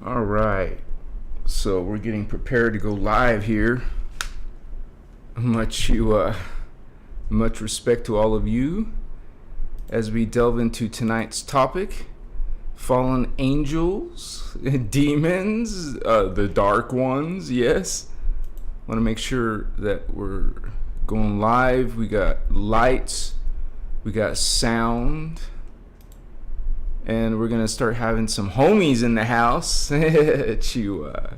All right, so we're getting prepared to go live here. Much respect to all of you as we delve into tonight's topic: fallen angels, demons, the dark ones. Yes, want to make sure that we're going live. We got lights, we got sound. And we're gonna start having some homies in the house. Chiwa.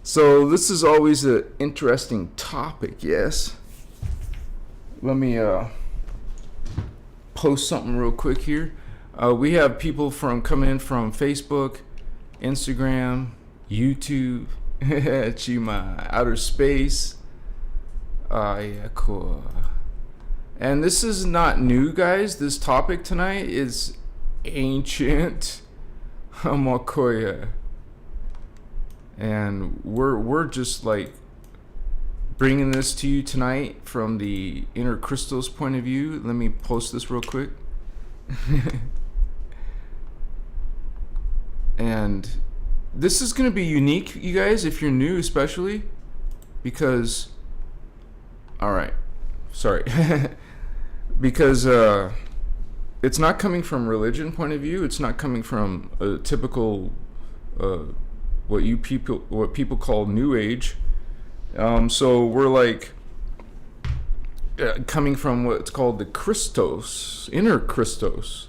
So this is always an interesting topic, yes. Let me post something real quick here. We have people coming in from Facebook, Instagram, YouTube, Chima, outer space. Yeah, cool. And this is not new, guys. This topic tonight is ancient. Makoya. And we're just like bringing this to you tonight from the innerchristos point of view. Let me post this real quick. And this is going to be unique, you guys, if you're new especially, because because it's not coming from religion point of view. It's not coming from a typical what people call New Age. So we're like coming from what's called the Christos, innerchristos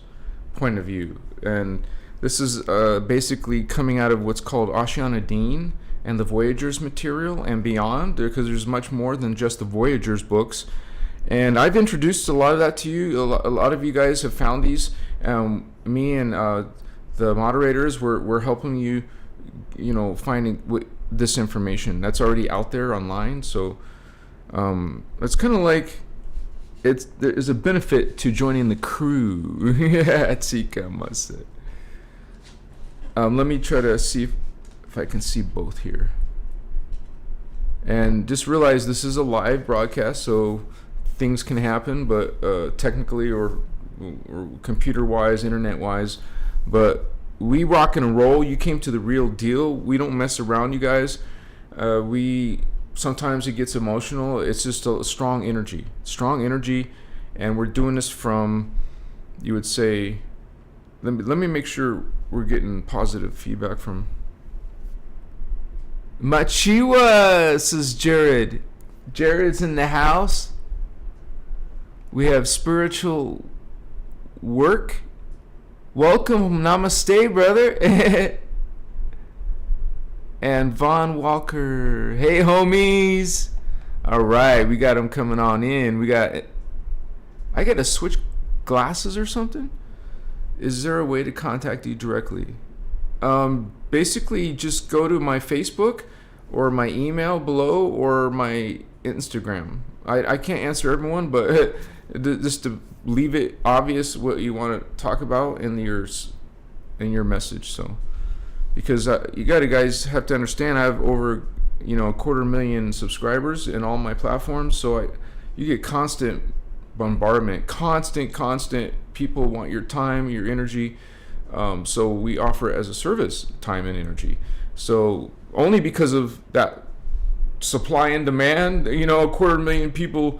point of view, and this is basically coming out of what's called Oceana Dean and the Voyagers material and beyond, because there's much more than just the Voyagers books. And I've introduced a lot of that to you. A lot of you guys have found these. Me and the moderators, we're helping you, finding this information that's already out there online. So it's kind of like there's a benefit to joining the crew. Tika must say. Let me try to see if I can see both here. And just realize this is a live broadcast, so things can happen, but technically or computer-wise, internet-wise, but we rock and roll. You came to the real deal. We don't mess around, you guys. Sometimes it gets emotional. It's just a strong energy, and we're doing this from, you would say, let me make sure we're getting positive feedback from Machiwa, says Jared. Jared's in the house. We have spiritual work. Welcome, namaste, brother. And Von Walker, hey homies. All right, we got them coming on in. I got to switch glasses or something. Is there a way to contact you directly? Basically, just go to my Facebook or my email below or my Instagram. I can't answer everyone, but just to leave it obvious what you want to talk about in your message. So, because you guys have to understand, I have over 250,000 subscribers in all my platforms, so you get constant bombardment, constant. People want your time, your energy. So we offer it as a service, time and energy. So only because of that supply and demand, 250,000 people,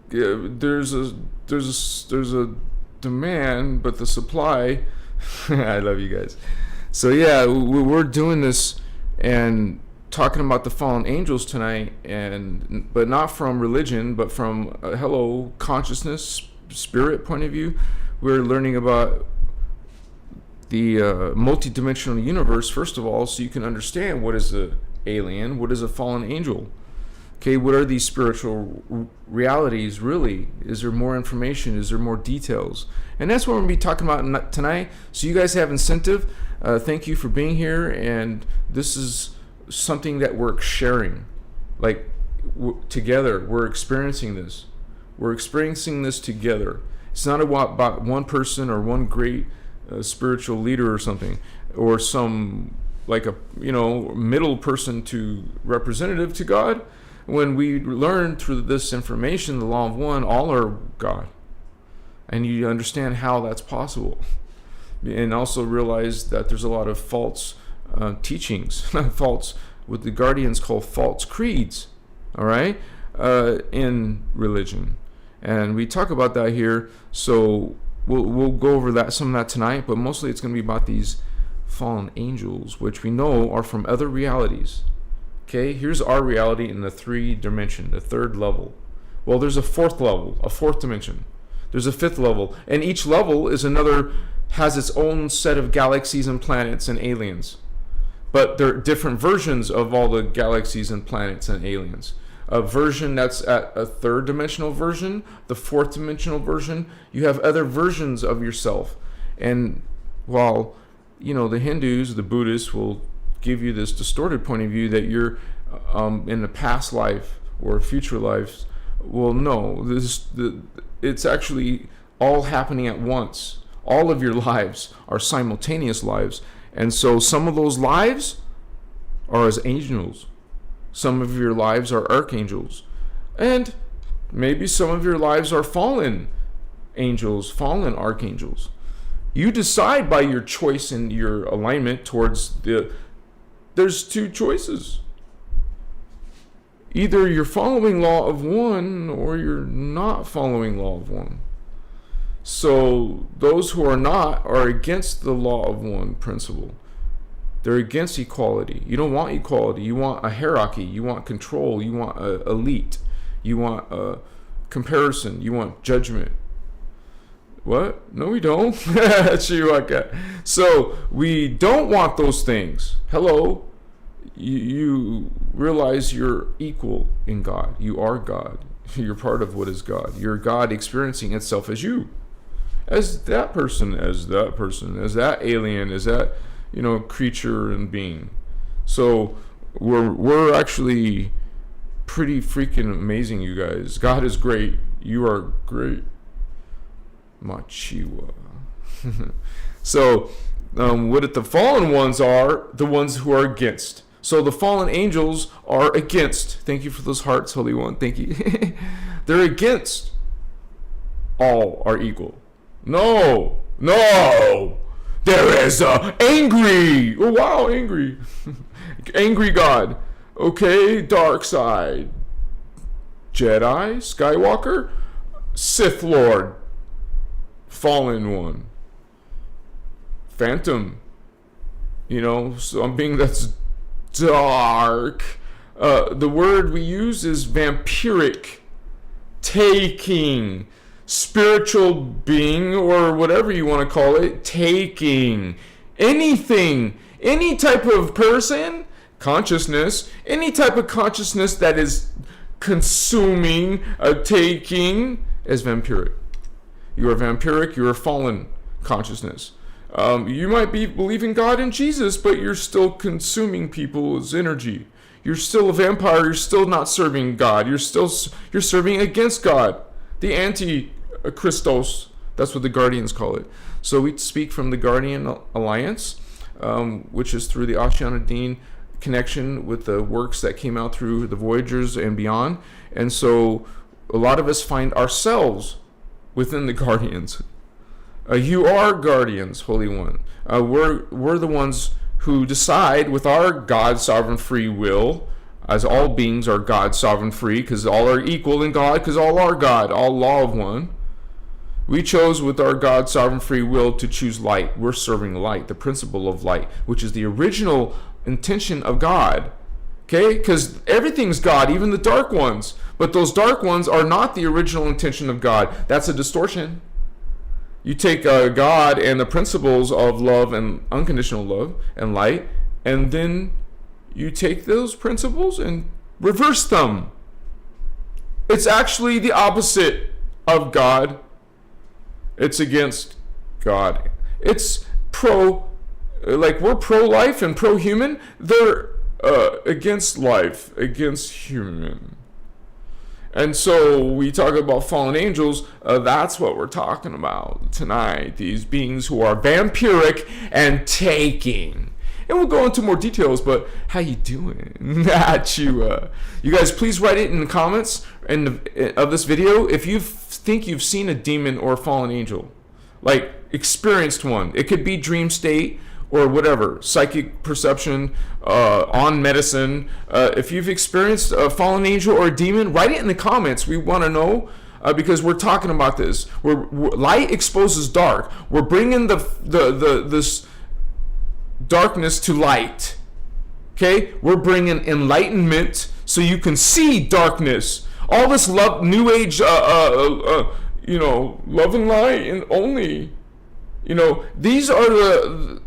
there's a demand, but the supply. I love you guys. So yeah, we're doing this and talking about the fallen angels tonight, but not from religion, but from a consciousness, spirit point of view. We're learning about the multidimensional universe, first of all, so you can understand what is an alien, what is a fallen angel. Okay, what are these spiritual realities really? Is there more information? Is there more details? And that's what we're going to be talking about tonight. So you guys have incentive. Thank you for being here. And this is something that we're sharing. Like, together, we're experiencing this. We're experiencing this together. It's not about one person or one great spiritual leader or something, or some like a middle person to representative to God. When we learn through this information, the law of one, all are God, and you understand how that's possible, and also realize that there's a lot of false teachings, false, what the guardians call false creeds, all right, in religion. And we talk about that here, so we'll go over that, some of that tonight, but mostly it's going to be about these fallen angels, which we know are from other realities. Okay, here's our reality in the 3 dimension, the 3rd level. Well, there's a 4th level, a 4th dimension. There's a 5th level, and each level has its own set of galaxies and planets and aliens. But there are different versions of all the galaxies and planets and aliens. A version that's at a 3rd dimensional version, the 4th dimensional version, you have other versions of yourself. And while, the Hindus, the Buddhists will give you this distorted point of view that you're in a past life or future lives, well, no, it's actually all happening at once. All of your lives are simultaneous lives. And so some of those lives are as angels. Some of your lives are archangels. And maybe some of your lives are fallen angels, fallen archangels. You decide by your choice and your alignment towards there's 2 choices. Either you're following law of one or you're not following law of one. So those who are not are against the law of one principle. They're against equality. You don't want equality. You want a hierarchy. You want control. You want a elite. You want a comparison. You want judgment. What? No, we don't. So we don't want those things. Hello. You realize you're equal in God. You are God. You're part of what is God. You're God experiencing itself as you. As that person, as that person, as that alien, as that, creature and being. So we're actually pretty freaking amazing, you guys. God is great. You are great. Machiwa. So what the fallen ones are, the ones who are against. So the fallen angels are against. Thank you for those hearts, Holy One. Thank you. They're against. All are equal. No. There is angry. Oh, wow, angry. Angry God. Okay, dark side. Jedi, Skywalker, Sith Lord, fallen one, Phantom. Something that's dark. The word we use is vampiric, taking, spiritual being, or whatever you want to call it, taking anything, any type of person, consciousness, any type of consciousness that is consuming, taking, as vampiric. You are vampiric, you are fallen consciousness. You might be believing God and Jesus, but you're still consuming people's energy. You're still a vampire. You're still not serving God. You're serving against God. The anti-Christos. That's what the guardians call it. So we speak from the Guardian Alliance, which is through the Ashiana connection with the works that came out through the Voyagers and beyond. And so a lot of us find ourselves within the guardians. You are guardians, Holy One. We're the ones who decide with our God sovereign free will, as all beings are God sovereign free, because all are equal in God, because all are God, all law of one. We chose with our God sovereign free will to choose light. We're serving light, the principle of light, which is the original intention of God. Okay? Because everything's God, even the dark ones. But those dark ones are not the original intention of God. That's a distortion. You take God and the principles of love and unconditional love and light, and then you take those principles and reverse them. It's actually the opposite of God. It's against God. It's we're pro-life and pro-human. They're against life, against human. And so we talk about fallen angels. That's what we're talking about tonight. These beings who are vampiric and taking. And we'll go into more details, but how you doing? You guys, please write it in the comments of this video if you think you've seen a demon or a fallen angel. Like, experienced one. It could be dream state, or whatever, psychic perception, on medicine. If you've experienced a fallen angel or a demon, write it in the comments. We want to know, because we're talking about this. Light exposes dark. We're bringing this darkness to light. Okay, we're bringing enlightenment so you can see darkness. All this love, new age, love and light, and only, these are the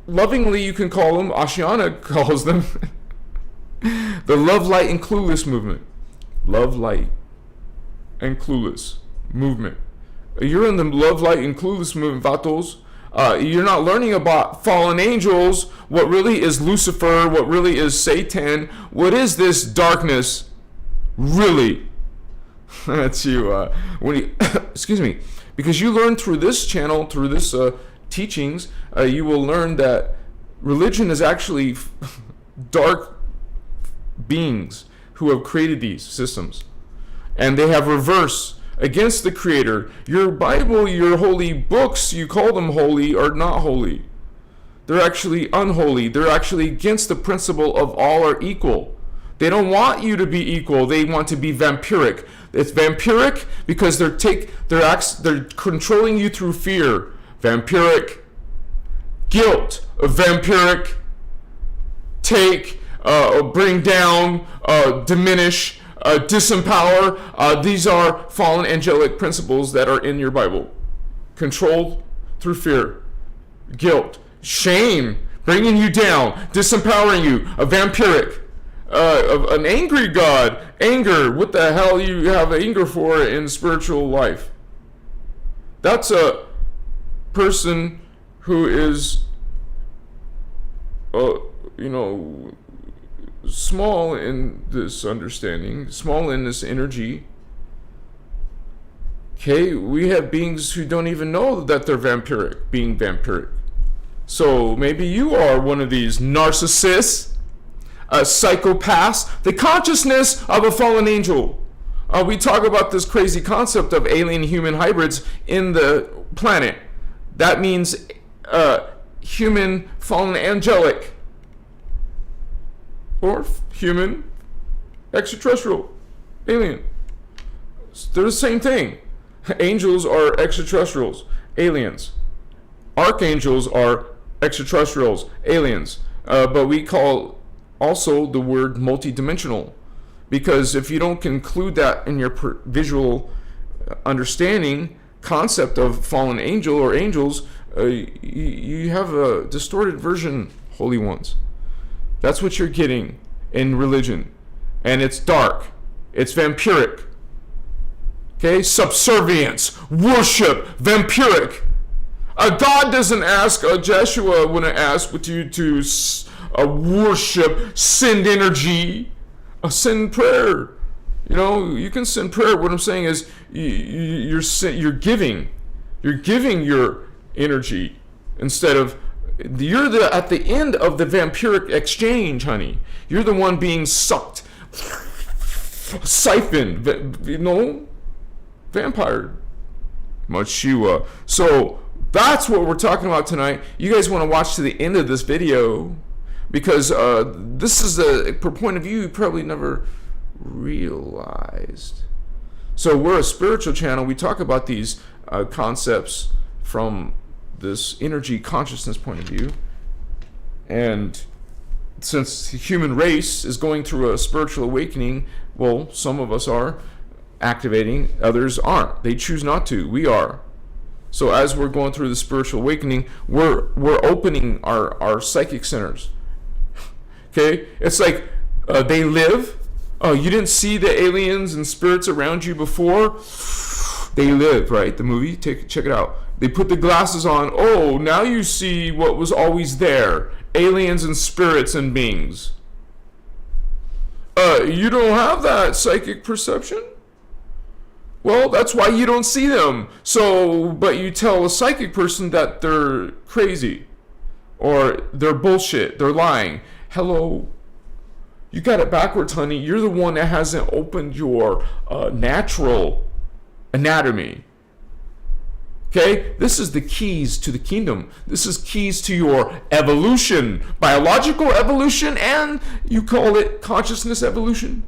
lovingly, you can call them, Ashiana calls them, the love, light, and clueless movement. Love, light, and clueless movement. You're in the love, light, and clueless movement, Vatos. You're not learning about fallen angels, what really is Lucifer, what really is Satan, what is this darkness, really? That's you. Excuse me. Because you learn through this channel, through this teachings, you will learn that religion is actually dark beings who have created these systems. And they have reverse against the Creator. Your Bible, your holy books, you call them holy, are not holy. They're actually unholy. They're actually against the principle of all are equal. They don't want you to be equal. They want to be vampiric. It's vampiric because they're controlling you through fear. Vampiric. Guilt. Vampiric. Take. Bring down. Diminish. Disempower. These are fallen angelic principles that are in your Bible. Controlled through fear. Guilt. Shame. Bringing you down. Disempowering you. A vampiric. An angry God. Anger. What the hell you have anger for in spiritual life? That's a person who is, small in this understanding, small in this energy. Okay, we have beings who don't even know that they're being vampiric. So maybe you are one of these narcissists, psychopaths, the consciousness of a fallen angel. We talk about this crazy concept of alien human hybrids in the planet. That means human fallen angelic, or human extraterrestrial alien. They're the same thing. Angels are extraterrestrials, aliens. Archangels are extraterrestrials, aliens. But we call also the word multidimensional, because if you don't conclude that in your visual understanding concept of fallen angel or angels, you have a distorted version, holy ones. That's what you're getting in religion. And it's dark. It's vampiric. Okay? Subservience. Worship. Vampiric. God doesn't ask, Joshua wouldn't ask with you to worship, send energy, send prayer. You can send prayer. What I'm saying is you're giving. You're giving your energy instead of, you're at the end of the vampiric exchange, honey. You're the one being sucked, siphoned, vampired. Machua. So that's what we're talking about tonight. You guys want to watch to the end of this video, because this is a point of view you probably never realized. So we're a spiritual channel. We talk about these concepts from this energy consciousness point of view. And since the human race is going through a spiritual awakening, well, some of us are activating, others aren't. They choose not to. We are. So as we're going through the spiritual awakening, we're opening our psychic centers. Okay? It's like they live. Oh, you didn't see the aliens and spirits around you before? They live, right? The movie, check it out. They put the glasses on. Oh, now you see what was always there. Aliens and spirits and beings. You don't have that psychic perception? Well, that's why you don't see them. So, but you tell a psychic person that they're crazy, or they're bullshit, they're lying. Hello. You got it backwards, honey. You're the one that hasn't opened your natural anatomy. Okay, this is the keys to the kingdom. This is keys to your evolution, biological evolution, and you call it consciousness evolution.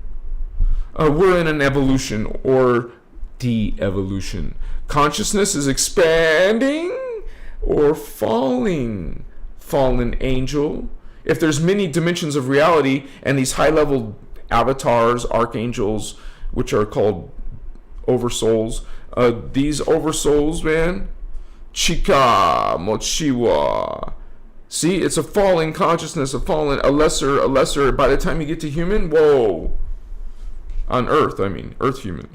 We're in an evolution or de-evolution. Consciousness is expanding or falling. Fallen angel. If there's many dimensions of reality and these high-level avatars, archangels, which are called oversouls, these oversouls, man, Chika Mochiwa. See, it's a falling consciousness, a lesser. By the time you get to human, whoa. On Earth, Earth human.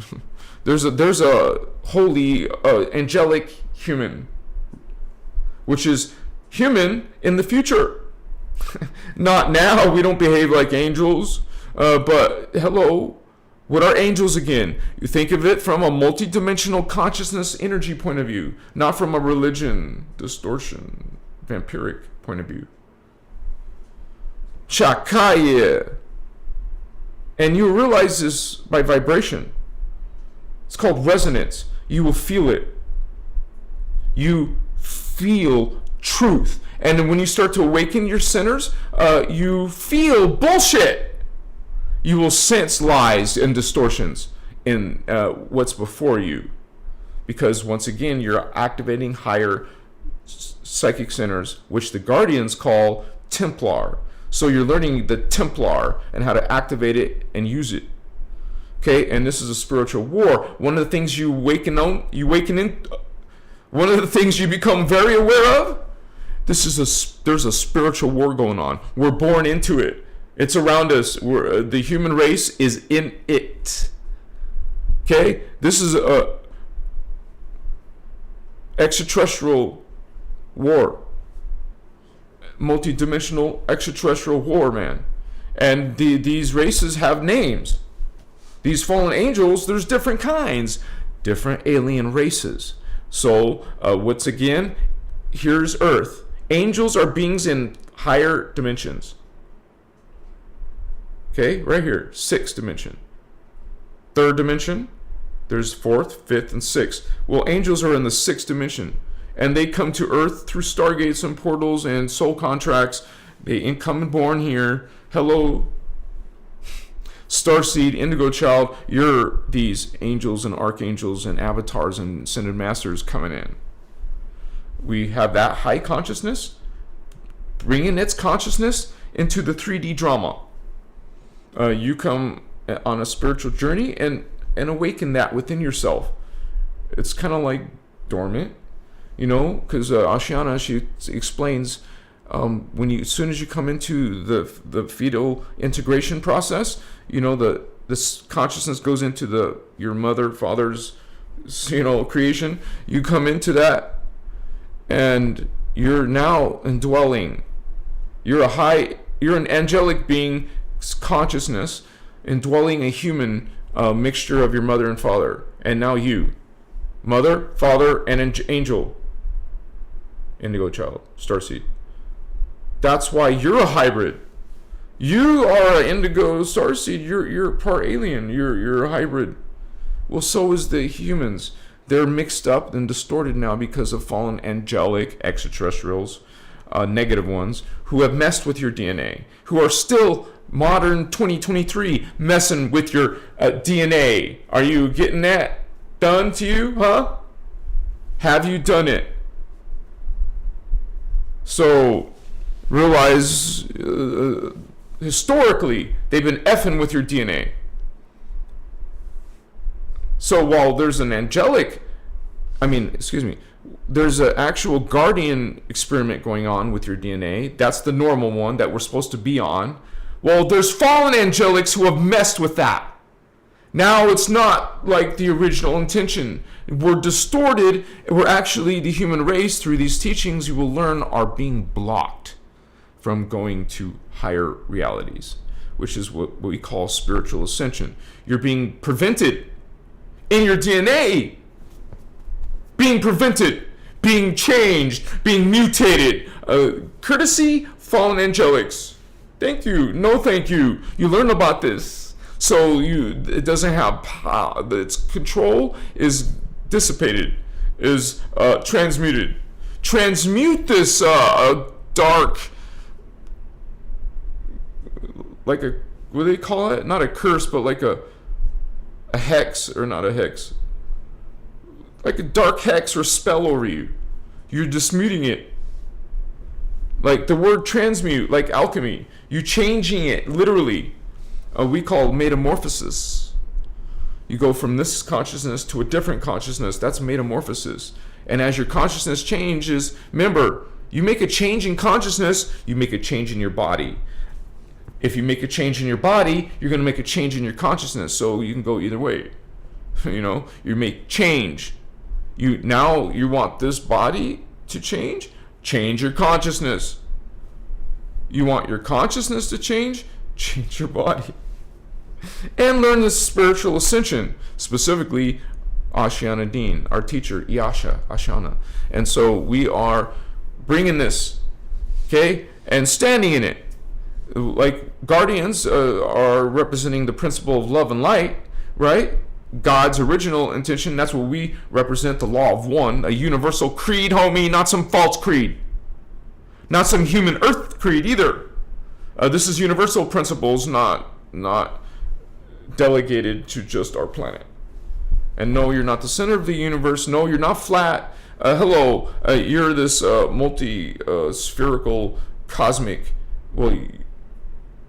there's a holy, angelic human, which is human in the future. Not now. We don't behave like angels. But hello, what are angels again? You think of it from a multidimensional consciousness energy point of view, not from a religion, distortion, vampiric point of view. Chakaya. And you realize this by vibration. It's called resonance. You will feel it. You feel truth. And when you start to awaken your centers, you feel bullshit. You will sense lies and distortions in what's before you. Because once again, you're activating higher psychic centers, which the Guardians call Templar. So you're learning the Templar and how to activate it and use it. Okay, and this is a spiritual war. One of the things you awaken in, one of the things you become very aware of, there's a spiritual war going on. We're born into it. It's around us. The human race is in it. Okay, this is a extraterrestrial war. Multi-dimensional extraterrestrial war, man. And these races have names. These fallen angels, there's different kinds, different alien races. So once again, here's Earth. Angels are beings in higher dimensions. Okay, right here, 6th dimension. 3rd dimension, there's 4th, 5th, and 6th. Well, angels are in the 6th dimension. And they come to Earth through stargates and portals and soul contracts. They come and born here. Hello, Starseed, Indigo Child. You're these angels and archangels and avatars and ascended masters coming in. We have that high consciousness, bringing its consciousness into the 3D drama. You come on a spiritual journey and awaken that within yourself. It's kind of like dormant. You know, because Ashiana, she explains as soon as you come into the fetal integration process, you know, this consciousness goes into your mother, father's, creation. You come into that, and you're now indwelling. You're an angelic being consciousness indwelling a human mixture of your mother and father, and now you, mother, father, and an angel. Indigo Child, Starseed. That's why you're a hybrid. You are an indigo starseed. You're part alien. You're a hybrid. Well, so is the humans. They're mixed up and distorted now because of fallen angelic extraterrestrials, negative ones, who have messed with your DNA, who are still modern 2023 messing with your DNA. Are you getting that done to you, huh? Have you done it? So realize historically they've been effing with your DNA. So while there's an there's an actual guardian experiment going on with your DNA. That's the normal one that we're supposed to be on. Well, there's fallen angelics who have messed with that. Now it's not like the original intention. We're distorted. We're actually, the human race, through these teachings you will learn, are being blocked from going to higher realities, which is what we call spiritual ascension. You're being prevented in your DNA, being prevented, being changed, being mutated. Courtesy, fallen angelics. Thank you. No thank you. You learn about this. So it doesn't have power. Its control is dissipated. is transmuted. Transmute this dark, like a, what do they call it? Not a curse, but like a hex, or not a hex, like a dark hex or spell over you. You're dismuting it. Like the word transmute, like alchemy. You're changing it, literally. We call metamorphosis. You go from this consciousness to a different consciousness. That's metamorphosis. And as your consciousness changes, remember, you make a change in consciousness, you make a change in your body. If you make a change in your body, you're going to make a change in your consciousness. So you can go either way. You know, you make change. Now you want this body to change? Change your consciousness. You want your consciousness to change? Change your body. And learn the spiritual ascension, specifically Ashiana Dean, our teacher, Ashana. And so we are bringing this, okay, and standing in it. Like guardians are representing the principle of love and light, right? God's original intention. That's what we represent, the law of one, a universal creed, homie, not some false creed, not some human earth creed either. This is universal principles, not delegated to just our planet. And no, you're not the center of the universe. No, you're not flat. Hello, you're this multi-spherical, cosmic, well,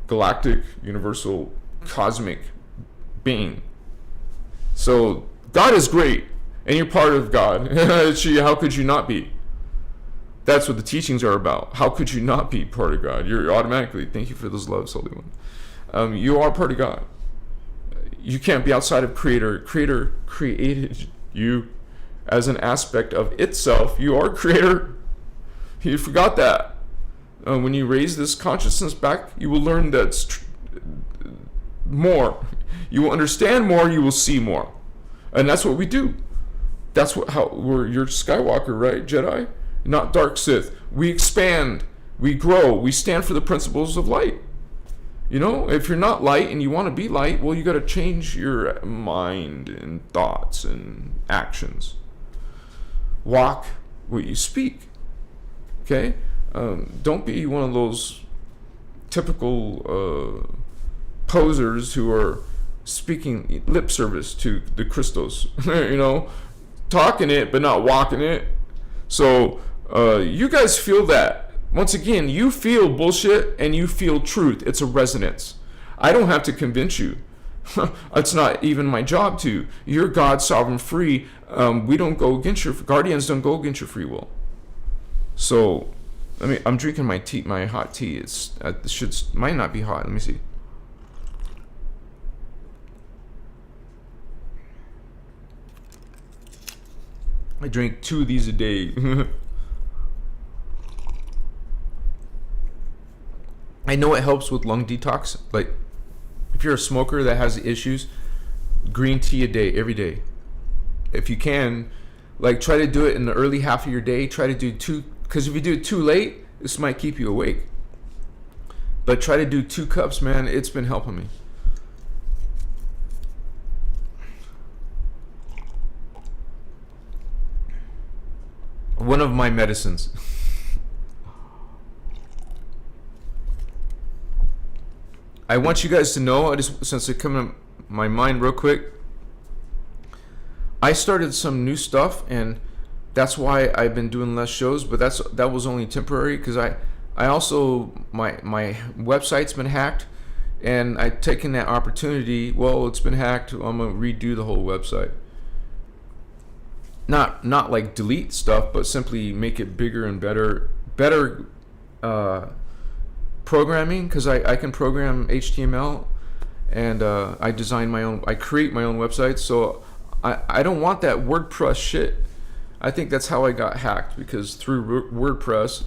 galactic, universal, cosmic being. So God is great, and you're part of God. How could you not be? That's what the teachings are about. How could you not be part of God? You're automatically, thank you for those loves, Holy One. You are part of God. You can't be outside of Creator. Creator created you as an aspect of itself. You are Creator. You forgot that. When you raise this consciousness back, you will learn that's more. You will understand more. You will see more, and that's what we do. That's how you're Skywalker, right, Jedi? Not dark Sith. We expand. We grow. We stand for the principles of light. You know, if you're not light and you want to be light, well, you got to change your mind and thoughts and actions. Walk what you speak. Okay? Don't be one of those typical posers who are speaking lip service to the Christos. You know, talking it but not walking it. So you guys feel that. Once again, you feel bullshit and you feel truth. It's a resonance. I don't have to convince you. It's not even my job to. You're God, sovereign, free. We don't go against your guardians. Don't go against your free will. So, I'm drinking my tea, my hot tea. It might not be hot. Let me see. I drink 2 of these a day. I know it helps with lung detox. Like, if you're a smoker that has issues, green tea a day, every day. If you can, like, try to do it in the early half of your day. Try to do 2, because if you do it too late, this might keep you awake. But try to do 2 cups, man. It's been helping me. One of my medicines. I want you guys to know, since it came to my mind real quick, I started some new stuff, and that's why I've been doing less shows. But that was only temporary, because I also my website's been hacked, and I've taken that opportunity. Well, it's been hacked. I'm gonna redo the whole website. Not like delete stuff, but simply make it bigger and better programming, because I can program HTML, and I create my own websites. So I don't want that WordPress shit. I think that's how I got hacked, because through WordPress,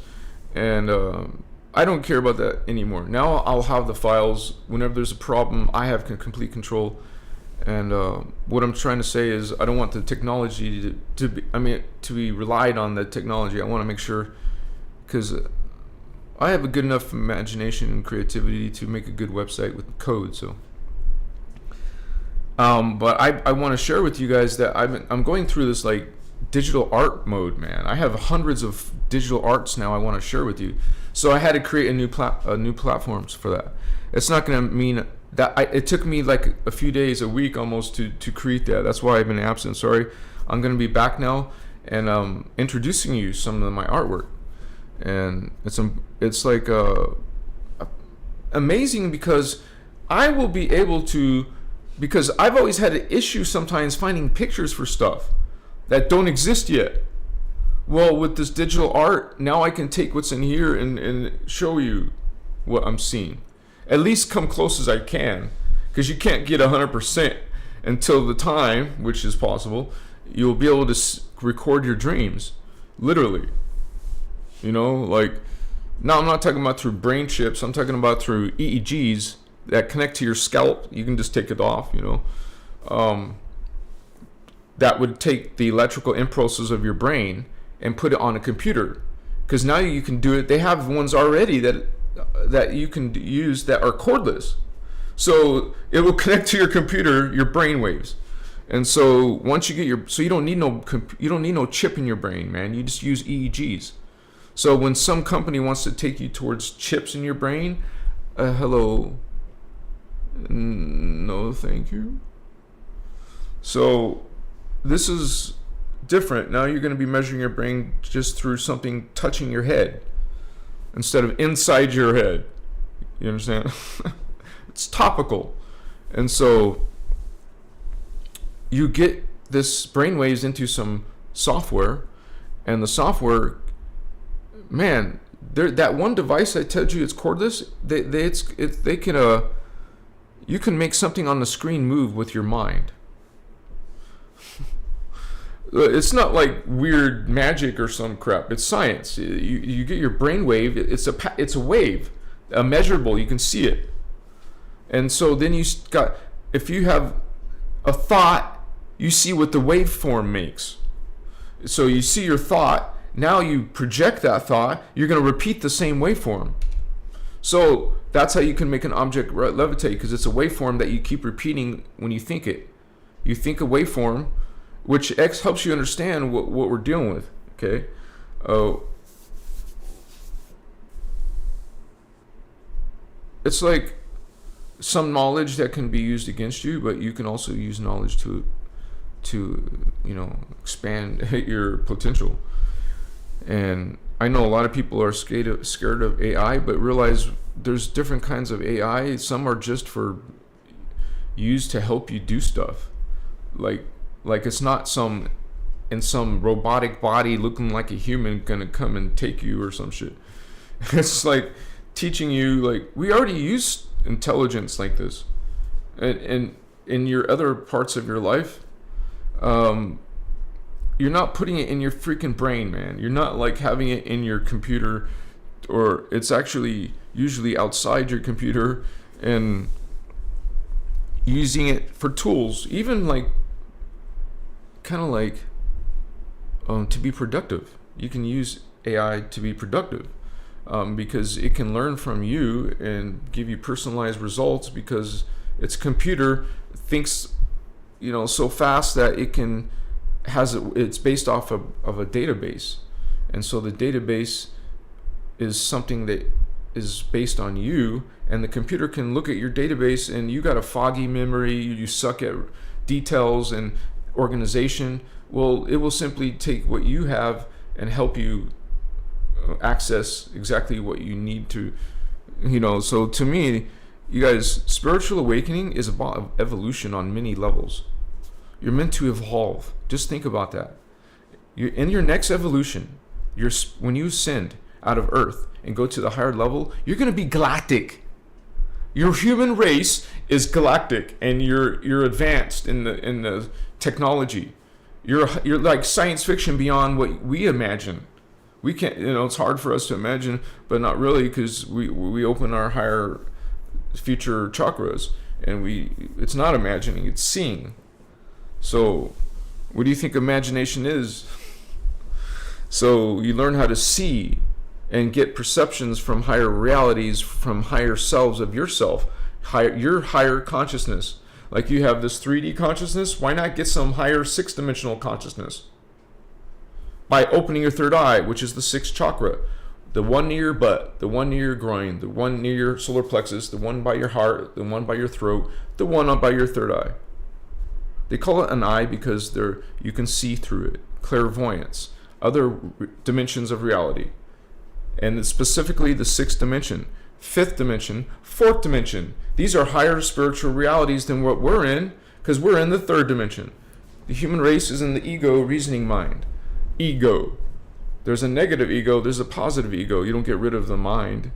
and I don't care about that anymore. Now I'll have the files. Whenever there's a problem, I have complete control. And what I'm trying to say is, I don't want the technology to be relied on the technology. I want to make sure, because I have a good enough imagination and creativity to make a good website with code. So, but I want to share with you guys that I'm going through this like digital art mode, man. I have hundreds of digital arts now I want to share with you. So I had to create a new platforms for that. It's not going to mean that it took me like a few days, a week almost to create that. That's why I've been absent. Sorry. I'm going to be back now and introducing you some of my artwork. And it's like amazing because I will be able to, because I've always had an issue sometimes finding pictures for stuff that don't exist yet. Well, with this digital art, now I can take what's in here and show you what I'm seeing. At least come close as I can, because you can't get 100% until the time, which is possible, you'll be able to record your dreams, literally. You know, like, now I'm not talking about through brain chips, I'm talking about through EEGs that connect to your scalp. You can just take it off, you know. That would take the electrical impulses of your brain and put it on a computer, because now you can do it. They have ones already that you can use that are cordless, so it will connect to your computer, your brain waves. And so once you get so you don't need no chip in your brain, man. You just use EEGs. So when some company wants to take you towards chips in your brain, hello, no thank you. So this is different. Now you're going to be measuring your brain just through something touching your head instead of inside your head. You understand? It's topical. And so you get this brainwaves into some software, and the software, man, that one device I told you it's cordless, they can you can make something on the screen move with your mind. It's not like weird magic or some crap. It's science. You get your brain wave. It's a wave, a measurable. You can see it. And so then if you have a thought, you see what the waveform makes. So you see your thought. Now you project that thought. You're going to repeat the same waveform. So that's how you can make an object levitate, because it's a waveform that you keep repeating when you think it. You think a waveform, which helps you understand what we're dealing with, okay? It's like some knowledge that can be used against you, but you can also use knowledge to expand your potential. And I know a lot of people are scared of AI, but realize there's different kinds of AI. Some are just used to help you do stuff, like it's not some robotic body looking like a human gonna come and take you or some shit. It's like teaching you, like, we already use intelligence like this, and in your other parts of your life, you're not putting it in your freaking brain, man. You're not like having it in your computer, or it's actually usually outside your computer and using it for tools, even like kind of like to be productive. You can use AI to be productive, because it can learn from you and give you personalized results, because its computer thinks, so fast that it's based off of a database. And so the database is something that is based on you, and the computer can look at your database, and you got a foggy memory, you suck at details and organization. Well, it will simply take what you have and help you access exactly what you need to, so to me, you guys, spiritual awakening is about evolution on many levels. You're meant to evolve. Just think about that. You're in your next evolution. When you ascend out of Earth and go to the higher level, you're going to be galactic. Your human race is galactic, and you're advanced in the technology. You're like science fiction beyond what we imagine. We can't, it's hard for us to imagine, but not really, because we open our higher future chakras, and it's not imagining, it's seeing. So what do you think imagination is? So you learn how to see and get perceptions from higher realities, from higher selves of yourself, your higher consciousness. Like you have this 3D consciousness, why not get some higher 6-dimensional consciousness? by opening your third eye, which is the sixth chakra. The one near your butt, the one near your groin, the one near your solar plexus, the one by your heart, the one by your throat, the one up by your third eye. They call it an eye because you can see through it. Clairvoyance, other dimensions of reality. And it's specifically the sixth dimension, fifth dimension, fourth dimension. These are higher spiritual realities than what we're in, because we're in the third dimension. The human race is in the ego reasoning mind. Ego. There's a negative ego, there's a positive ego. You don't get rid of the mind.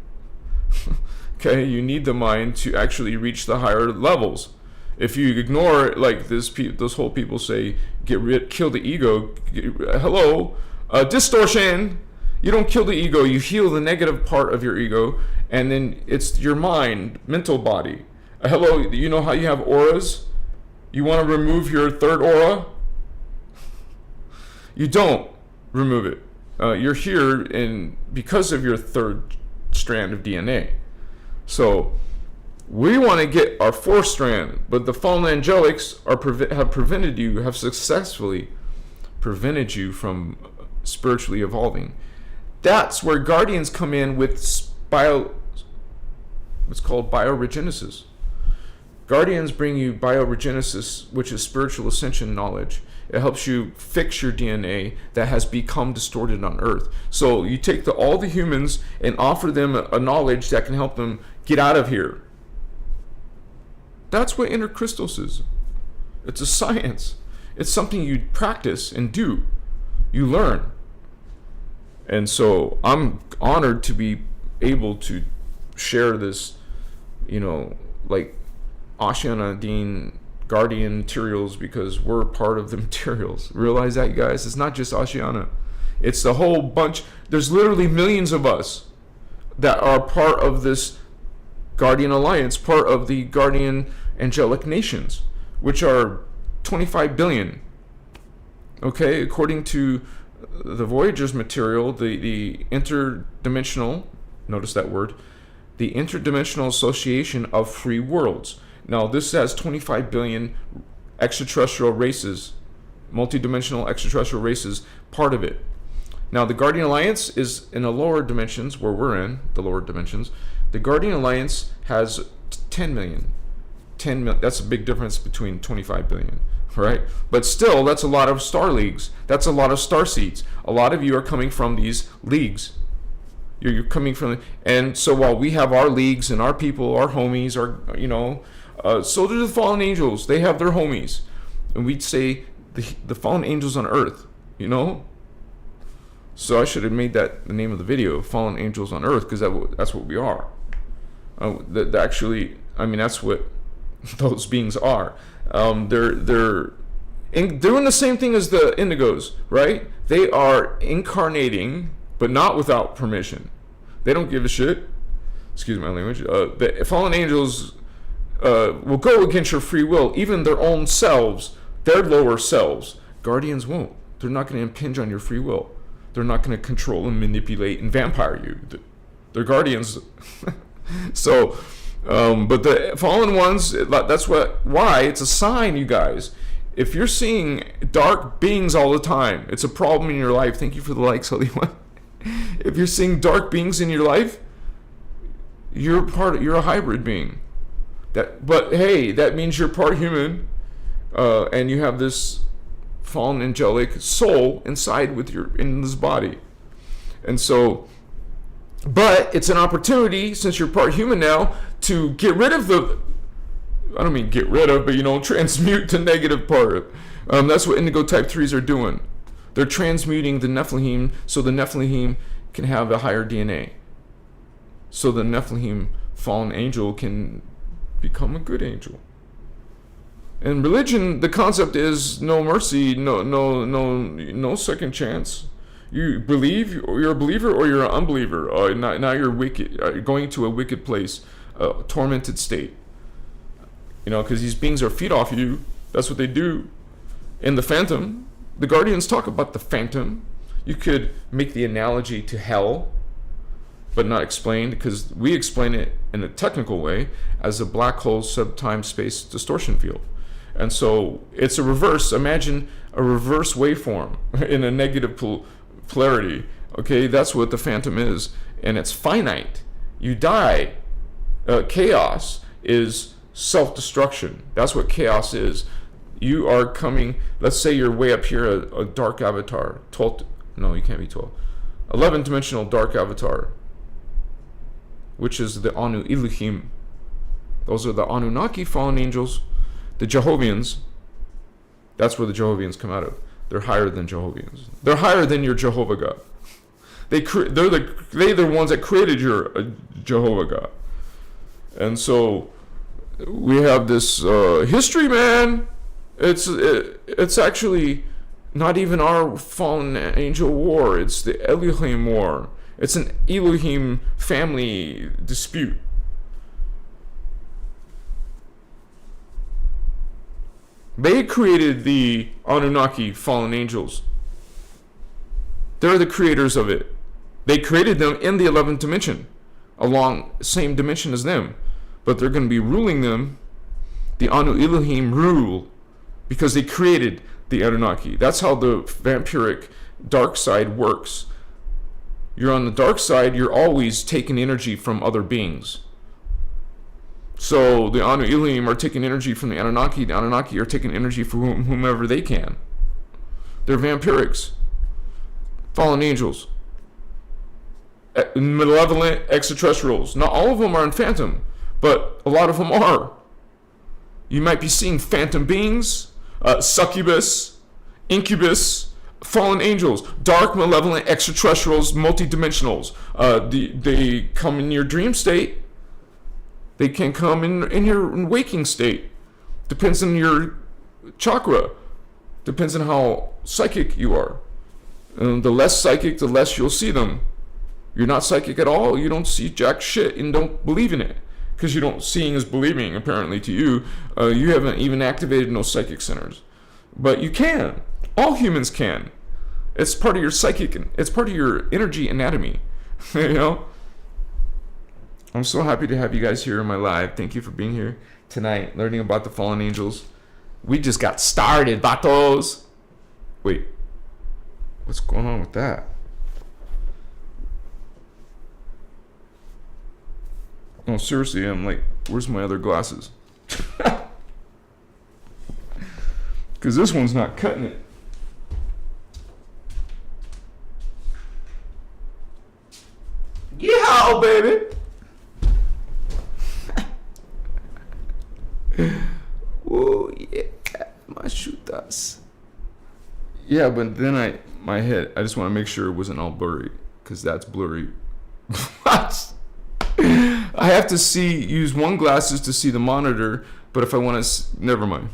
Okay, you need the mind to actually reach the higher levels. If you ignore it, like those whole people say, kill the ego. Hello, distortion. You don't kill the ego, you heal the negative part of your ego, and then it's your mind, mental body. Hello, you know how you have auras? You want to remove your third aura? You don't remove it. You're here because of your third strand of DNA. So we want to get our fourth strand, but the fallen angelics have successfully prevented you from spiritually evolving. That's where guardians come in with what's called bioregenesis. Guardians bring you bioregenesis, which is spiritual ascension knowledge. It helps you fix your DNA that has become distorted on Earth. So you take all the humans and offer them a knowledge that can help them get out of here. That's what innerchristos is. It's a science. It's something you practice and do. You learn. And so I'm honored to be able to share this, like Ashiana Dean Guardian materials, because we're part of the materials. Realize that, you guys? It's not just Ashiana. It's the whole bunch. There's literally millions of us that are part of this Guardian Alliance, part of the Guardian Angelic Nations, which are 25 billion. Okay, according to the Voyager's material, the interdimensional, notice that word, the Interdimensional Association of Free Worlds. Now, this has 25 billion extraterrestrial races, multidimensional extraterrestrial races, part of it. Now, the Guardian Alliance is in the lower dimensions, where we're in, the lower dimensions. The Guardian Alliance has 10 million. 10 million. That's a big difference between 25 billion, right? But still, that's a lot of star leagues. That's a lot of star seeds. A lot of you are coming from these leagues. You're coming from, and so while we have our leagues and our people, our homies, so do the fallen angels. They have their homies, and we'd say the fallen angels on Earth. So I should have made that the name of the video, Fallen Angels on Earth, because that's what we are. That's what those beings are. They're doing the same thing as the indigos, right? They are incarnating, but not without permission. They don't give a shit. Excuse my language. The fallen angels will go against your free will, even their own selves, their lower selves. Guardians won't. They're not going to impinge on your free will. They're not going to control and manipulate and vampire you. They're guardians. So, but the fallen ones, that's why it's a sign, you guys. If you're seeing dark beings all the time, it's a problem in your life. Thank you for the likes, Hollywood. If you're seeing dark beings in your life, you're a hybrid being. But hey, that means you're part human, and you have this fallen angelic soul inside in this body. And so, but it's an opportunity, since you're part human now, to get rid of I don't mean get rid of, but transmute the negative part. That's what indigo type 3s are doing. They're transmuting the Nephilim, so the Nephilim can have a higher DNA. So the Nephilim fallen angel can become a good angel. In religion, the concept is no mercy, no second chance. You believe, you're a believer or you're an unbeliever. Now you're wicked. You're going to a wicked place, a tormented state. Because these beings are feed off you. That's what they do. In the Phantom, the Guardians talk about the Phantom. You could make the analogy to hell, but not explain, because we explain it in a technical way as a black hole sub-time space distortion field. And so it's a reverse. Imagine a reverse waveform in a negative polarity. Okay, that's what the phantom is, and it's finite. You die. Chaos is self-destruction. That's what chaos is. You are coming. Let's say you're way up here, a dark avatar. 12. No, you can't be 12. 11-dimensional dark avatar, which is the Anu Elohim. Those are the Anunnaki fallen angels, the Jehovians. That's where the Jehovians come out of. They're higher than Jehovians. They're higher than your Jehovah God. They're the ones that created your Jehovah God. And so we have this history, man. It's actually not even our fallen angel war. It's the Elohim war. It's an Elohim family dispute. They created the Anunnaki fallen angels. They're the creators of it. They created them in the 11th dimension, along same dimension as them. But they're going to be ruling them. The Anu Elohim rule, because they created the Anunnaki. That's how the vampiric dark side works. You're on the dark side, you're always taking energy from other beings. So the Anu Elohim are taking energy from the Anunnaki are taking energy from whomever they can. They're vampirics, fallen angels, malevolent extraterrestrials. Not all of them are in phantom, but a lot of them are. You might be seeing phantom beings, succubus, incubus, fallen angels, dark, malevolent extraterrestrials, multidimensionals. They come in your dream state. They can come in your waking state. Depends on your chakra. Depends on how psychic you are. And the less psychic, the less you'll see them. You're not psychic at all, you don't see jack shit and don't believe in it. Because you don't, seeing is believing, apparently, to you. You haven't even activated no psychic centers. But you can. All humans can. It's part of your psychic, it's part of your energy anatomy. You know? I'm so happy to have you guys here in my live. Thank you for being here tonight, learning about the fallen angels. We just got started, vatos. Wait. What's going on with that? Oh, seriously, I'm like, where's my other glasses? Because this one's not cutting it. Yeah, baby. Oh, yeah. My shooters. Yeah, but then my head, I just want to make sure it wasn't all blurry. Because that's blurry. What? I have to use one glasses to see the monitor, but if I want to, never mind.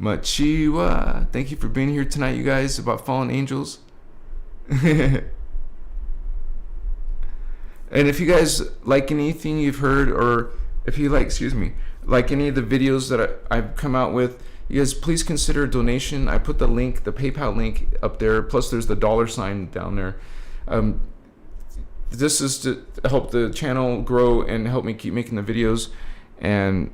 Machiwa, thank you for being here tonight, you guys, about fallen angels. And if you guys like anything you've heard, or if you like any of the videos that I've come out with, you guys please consider a donation. I put the link, the PayPal link up there, plus there's the $sign down there. This is to help the channel grow and help me keep making the videos. And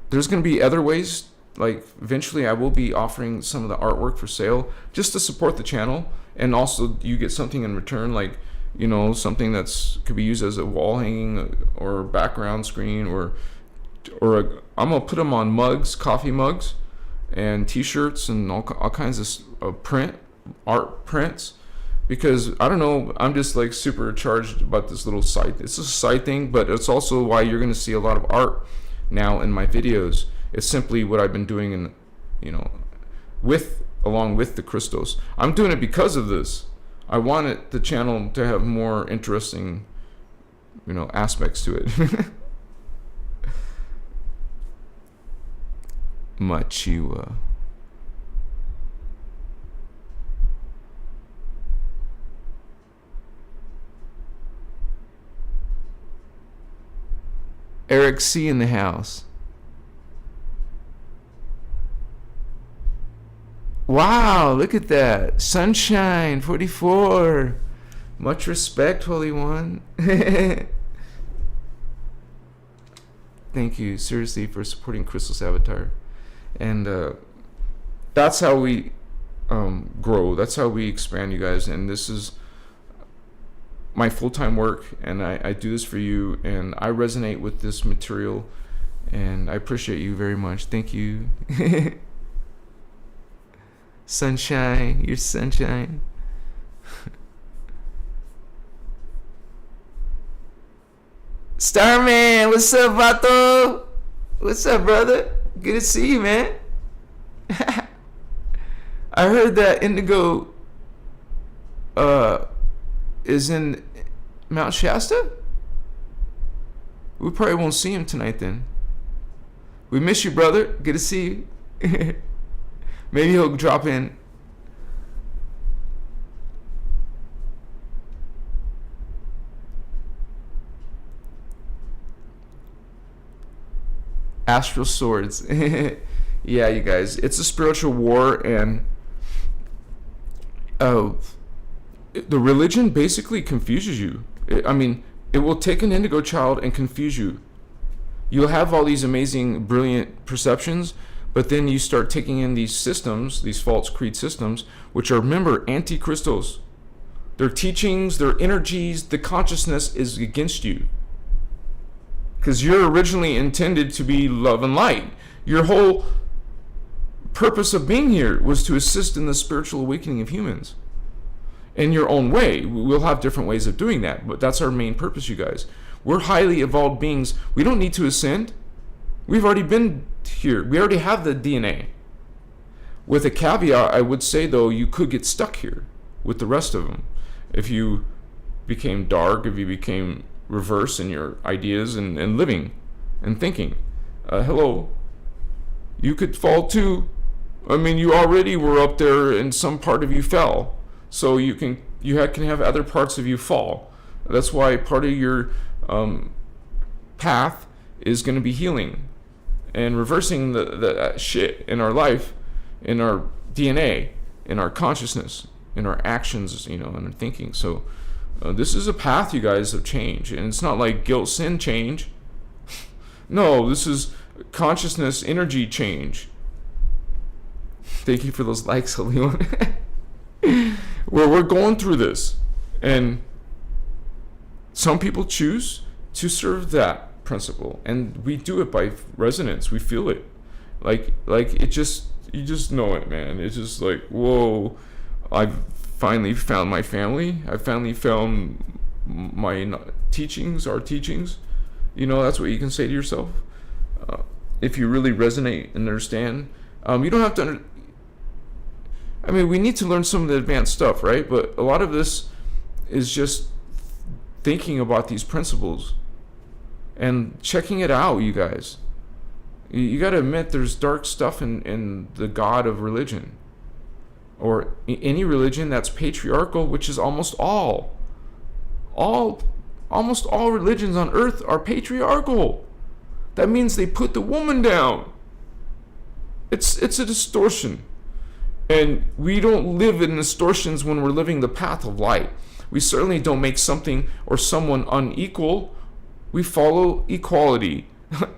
there's going to be other ways, like eventually I will be offering some of the artwork for sale just to support the channel, and also you get something in return, like, you know, something that's could be used as a wall hanging or background screen, or I'm gonna put them on mugs, coffee mugs, and t-shirts, and all kinds of art prints. Because I don't know, I'm just like super charged about this little side. It's a side thing, but it's also why you're going to see a lot of art now in my videos. It's simply what I've been doing, in, you know, along with the Christos. I'm doing it because of this. I wanted the channel to have more interesting, you know, aspects to it. Machiwa. Eric C in the house. Wow, look at that. Sunshine 44. Much respect, Holy One. Thank you, seriously, for supporting Christos Avatar. And that's how we grow. That's how we expand, you guys. And this is my full-time work, and I do this for you, and I resonate with this material, and I appreciate you very much. Thank you. Sunshine, you're sunshine. Starman, what's up, Vato? What's up, brother? Good to see you, man. I heard that Indigo is in Mount Shasta. We probably won't see him tonight then. We miss you, brother. Good to see you. Maybe he'll drop in. Astral swords. Yeah, you guys, it's a spiritual war, and the religion basically confuses you. I mean, it will take an indigo child and confuse you. You'll have all these amazing, brilliant perceptions, but then you start taking in these systems, these false creed systems, which are, remember, anti-Christos. Their teachings, their energies, the consciousness is against you. Because you're originally intended to be love and light. Your whole purpose of being here was to assist in the spiritual awakening of humans. In your own way. We'll have different ways of doing that, but that's our main purpose, you guys. We're highly evolved beings. We don't need to ascend. We've already been here. We already have the DNA. With a caveat, I would say, though, you could get stuck here with the rest of them. If you became dark, if you became reverse in your ideas and living and thinking. Hello. You could fall too. I mean, you already were up there and some part of you fell. So you can have other parts of you fall. That's why part of your path is going to be healing and reversing the shit in our life, in our DNA, in our consciousness, in our actions, and our thinking. So this is a path, you guys, of change. And it's not like guilt, sin change. No, this is consciousness, energy change. Thank you for those likes, Leon. Where we're going through this. And some people choose to serve that principle. And we do it by resonance. We feel it. Like it just, you just know it, man. It's just like, whoa, I've finally found my family. I finally found my teachings, our teachings. That's what you can say to yourself. If you really resonate and understand. You don't have to we need to learn some of the advanced stuff, right? But a lot of this is just thinking about these principles and checking it out, you guys. You got to admit there's dark stuff in the God of religion. Or any religion that's patriarchal, which is almost all religions on earth are patriarchal. That means they put the woman down. It's a distortion. And we don't live in distortions when we're living the path of light. We certainly don't make something or someone unequal. We follow equality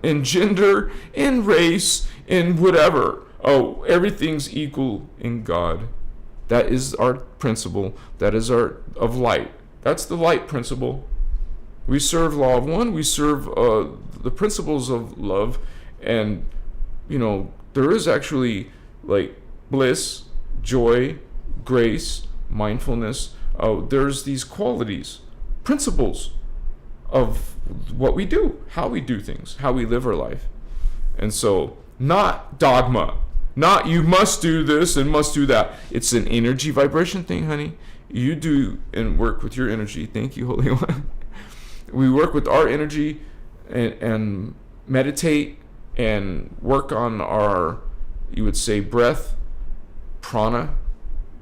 in gender, in race, in whatever. Oh, everything's equal in God. That is our principle. That is our of light. That's the light principle. We serve law of one. We serve the principles of love. And, there is actually like bliss, joy, grace, mindfulness. There's these qualities, principles of what we do, how we do things, how we live our life. And so, not dogma. Not you must do this and must do that. It's an energy vibration thing, honey. You do and work with your energy. Thank you, Holy One. We work with our energy and meditate and work on our, you would say, breath, prana,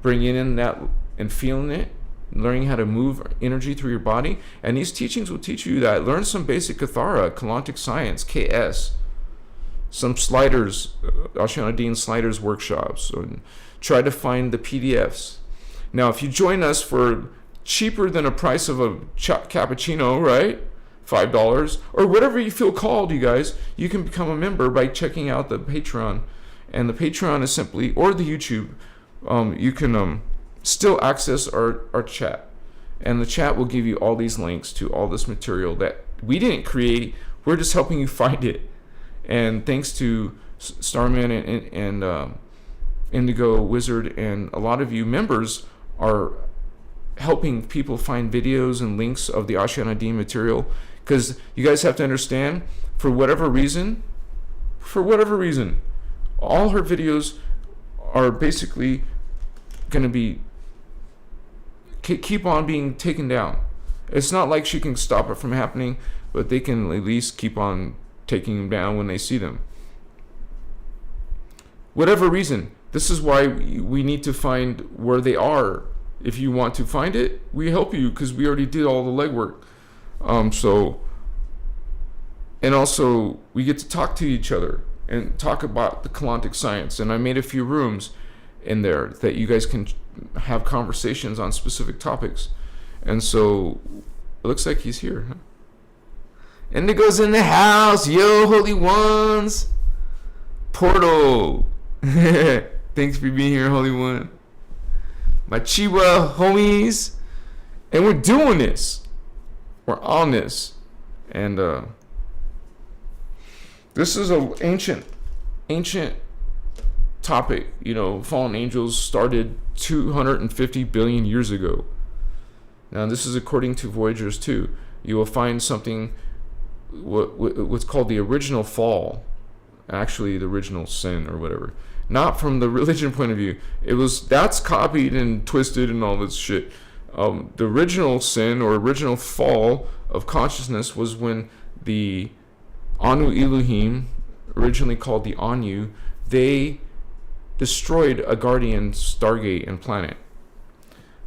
bringing in that and feeling it, learning how to move energy through your body. And these teachings will teach you that. Learn some basic Kathara, Kalantic Science, KS, some sliders, Ashana Dean sliders workshops, and try to find the PDFs. Now, if you join us for cheaper than a price of a cappuccino, right? $5 or whatever you feel called, you guys, you can become a member by checking out the Patreon. And the Patreon is simply, or the YouTube, you can still access our chat. And the chat will give you all these links to all this material that we didn't create. We're just helping you find it. And thanks to Starman and Indigo Wizard and a lot of you members are helping people find videos and links of the Ashana Dean material. Because you guys have to understand, for whatever reason, all her videos are basically going to be keep on being taken down. It's not like she can stop it from happening, but they can at least keep on taking them down when they see them. Whatever reason, this is why we need to find where they are. If you want to find it, we help you because we already did all the legwork. And also we get to talk to each other and talk about the Kalantic science. And I made a few rooms in there that you guys can have conversations on specific topics. And so it looks like he's here, huh? Indigo's in the house. Yo, holy ones. Portal. Thanks for being here, holy one. My Chiwa homies. And we're doing this. We're on this. And this is an ancient topic. You know, fallen angels started 250 billion years ago. Now, this is according to Voyagers 2. You will find something, what's called the original fall. Actually, the original sin or whatever. Not from the religion point of view. That's copied and twisted and all this shit. The original sin or original fall of consciousness was when the Anu Elohim, originally called the Anu, they destroyed a guardian stargate and planet.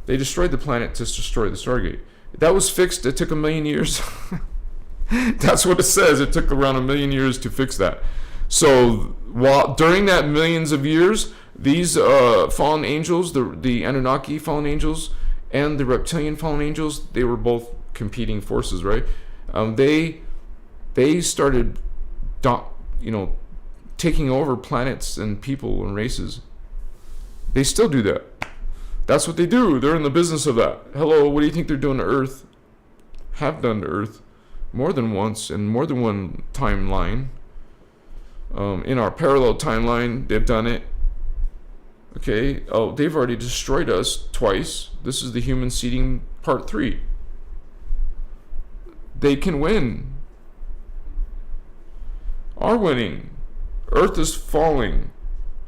They destroyed the planet to destroy the stargate. That was fixed. It took 1 million years. That's what it says. It took around 1 million years to fix that. So during that millions of years, these fallen angels, the Anunnaki fallen angels and the reptilian fallen angels, they were both competing forces, right? They started, taking over planets and people and races. They still do that. That's what they do. They're in the business of that. Hello, what do you think they're doing to Earth? Have done to Earth more than once and more than one timeline. In our parallel timeline, they've done it. Okay. Oh, they've already destroyed us twice. This is the human seeding part 3. They can win. Are winning. Earth is falling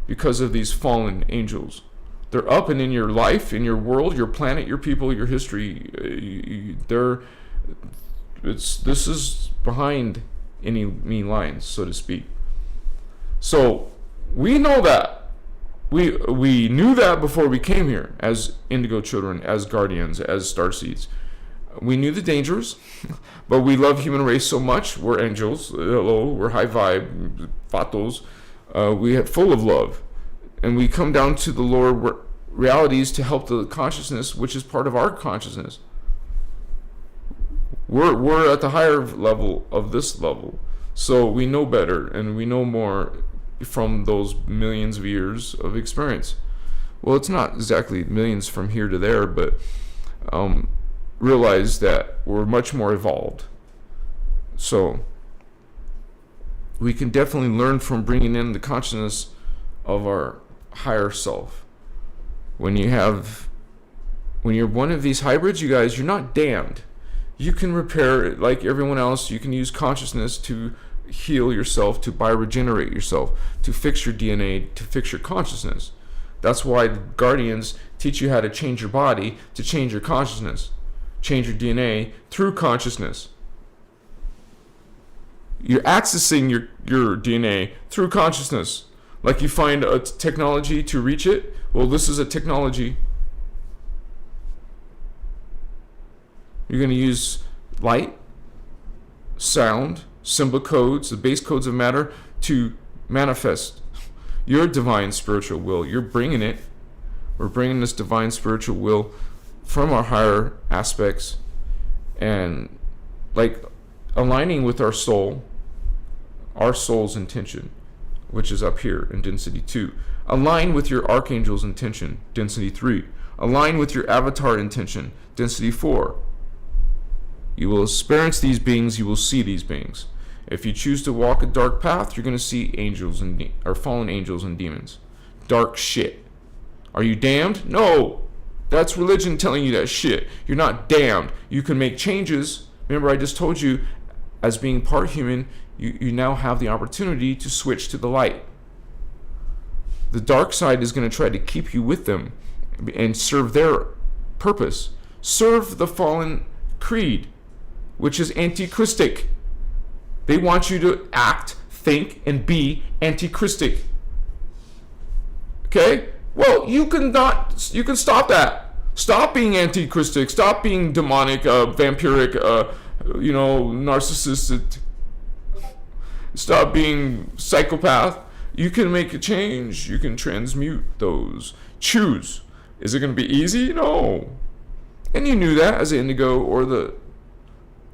because of these fallen angels. They're up and in your life, in your world, your planet, your people, your history. This is behind any mean lines, so to speak. So we know that. We knew that before we came here as indigo children, as guardians, as starseeds. We knew the dangers, but we love human race so much. We're angels. Hello, we're high vibe, fatos. We are full of love. And we come down to the lower realities to help the consciousness, which is part of our consciousness. We're at the higher level of this level. So we know better and we know more from those millions of years of experience. Well, it's not exactly millions from here to there, but realize that we're much more evolved. So we can definitely learn from bringing in the consciousness of our higher self. When you're one of these hybrids, you guys, you're not damned. You can repair it like everyone else. You can use consciousness to heal yourself, to bioregenerate yourself, to fix your DNA, to fix your consciousness. That's why guardians teach you how to change your body, to change your consciousness, change your DNA through consciousness. You're accessing your DNA through consciousness. Like you find a technology to reach it. Well, this is a technology. You're going to use light, sound, symbol codes, the base codes of matter to manifest your divine spiritual will. You're bringing it. We're bringing this divine spiritual will from our higher aspects and like aligning with our soul's intention, which is up here in density 2. Align with your archangel's intention, density 3. Align with your avatar intention, density 4. You will experience these beings, you will see these beings. If you choose to walk a dark path, you're going to see angels or fallen angels and demons. Dark shit. Are you damned? No. That's religion telling you that shit. You're not damned. You can make changes. Remember, I just told you, as being part human, you now have the opportunity to switch to the light. The dark side is going to try to keep you with them and serve their purpose. Serve the fallen creed, which is antichristic. They want you to act, think, and be antichristic. Okay? Well, you can stop that. Stop being antichristic. Stop being demonic, vampiric, narcissistic. Stop being psychopath. You can make a change. You can transmute those. Choose. Is it going to be easy? No. And you knew that as an indigo or the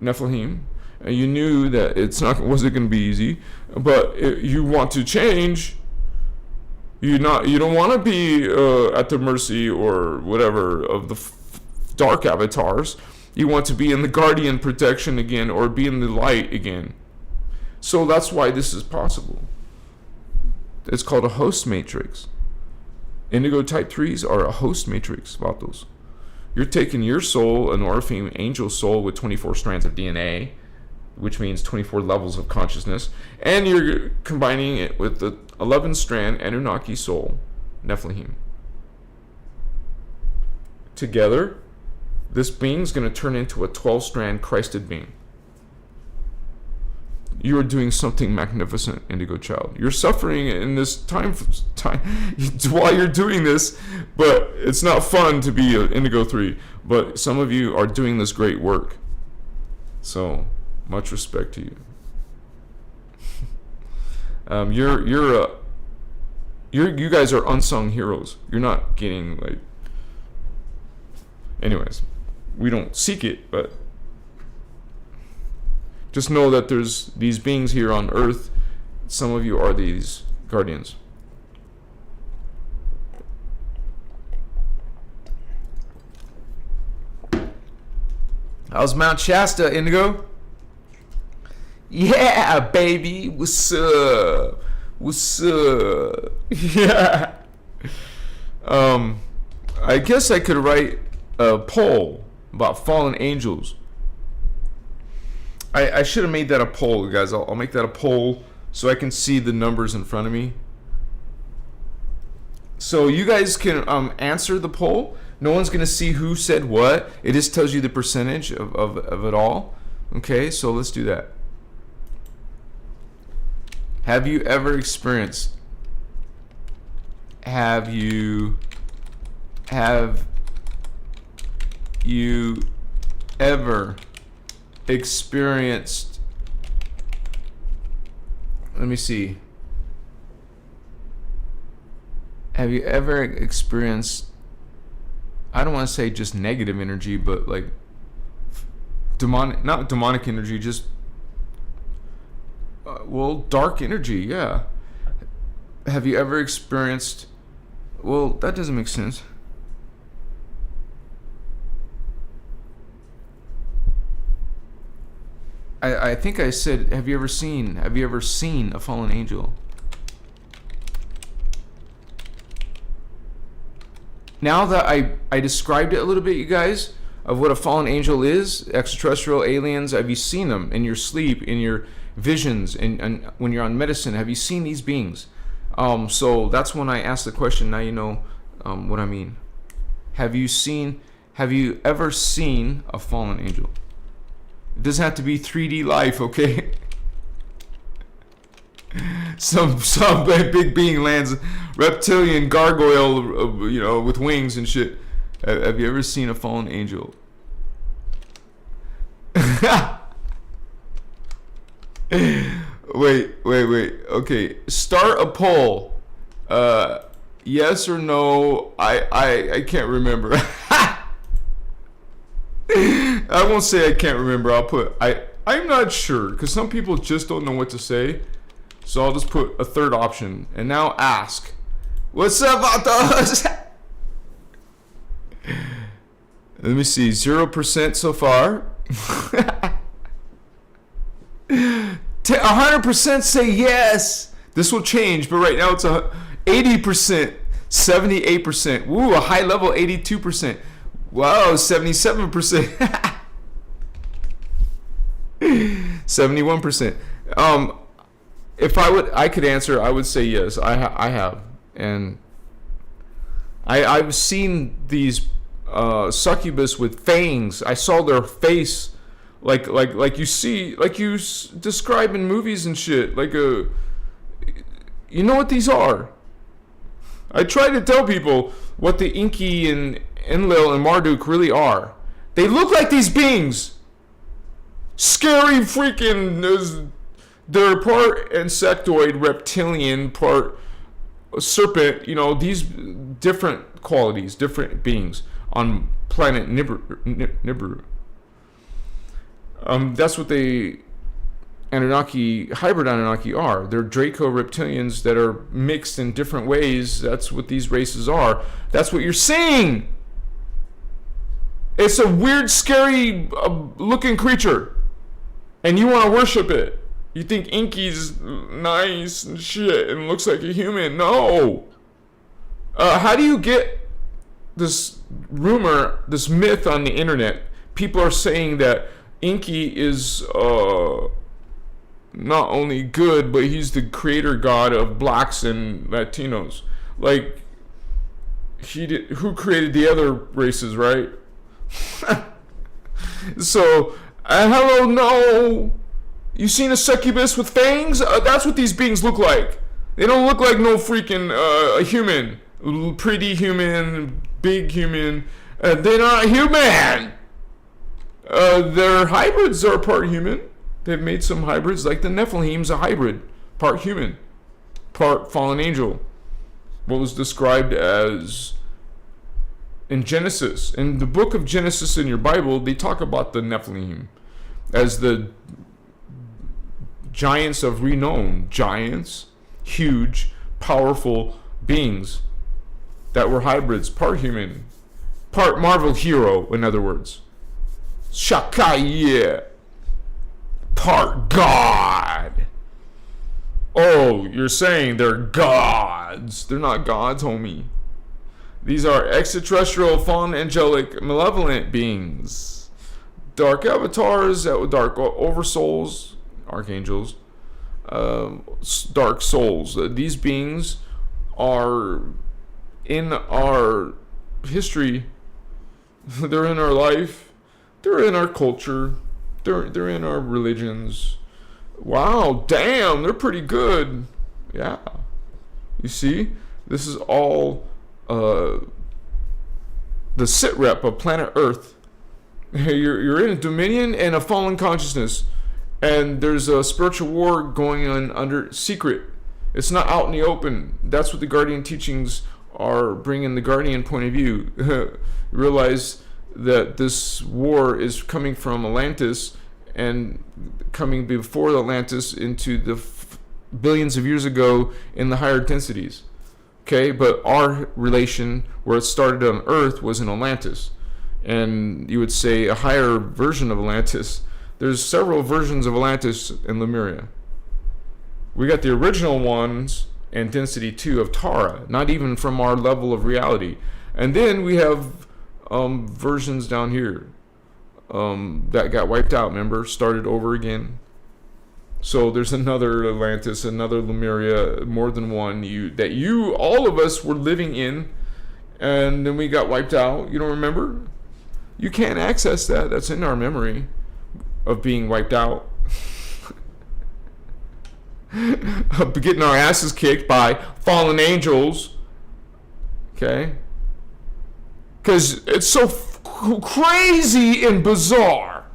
Nephilim. And you knew that wasn't going to be easy. But you want to change. You don't want to be at the mercy or whatever of the dark avatars. You want to be in the guardian protection again, or be in the light again. So that's why this is possible. It's called a host matrix. Indigo type 3s are a host matrix, vatos. You're taking your soul, an Orpheum angel soul with 24 strands of DNA, which means 24 levels of consciousness, and you're combining it with the 11-strand Anunnaki soul, Nephilim. Together, this being's going to turn into a 12-strand Christed being. You are doing something magnificent, Indigo child. You're suffering in this time while you're doing this, but it's not fun to be an Indigo 3. But some of you are doing this great work. So, much respect to you. You guys are unsung heroes. You're not getting like. Anyways, we don't seek it, but just know that there's these beings here on Earth. Some of you are these guardians. How's Mount Shasta, Indigo? Yeah, baby. What's up? What's up? Yeah. I guess I could write a poll about fallen angels. I should have made that a poll, guys. I'll make that a poll so I can see the numbers in front of me. So you guys can answer the poll. No one's going to see who said what. It just tells you the percentage of it all. Okay, so let's do that. Have you ever experienced let me see. Have you ever experienced, I don't want to say just negative energy, but like not demonic energy, just dark energy? Yeah. Have you ever experienced, well, that doesn't make sense. I think I said, have you ever seen a fallen angel? Now that I described it a little bit, you guys, of what a fallen angel is, extraterrestrial aliens, have you seen them in your sleep, in your visions, and when you're on medicine? Have you seen these beings? So that's when I asked the question. Now you know what I mean. Have you ever seen a fallen angel? It doesn't have to be 3D life, okay? Some big being lands, reptilian gargoyle, with wings and shit. Have you ever seen a fallen angel? Wait. Okay, start a poll. Yes or no? I can't remember. I won't say I can't remember. I'll put I'm not sure, because some people just don't know what to say. So I'll just put a third option. And now ask. What's up, Vatos? Let me see. 0% so far. 100% say yes. This will change, but right now it's 80%, 78%. Woo, a high level 82%. Wow, 77%. 71%. If I could answer, I would say yes. I have, and I've seen these succubus with fangs. I saw their face, like you see, like you describe in movies and shit. Like you know what these are? I try to tell people what the Inky and Enlil and Marduk really are. They look like these beings. Scary freaking. They're part insectoid, reptilian, part serpent. You know, these different qualities, different beings on planet Nibiru. That's what the Anunnaki, hybrid Anunnaki are. They're Draco reptilians that are mixed in different ways. That's what these races are. That's what you're seeing. It's a weird, scary looking creature. And you want to worship it. You think Inky's nice and shit and looks like a human. No. How do you get this rumor, this myth on the internet? People are saying that Inky is not only good, but he's the creator god of blacks and Latinos. Like, who created the other races, right? So, hello, no. You seen a succubus with fangs? That's what these beings look like. They don't look like no freaking a human. Pretty human, big human. They're not human. Their hybrids are part human. They've made some hybrids, like the Nephilim's a hybrid. Part human, part fallen angel. What was described as in Genesis. In the book of Genesis in your Bible, they talk about the Nephilim as the giants of renown. Giants, huge, powerful beings that were hybrids, part human, part Marvel hero, in other words. Shakaya, part God. Oh, you're saying they're gods. They're not gods, homie. These are extraterrestrial, fallen, angelic, malevolent beings. Dark avatars, dark oversouls, archangels, dark souls. These beings are in our history. They're in our life. They're in our culture. They're in our religions. Wow, damn, they're pretty good. Yeah. You see, this is all the sit rep of planet Earth. You're in a dominion and a fallen consciousness, and there's a spiritual war going on under secret. It's not out in the open. That's what the Guardian teachings are bringing, the Guardian point of view. Realize that this war is coming from Atlantis and coming before Atlantis into the billions of years ago in the higher densities. Okay, but our relation where it started on Earth was in Atlantis, and you would say a higher version of Atlantis. There's several versions of Atlantis in Lemuria. We got the original ones and density 2 of Tara, not even from our level of reality. And then we have versions down here that got wiped out, remember, started over again. So there's another Atlantis, another Lemuria, more than one all of us were living in, and then we got wiped out. You don't remember? You can't access that. That's in our memory of being wiped out. Getting our asses kicked by fallen angels. Okay? Because it's so crazy and bizarre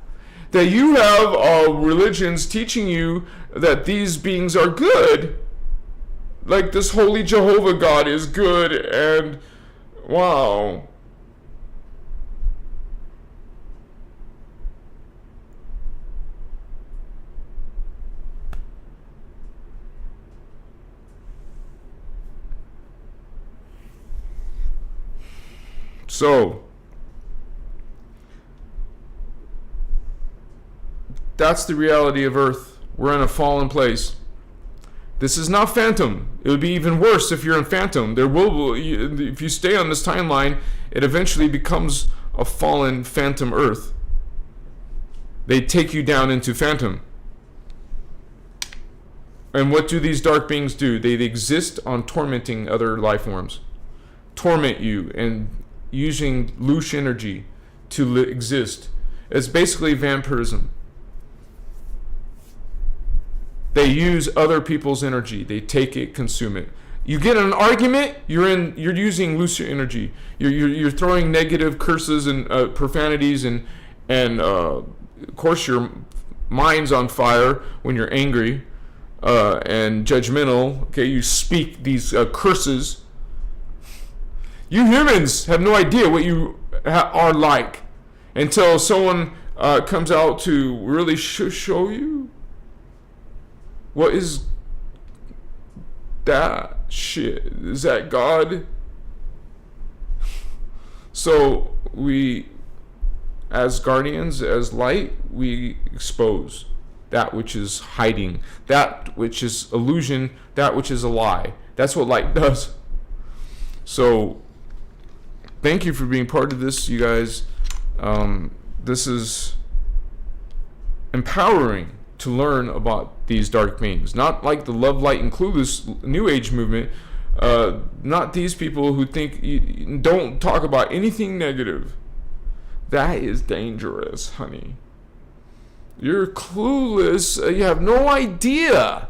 that you have religions teaching you that these beings are good. Like this holy Jehovah God is good, and wow. So that's the reality of Earth. We're in a fallen place. This is not Phantom. It would be even worse if you're in Phantom. If you stay on this timeline, it eventually becomes a fallen Phantom Earth. They take you down into Phantom. And what do these dark beings do? They exist on tormenting other life forms. Torment you and using loose energy to exist. It's basically vampirism. They use other people's energy. They take it, consume it. You get in an argument, you're using looser energy. You're throwing negative curses and profanities and of course your mind's on fire when you're angry and judgmental. Okay, you speak these curses. You humans have no idea what you are like until someone comes out to really show you. What is that shit? Is that God? So we, as guardians, as light, we expose that which is hiding, that which is illusion, that which is a lie. That's what light does. So thank you for being part of this, you guys. This is empowering to learn about these dark beings. Not like the Love, Light, and Clueless New Age movement. Not these people who think don't talk about anything negative. That is dangerous, honey. You're clueless. You have no idea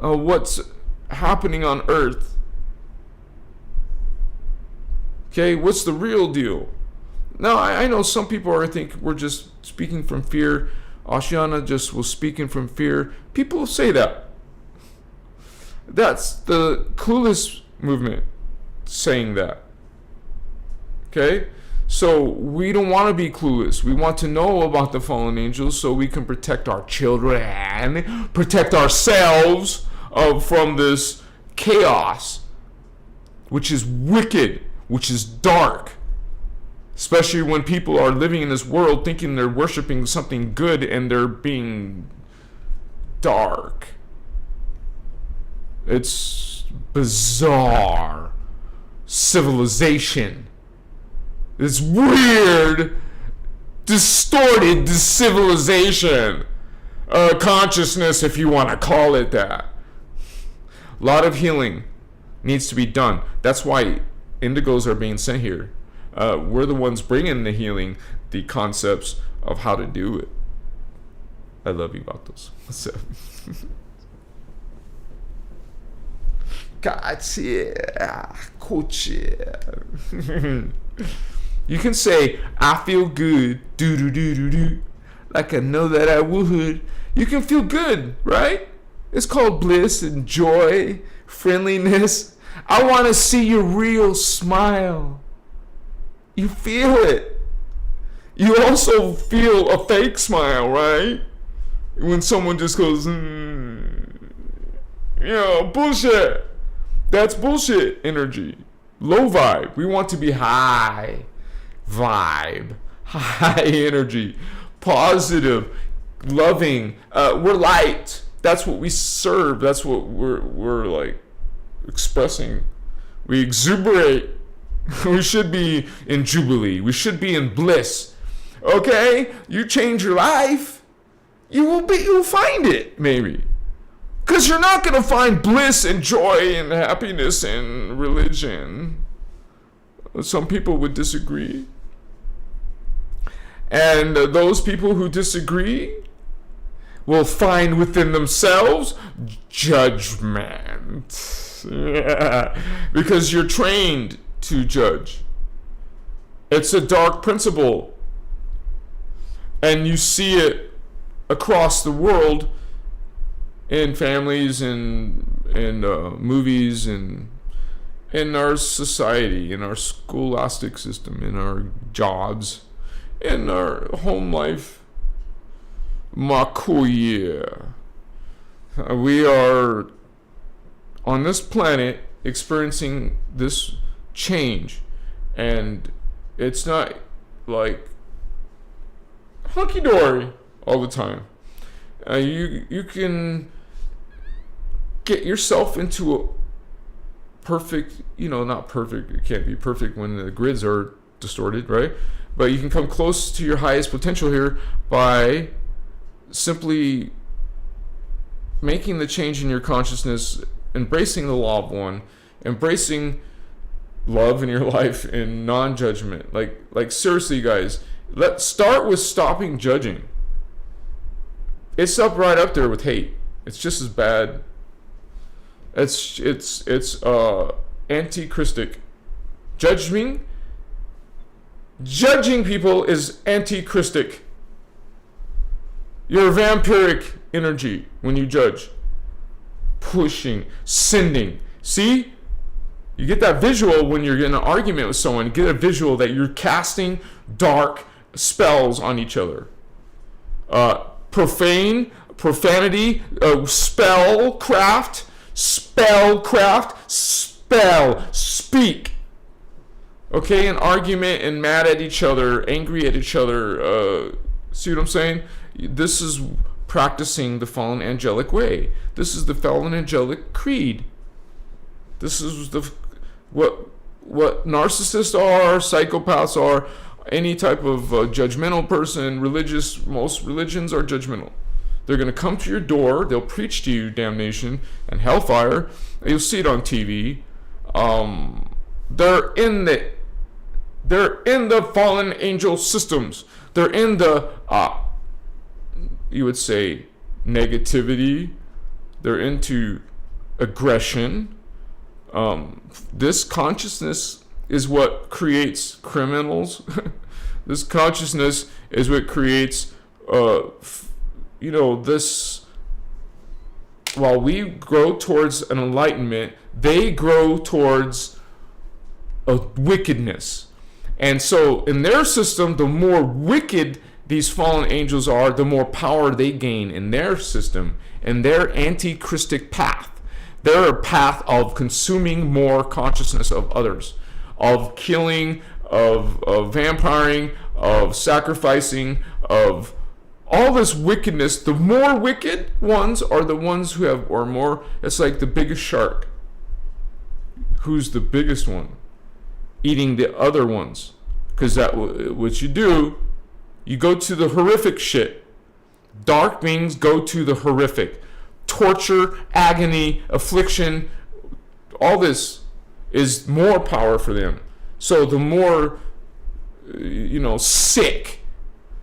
what's happening on Earth. Okay, what's the real deal? Now, I know some people think we're just speaking from fear. Ashiana just was speaking from fear. People say that. That's the clueless movement saying that. Okay? So we don't want to be clueless. We want to know about the fallen angels so we can protect our children, protect ourselves from this chaos, which is wicked, which is dark. Especially when people are living in this world thinking they're worshiping something good and they're being dark. It's bizarre civilization. It's weird, distorted civilization. Consciousness, if you want to call it that. A lot of healing needs to be done. That's why indigos are being sent here. We're the ones bringing the healing, the concepts of how to do it. I love you, Vatos. What's up? Gotcha. Coach. You can say, I feel good, do, like I know that I would. You can feel good, right? It's called bliss and joy, friendliness. I want to see your real smile. You feel it. You also feel a fake smile, right? When someone just goes, bullshit. That's bullshit energy. Low vibe. We want to be high vibe, high energy, positive, loving. We're light. That's what we serve. That's what we're like expressing. We exuberate. We should be in jubilee. We should be in bliss. Okay? You change your life, you'll find it, maybe. Because you're not going to find bliss and joy and happiness in religion. Some people would disagree. And those people who disagree will find within themselves judgment. Yeah. Because you're trained to judge. It's a dark principle. And you see it across the world in families and movies and in our society, in our scholastic system, in our jobs, in our home life. Makuya. We are on this planet experiencing this change, and It's not like hunky-dory all the time. You can get yourself into a perfect, not perfect, it can't be perfect when the grids are distorted, right? But you can come close to your highest potential here by simply making the change in your consciousness, embracing the law of one, embracing love in your life and non-judgment. Like seriously, guys, let's start with stopping judging. It's right up there with hate. It's just as bad. It's anti-Christic. Judging people is anti-Christic. You're a vampiric energy when you judge. Pushing, sending. See? You get that visual when you're in an argument with someone. You get a visual that you're casting dark spells on each other. Profanity, spellcraft, speak. Okay, an argument and mad at each other, angry at each other. See what I'm saying? This is practicing the fallen angelic way. This is the fallen angelic creed. This is what narcissists are, psychopaths are, any type of judgmental person, most religions are judgmental. They're going to come to your door, they'll preach to you damnation and hellfire. You'll see it on TV. They're in the fallen angel systems. They're in the you would say negativity. They're into aggression. This consciousness is what creates criminals. This consciousness is what creates this. While we grow towards an enlightenment, they grow towards a wickedness. And so in their system, the more wicked these fallen angels are, the more power they gain in their system, in their anti-Christic path. They're a path of consuming more consciousness of others, of killing, of vampiring, of sacrificing, of all this wickedness. The more wicked ones are the ones who have, or more, it's like the biggest shark. Who's the biggest one? Eating the other ones. Because that what you do, you go to the horrific shit. Dark beings go to the horrific. Torture, agony, affliction, all this is more power for them. So the more, sick,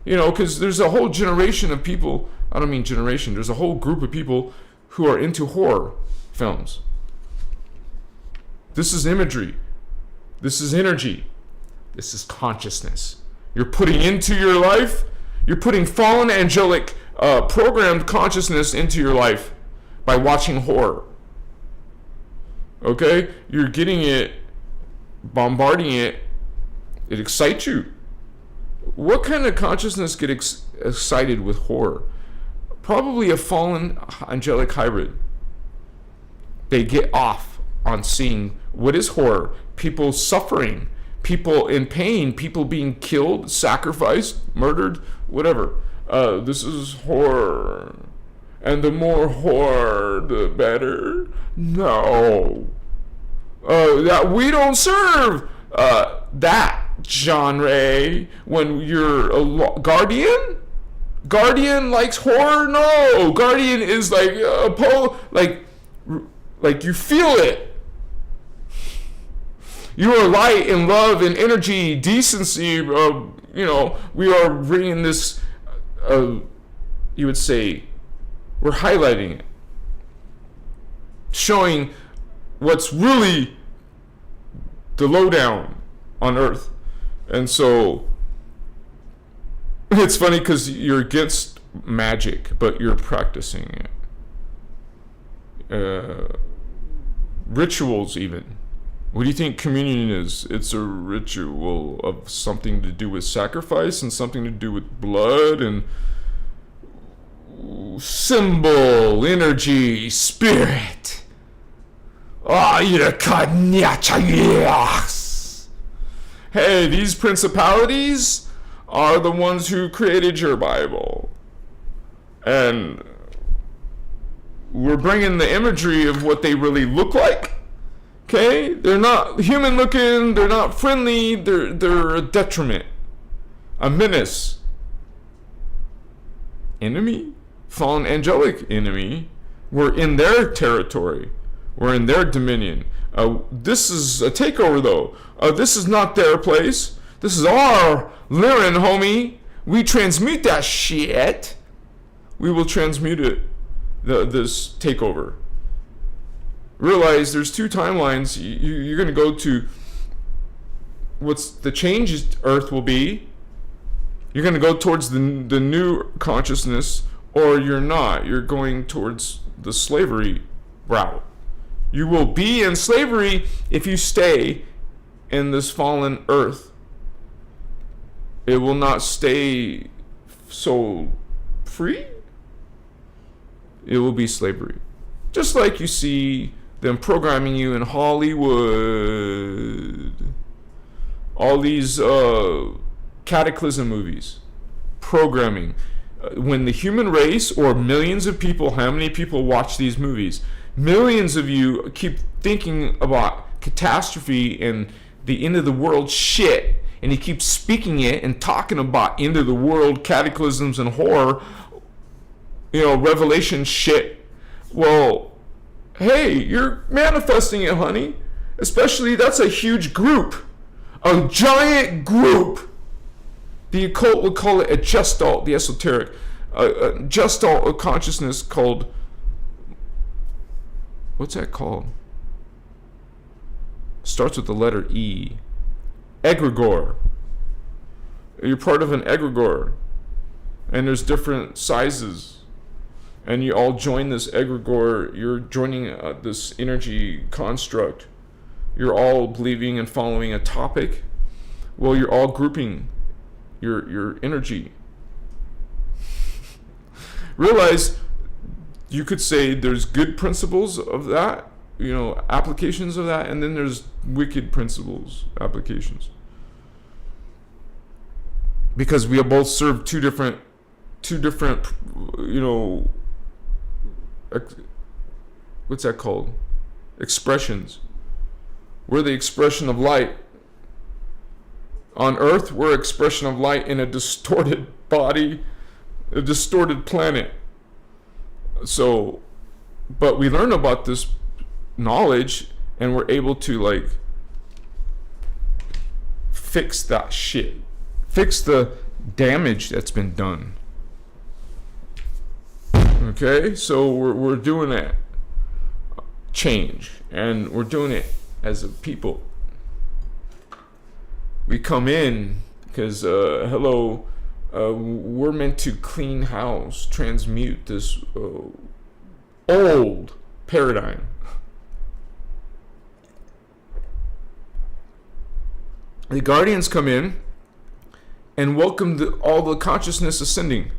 because there's a whole generation of people, I don't mean generation, there's a whole group of people who are into horror films. This is imagery. This is energy. This is consciousness. You're putting into your life, you're putting fallen angelic programmed consciousness into your life by watching horror. Okay? You're getting it, bombarding it. It excites you. What kind of consciousness get excited with horror? Probably a fallen angelic hybrid. They get off on seeing what is horror. People suffering, people in pain, people being killed, sacrificed, murdered, whatever. This is horror. And the more horror, the better. No. That we don't serve that genre. When you're a guardian? Guardian likes horror? No. Guardian is like like you feel it. You are light and love and energy, decency. We are bringing this. You would say, we're highlighting it, showing what's really the lowdown on Earth. And so it's funny because you're against magic, but you're practicing it. Rituals, even. What do you think communion is? It's a ritual of something to do with sacrifice and something to do with blood and symbol, energy, spirit. hey, these principalities are the ones who created your Bible. And we're bringing the imagery of what they really look like. Okay? They're not human looking, they're not friendly, they're a detriment, a menace. Enemy? Fallen angelic enemy. We're in their territory. We're in their dominion. This is a takeover, though. This is not their place. This is our Lyran, homie. We transmute that shit. We will transmute it. This takeover. Realize there's two timelines. You're going to go to what's the changed Earth will be. You're going to go towards the new consciousness, or you're not. You're going towards the slavery route. You will be in slavery if you stay in this fallen earth. It will not stay so free. It will be slavery. Just like you see them programming you in Hollywood. All these cataclysm movies. Programming. When the human race, or millions of people, how many people watch these movies? Millions of you keep thinking about catastrophe and the end of the world shit, and you keep speaking it and talking about end of the world cataclysms and horror, revelation shit. Well, hey, you're manifesting it, honey. Especially, that's a huge group, a giant group. The occult would call it a gestalt, the esoteric, a gestalt of consciousness called, what's that called? Starts with the letter E. Egregore. You're part of an egregore. And there's different sizes. And you all join this egregore. You're joining this energy construct. You're all believing and following a topic. Well, you're all grouping your energy. Realize you could say there's good principles of that, applications of that, and then there's wicked principles, applications. Because we have both served two different, what's that called? Expressions. We're the expression of light. On Earth, we're an expression of light in a distorted body, a distorted planet. So, but we learn about this knowledge, and we're able to fix that shit, fix the damage that's been done. Okay, so we're doing that change, and we're doing it as a people. We come in because we're meant to clean house, transmute this old paradigm. The guardians come in and welcome all the consciousness ascending.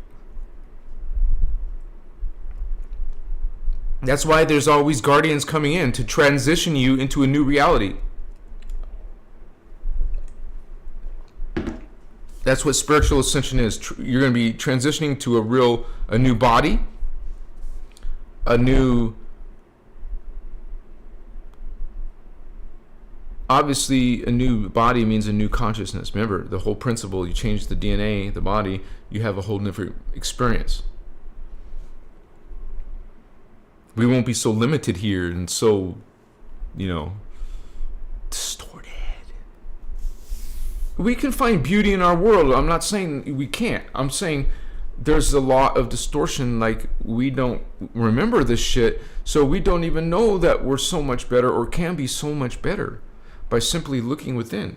That's why there's always guardians coming in to transition you into a new reality. That's what spiritual ascension is. You're going to be transitioning to a new body, obviously a new body means a new consciousness. Remember, the whole principle, you change the DNA, the body, you have a whole different experience. We won't be so limited here and so, distorted. We can find beauty in our world. I'm not saying we can't. I'm saying there's a lot of distortion. We don't remember this shit, so we don't even know that we're so much better or can be so much better by simply looking within.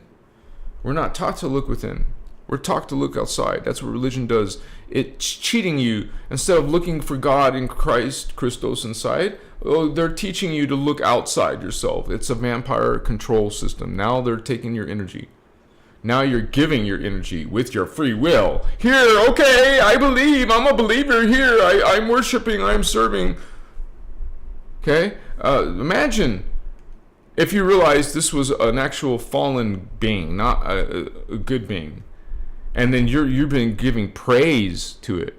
We're not taught to look within. We're taught to look outside. That's what religion does. It's cheating you. Instead of looking for God in Christ, Christos inside, they're teaching you to look outside yourself. It's a vampire control system. Now they're taking your energy. Now you're giving your energy with your free will. Here, okay, I believe. I'm a believer here. I'm worshiping. I'm serving. Okay? Imagine If you realize this was an actual fallen being, not a good being, and then you've been giving praise to it,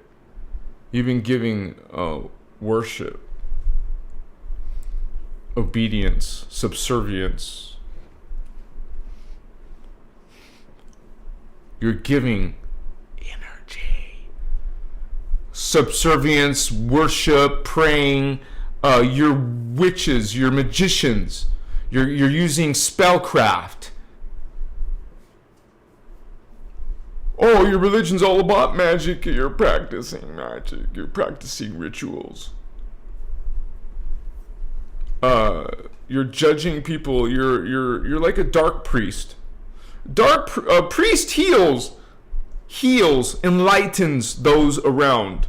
you've been giving worship, obedience, subservience, you're giving energy, subservience, worship, praying. You're witches, you're magicians. You're using spellcraft. Oh, your religion's all about magic. You're practicing magic. You're practicing rituals. You're judging people. You're like a dark priest. Priest heals, enlightens those around.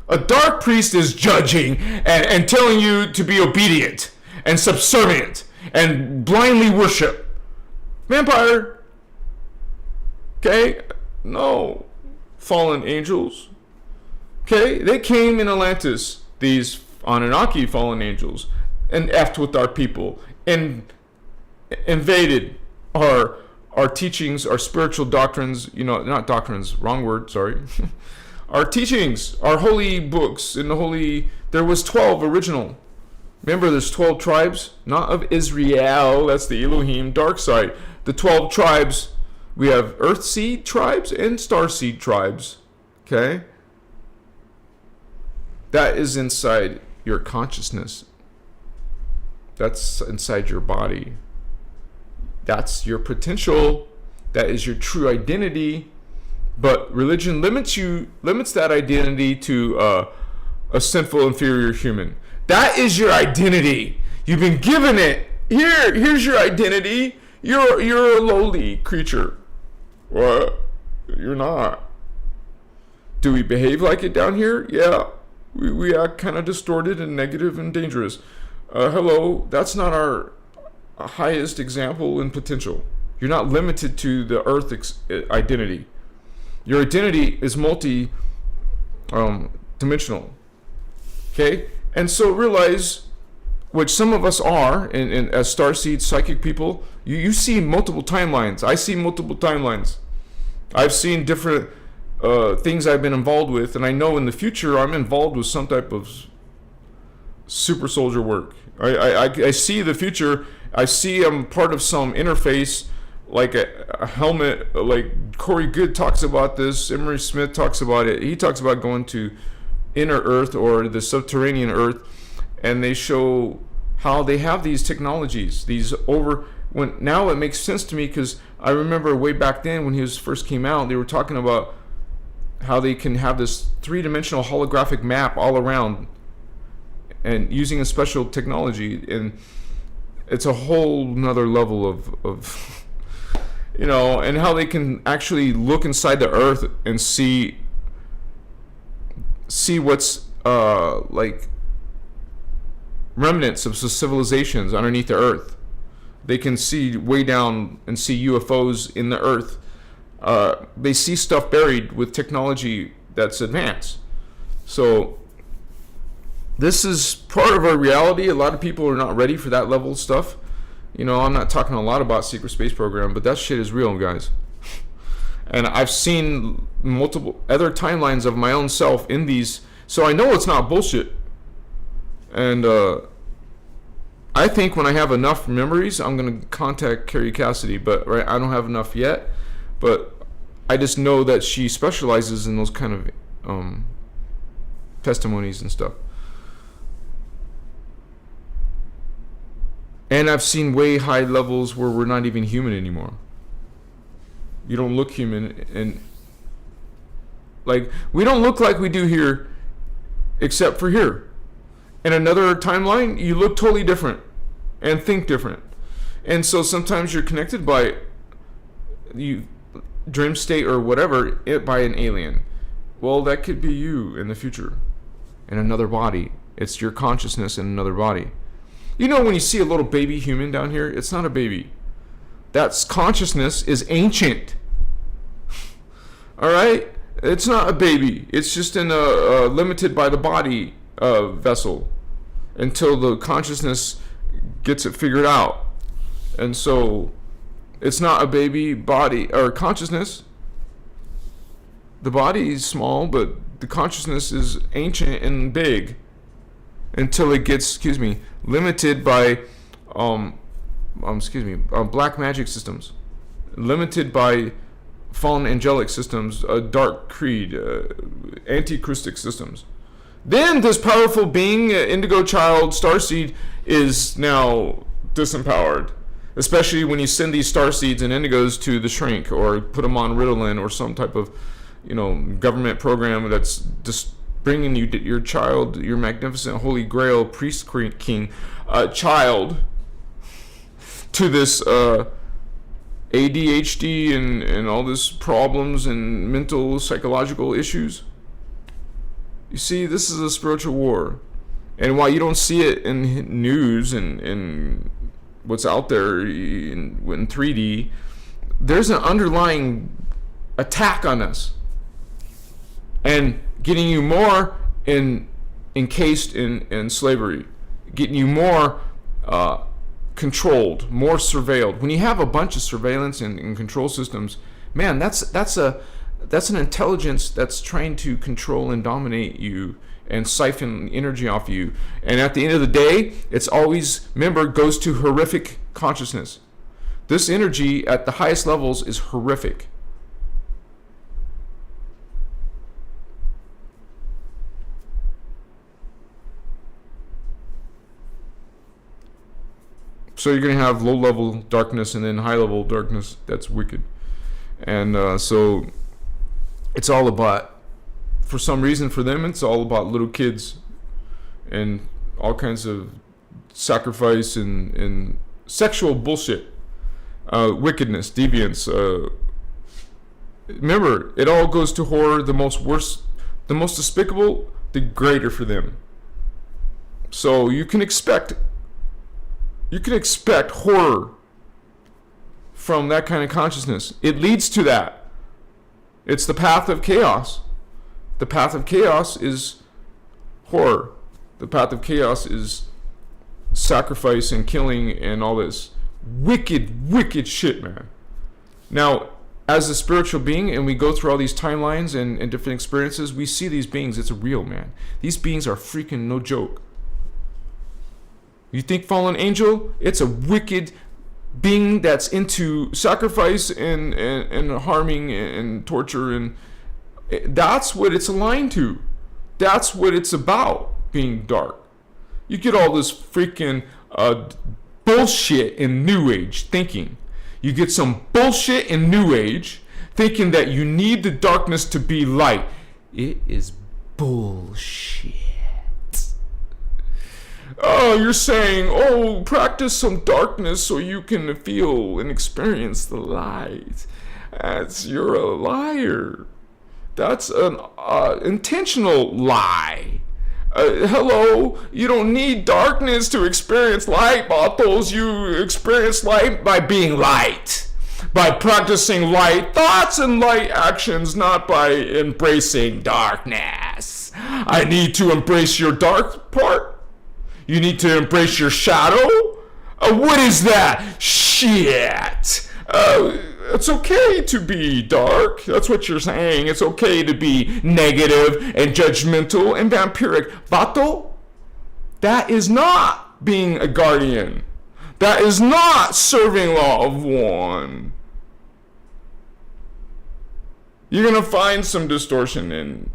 A dark priest is judging and telling you to be obedient and subservient and blindly worship. Vampire. Okay? No. Fallen angels. Okay? They came in Atlantis, these Anunnaki fallen angels, and effed with our people and invaded our teachings, our spiritual doctrines, not doctrines, wrong word, sorry. Our teachings, our holy books, there was 12 original. Remember, there's 12 tribes, not of Israel, that's the Elohim, dark side. The 12 tribes, we have earth seed tribes and star seed tribes, okay? That is inside your consciousness. That's inside your body. That's your potential. That is your true identity. But religion limits that identity to a sinful, inferior human. That is your identity. You've been given it. Here's your identity. You're a lowly creature. What? You're not. Do we behave like it down here? Yeah. We act kind of distorted and negative and dangerous. Hello, that's not our highest example in potential. You're not limited to the earth identity. Your identity is multi-dimensional. Okay? And so realize, which some of us are, and as starseed psychic people, you see multiple timelines. I see multiple timelines. I've seen different things I've been involved with, and I know in the future I'm involved with some type of super soldier work. I see the future. I see I'm part of some interface, like a helmet, like Corey Good talks about this, Emery Smith talks about it. He talks about going to inner earth or the subterranean earth, and they show how they have these technologies, now it makes sense to me, because I remember way back then when he first came out, they were talking about how they can have this three-dimensional holographic map all around and using a special technology, and it's a whole nother level of and how they can actually look inside the earth and see what's like remnants of civilizations underneath the earth. They can see way down and see UFOs in the earth. They see stuff buried with technology that's advanced. So this is part of our reality. A lot of people are not ready for that level of stuff. I'm not talking a lot about secret space program, but that shit is real, guys. And I've seen multiple other timelines of my own self in these, so I know it's not bullshit. And I think when I have enough memories, I'm going to contact Carrie Cassidy, but I don't have enough yet. But I just know that she specializes in those kind of testimonies and stuff. And I've seen way high levels where we're not even human anymore. You don't look human, and like we don't look like we do here, except for here. In another timeline, you look totally different and think different. And so sometimes you're connected by you dream state or whatever by an alien. Well, that could be you in the future, in another body. It's your consciousness in another body. When you see a little baby human down here, it's not a baby. That consciousness is ancient. All right? It's not a baby. It's just in a limited by the body vessel until the consciousness gets it figured out. And so it's not a baby body or consciousness. The body is small, but the consciousness is ancient and big until it gets, limited by, black magic systems, limited by fallen angelic systems, dark creed, anti-christic systems. Then this powerful being, indigo child, starseed, is now disempowered. Especially when you send these starseeds and indigos to the shrink, or put them on Ritalin or some type of, government program that's just bringing you your child, your magnificent holy grail priest king child, to this ADHD and all this problems and mental psychological issues. You see, this is a spiritual war. And while you don't see it in news and what's out there in 3D, there's an underlying attack on us and getting you more encased in slavery, getting you more controlled, more surveilled. When you have a bunch of surveillance and control systems, man, that's an intelligence that's trying to control and dominate you and siphon energy off you. And at the end of the day, it's always, remember, goes to horrific consciousness. This energy at the highest levels is horrific. So you're going to have low-level darkness and then high-level darkness that's wicked. And so it's all about, for some reason for them, it's all about little kids and all kinds of sacrifice and sexual bullshit, wickedness, deviance. Remember, it all goes to horror. The most despicable, the greater for them. So you can expect horror from that kind of consciousness. It leads to that. It's the path of chaos. The path of chaos is horror. The path of chaos is sacrifice and killing and all this wicked shit, man. Now, as a spiritual being, and we go through all these timelines and different experiences, we see these beings. It's real, man. These beings are freaking no joke. You think fallen angel? It's a wicked being that's into sacrifice and harming and torture, and that's what it's aligned to. That's what it's about, being dark. You get all this freaking bullshit in New Age thinking. You get some bullshit in New Age thinking that you need the darkness to be light. It is bullshit. Oh, you're saying, practice some darkness so you can feel and experience the light. You're a liar. That's an intentional lie. Hello, you don't need darkness to experience light, Batos. You experience light by being light. By practicing light thoughts and light actions, not by embracing darkness. I need to embrace your dark part. You need to embrace your shadow? What is that? Shit! It's okay to be dark. That's what you're saying. It's okay to be negative and judgmental and vampiric. Vato, that is not being a guardian. That is not serving law of one. You're going to find some distortion in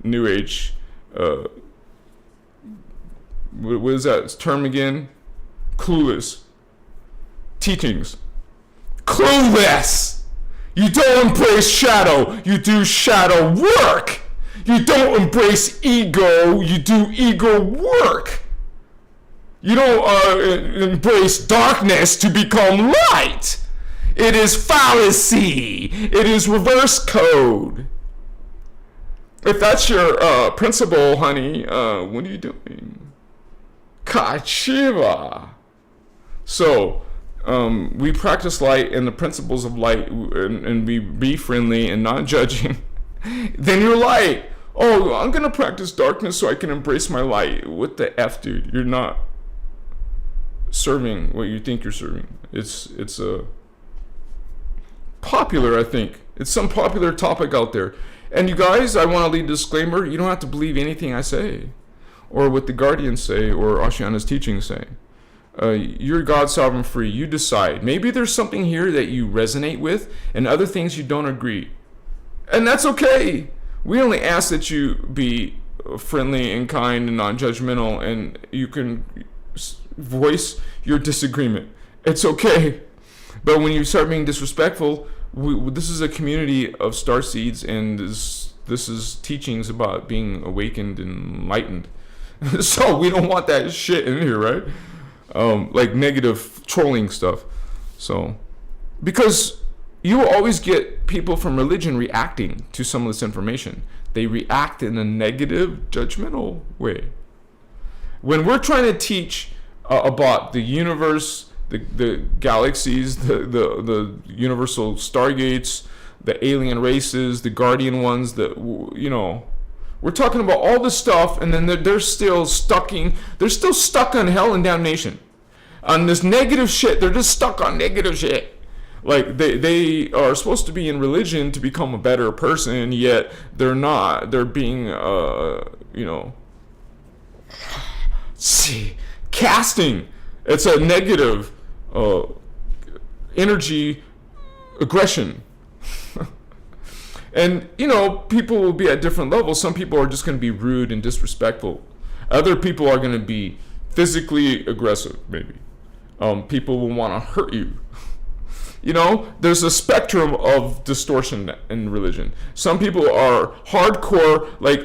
New Age what is that term again? Clueless teachings. Clueless. You don't embrace shadow. You do shadow work. You don't embrace ego. You do ego work. You don't embrace darkness to become light. It is fallacy. It is reverse code. If that's your principle, honey, what are you doing? Kachiva. So, we practice light and the principles of light, and we be friendly and not judging. Then you're light. Oh, I'm gonna practice darkness so I can embrace my light. What the F, dude? You're not. serving what you think you're serving. It's popular, I think. It's some popular topic out there. And you guys, I want to leave a disclaimer. You don't have to believe anything I say, or what the guardians say, or Oceana's teachings say. You're God sovereign free. You decide. Maybe there's something here that you resonate with, and other things you don't agree. And that's okay. We only ask that you be friendly and kind and non-judgmental, and you can voice your disagreement. It's okay. But when you start being disrespectful, this is a community of starseeds, and this is teachings about being awakened and enlightened. So we don't want that shit in here, right? Like negative trolling stuff. So, because you will always get people from religion reacting to some of this information. They react in a negative, judgmental way. When we're trying to teach about the universe, the galaxies, the universal stargates, the alien races, the guardian ones, we're talking about all this stuff, and then they're still stuck on hell and damnation, on this negative shit. They're just stuck on negative shit. Like they are supposed to be in religion to become a better person, yet they're not. They're being casting. It's a negative energy aggression. And people will be at different levels. Some people are just going to be rude and disrespectful. Other people are going to be physically aggressive, maybe. People will want to hurt you. There's a spectrum of distortion in religion. Some people are hardcore, like,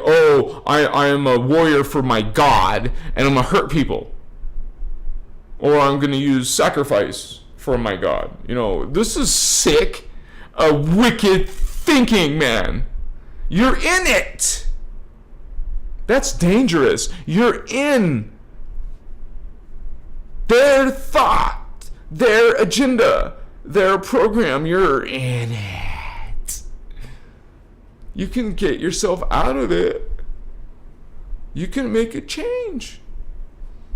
I am a warrior for my God, and I'm going to hurt people. Or I'm going to use sacrifice for my God. This is sick, wicked thinking, man. You're in it. That's dangerous. You're in their thought, their agenda, their program. You're in it. You can get yourself out of it. You can make a change.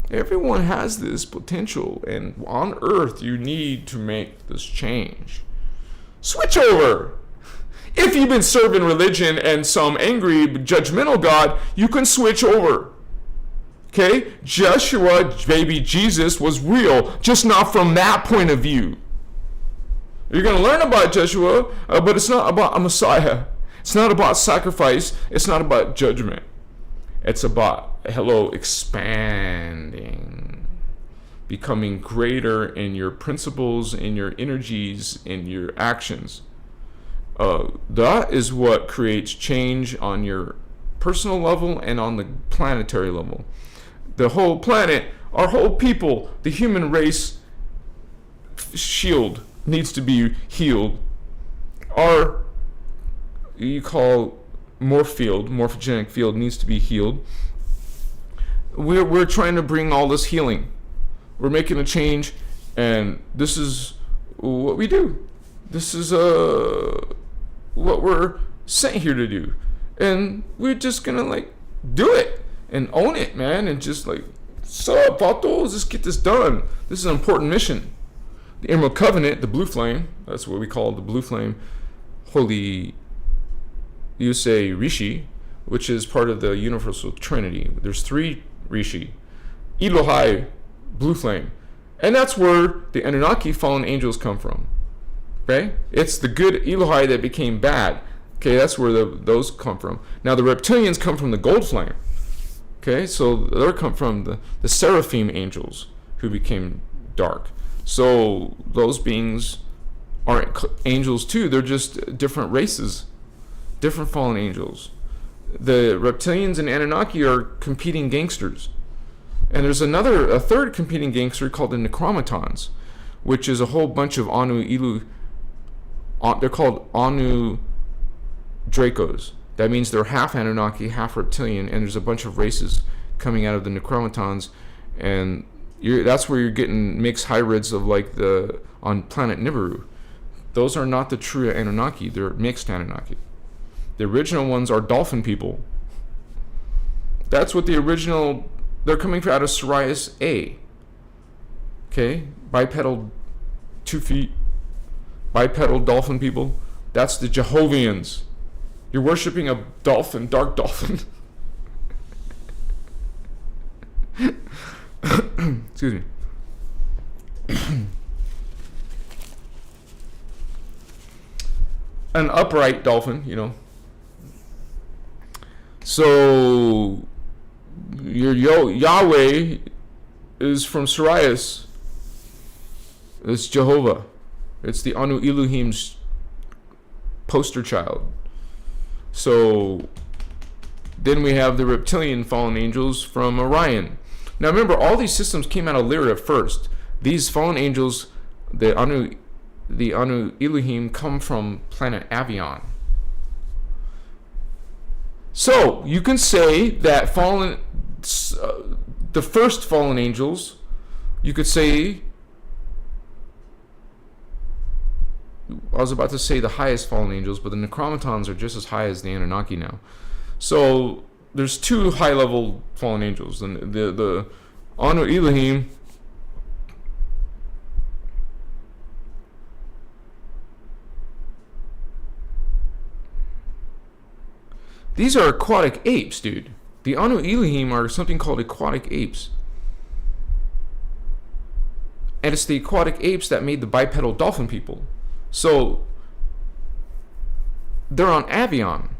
Everyone has this potential, and on Earth you need to make this change. Switch over. If you've been serving religion and some angry, judgmental God, you can switch over. Okay? Joshua, baby Jesus, was real, just not from that point of view. You're going to learn about Joshua, but it's not about a Messiah. It's not about sacrifice. It's not about judgment. It's about, expanding. Becoming greater in your principles, in your energies, in your actions. That is what creates change on your personal level and on the planetary level. The whole planet, our whole people, the human race shield needs to be healed. Our, you call morphogenic field needs to be healed. We're trying to bring all this healing. We're making a change, and this is what we do. This is what we're sent here to do, and we're just gonna do it and own it, man, and just sup, vato, let's just get this done. This is an important mission. The Emerald Covenant, the blue flame, that's what we call the blue flame, holy Yusei Rishi, which is part of the Universal Trinity. There's 3 Rishi. Elohai, blue flame. And that's where the Anunnaki fallen angels come from. Okay? It's the good Elohai that became bad. Okay, that's where those come from. Now the reptilians come from the gold flame. Okay, so they come from the seraphim angels who became dark. So those beings aren't angels too. They're just different races, different fallen angels. The reptilians and Anunnaki are competing gangsters. And there's a third competing gangster called the Necromatons, which is a whole bunch of they're called Anu Dracos. That means they're half Anunnaki, half reptilian, and there's a bunch of races coming out of the Necromatons, and that's where you're getting mixed hybrids of on planet Nibiru. Those are not the true Anunnaki, they're mixed Anunnaki. The original ones are dolphin people. That's what they're coming out of Sirius A. Okay, bipedal 2 feet, bipedal dolphin people. That's the Jehovians. You're worshiping a dolphin, dark dolphin. Excuse me. An upright dolphin, you know. So your Yahweh is from Sirius. It's Jehovah. It's the Anu Elohim's poster child. So then we have the reptilian fallen angels from Orion. Now remember, all these systems came out of Lyra first. These fallen angels, the Anu Elohim, come from planet Avion. So you can say that the first fallen angels, you could say, I was about to say the highest fallen angels, but the Necromatons are just as high as the Anunnaki now. So there's two high-level fallen angels, and the Anu Elohim. These are aquatic apes, dude. The Anu Elohim are something called aquatic apes. And it's the aquatic apes that made the bipedal dolphin people. So they're on Avion.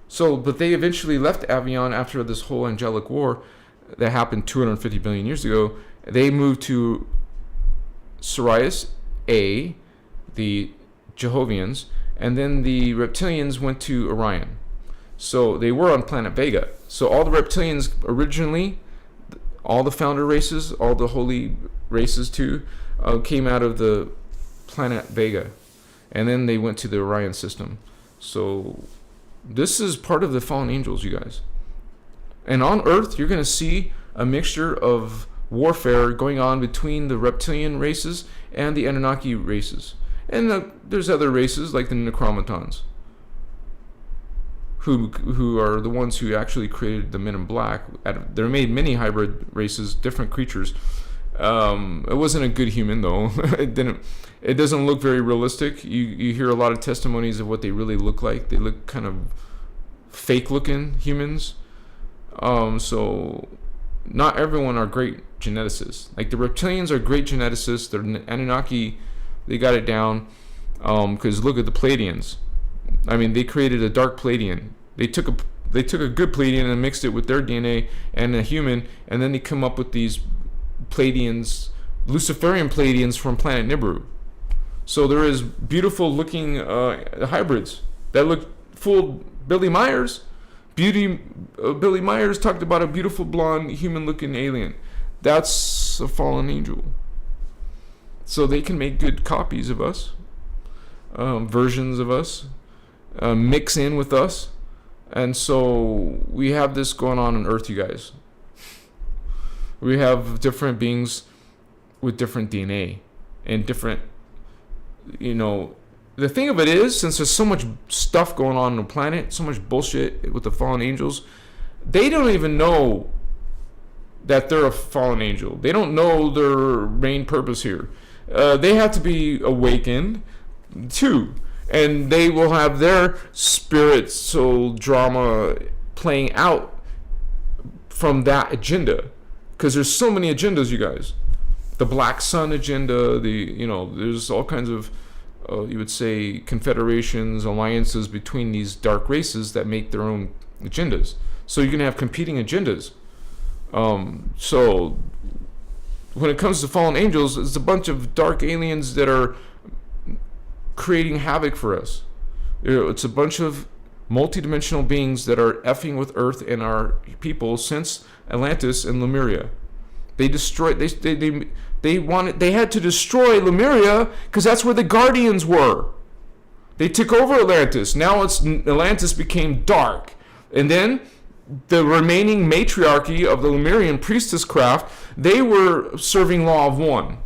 So, but they eventually left Avion after this whole angelic war that happened 250 billion years ago. They moved to Sirius A, the Jehovians, and then the reptilians went to Orion. So they were on planet Vega. So all the reptilians originally, all the founder races, all the holy races too, came out of the planet Vega. And then they went to the Orion system. So this is part of the fallen angels, you guys. And on Earth, you're going to see a mixture of warfare going on between the reptilian races and the Anunnaki races. And there's other races like the Necromatons, who are the ones who actually created the Men in Black. They made many hybrid races, different creatures. It wasn't a good human though. It doesn't look very realistic. You hear a lot of testimonies of what they really look like. They look kind of fake looking humans. So not everyone are great geneticists. Like the reptilians are great geneticists. The Anunnaki, they got it down. Because look at the Pleiadians. I mean, they created a dark Pleiadian. They took a good Pleiadian and mixed it with their DNA and a human, and then they come up with these Pleiadians, Luciferian Pleiadians from planet Nibiru. So there is beautiful looking hybrids that look full Billy Myers. Billy Myers talked about a beautiful blonde human looking alien. That's a fallen angel. So they can make good copies of us, versions of us, mix in with us. And so we have this going on Earth, you guys. We have different beings with different DNA and different, the thing of it is, since there's so much stuff going on the planet, so much bullshit with the fallen angels, they don't even know that they're a fallen angel. They don't know their main purpose here. They have to be awakened too, and they will have their spirit soul drama playing out from that agenda, because there's so many agendas, you guys. The Black Sun agenda, there's all kinds of you would say confederations, alliances between these dark races that make their own agendas. So you're gonna have competing agendas. So when it comes to fallen angels, it's a bunch of dark aliens that are creating havoc for us. It's a bunch of multidimensional beings that are effing with Earth and our people since Atlantis and Lemuria. They destroyed. They had to destroy Lemuria because that's where the Guardians were. They took over Atlantis. Now Atlantis became dark, and then the remaining matriarchy of the Lemurian priestess craft, they were serving Law of One.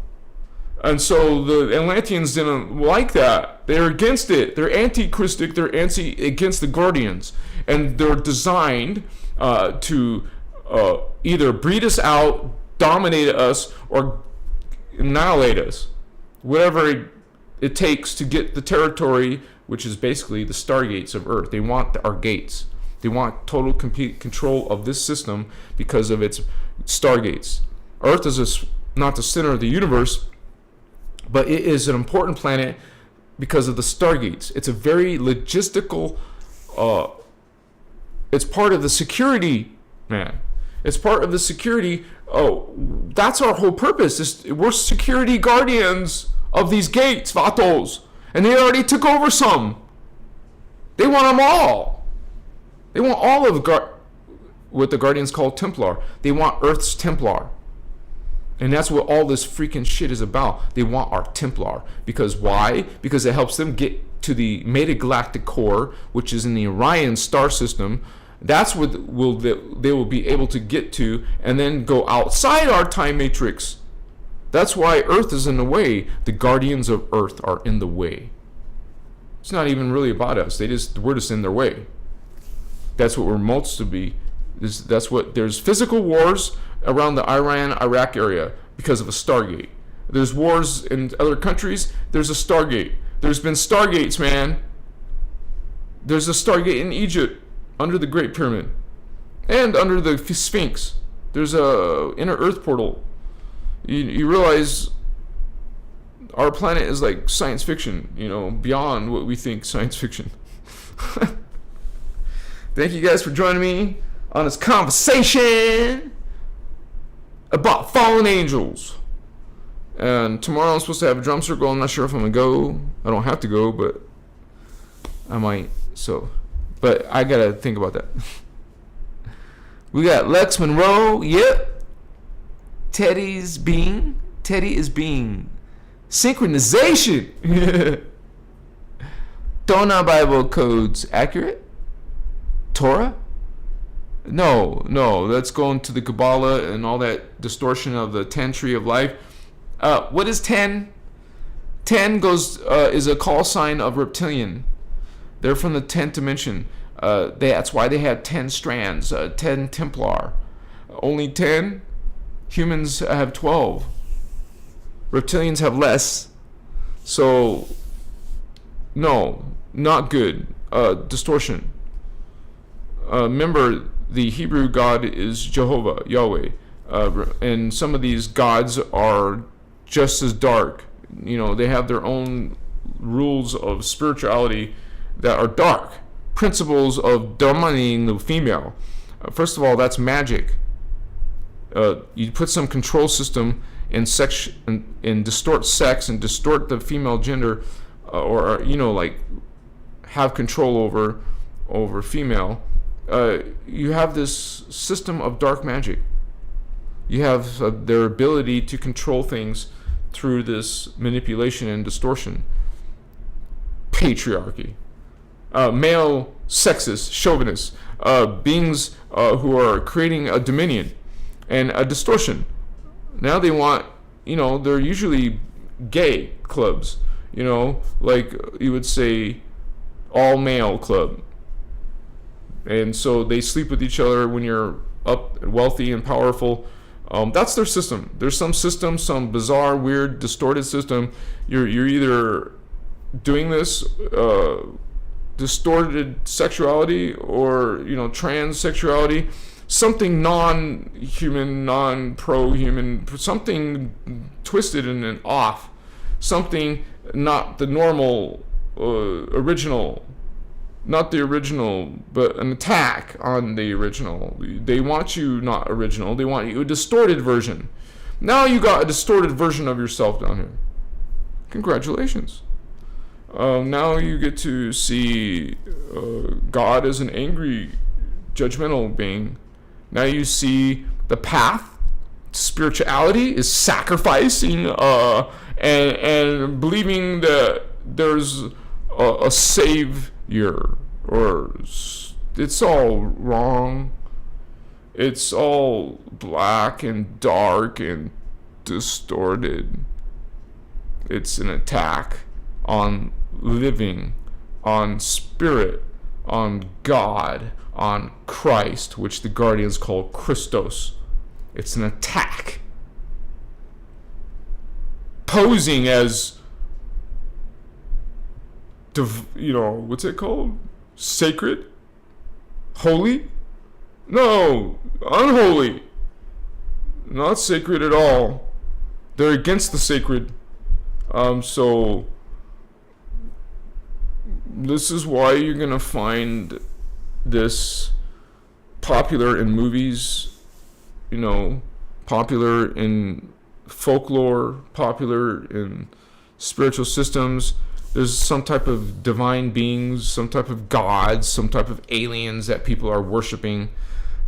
And so the Atlanteans didn't like that. They're against it. They're anti-Christic. They're against the Guardians. And they're designed to either breed us out, dominate us, or annihilate us. Whatever it takes to get the territory, which is basically the stargates of Earth. They want our gates. They want total complete control of this system because of its stargates. Earth is not the center of the universe, but it is an important planet because of the stargates. It's a very logistical, it's part of the security, man. It's part of the security. Oh, that's our whole purpose. We're security guardians of these gates, vatos. And they already took over some. They want them all. They want all of what the Guardians call Templar. They want Earth's Templar. And that's what all this freaking shit is about. They want our Templar. Because why? Because it helps them get to the metagalactic core, which is in the Orion star system. That's what they will be able to get to, and then go outside our time matrix. That's why Earth is in the way. The Guardians of Earth are in the way. It's not even really about us. We're just in their way. That's what we're meant to be. There's physical wars around the Iran-Iraq area because of a Stargate. There's wars in other countries. There's a Stargate. There's been Stargates, man. There's a Stargate in Egypt under the Great Pyramid and under the Sphinx. There's a inner Earth portal. You realize our planet is like science fiction, beyond what we think science fiction. Thank you guys for joining me on this conversation about fallen angels. And tomorrow I'm supposed to have a drum circle. I'm not sure if I'm going to go. I don't have to go, but I might. But I got to think about that. We got Lex Monroe. Yep. Teddy is being synchronization. Dona Bible codes accurate? Torah? No, that's going to the Kabbalah and all that distortion of the 10 tree of life. What is 10? 10 is a call sign of reptilian. They're from the 10th dimension. That's why they had 10 strands, 10 Templar. Only 10? Humans have 12. Reptilians have less. So, no, not good. Distortion. Remember, the Hebrew God is Jehovah, Yahweh. And some of these gods are just as dark. They have their own rules of spirituality that are dark. Principles of dominating the female. First of all, that's magic. You put some control system in sex and distort sex and distort the female gender, or have control over female. You have this system of dark magic. You have their ability to control things through this manipulation and distortion. Patriarchy. Male sexist, chauvinists, beings who are creating a dominion and a distortion. Now they want, they're usually gay clubs, like you would say all male club. And so they sleep with each other when you're up, wealthy and powerful. That's their system. There's some system, some bizarre, weird, distorted system. You're either doing this distorted sexuality or transsexuality, something non-human, non-pro-human, something twisted and off, something not the normal, original. Not the original, but an attack on the original. They want you not original. They want you a distorted version. Now you got a distorted version of yourself down here. Congratulations. Now you get to see God as an angry, judgmental being. Now you see the path to spirituality is sacrificing and believing that there's a savior, or it's all wrong. It's all black and dark and distorted. It's an attack on living, on spirit, on God, on Christ, which the Guardians call Christos. It's an attack. posing as, what's it called? Sacred? Holy? No, unholy. Not sacred at all. They're against the sacred. So this is why you're gonna find this popular in movies, popular in folklore, popular in spiritual systems. There's some type of divine beings, some type of gods, some type of aliens that people are worshiping.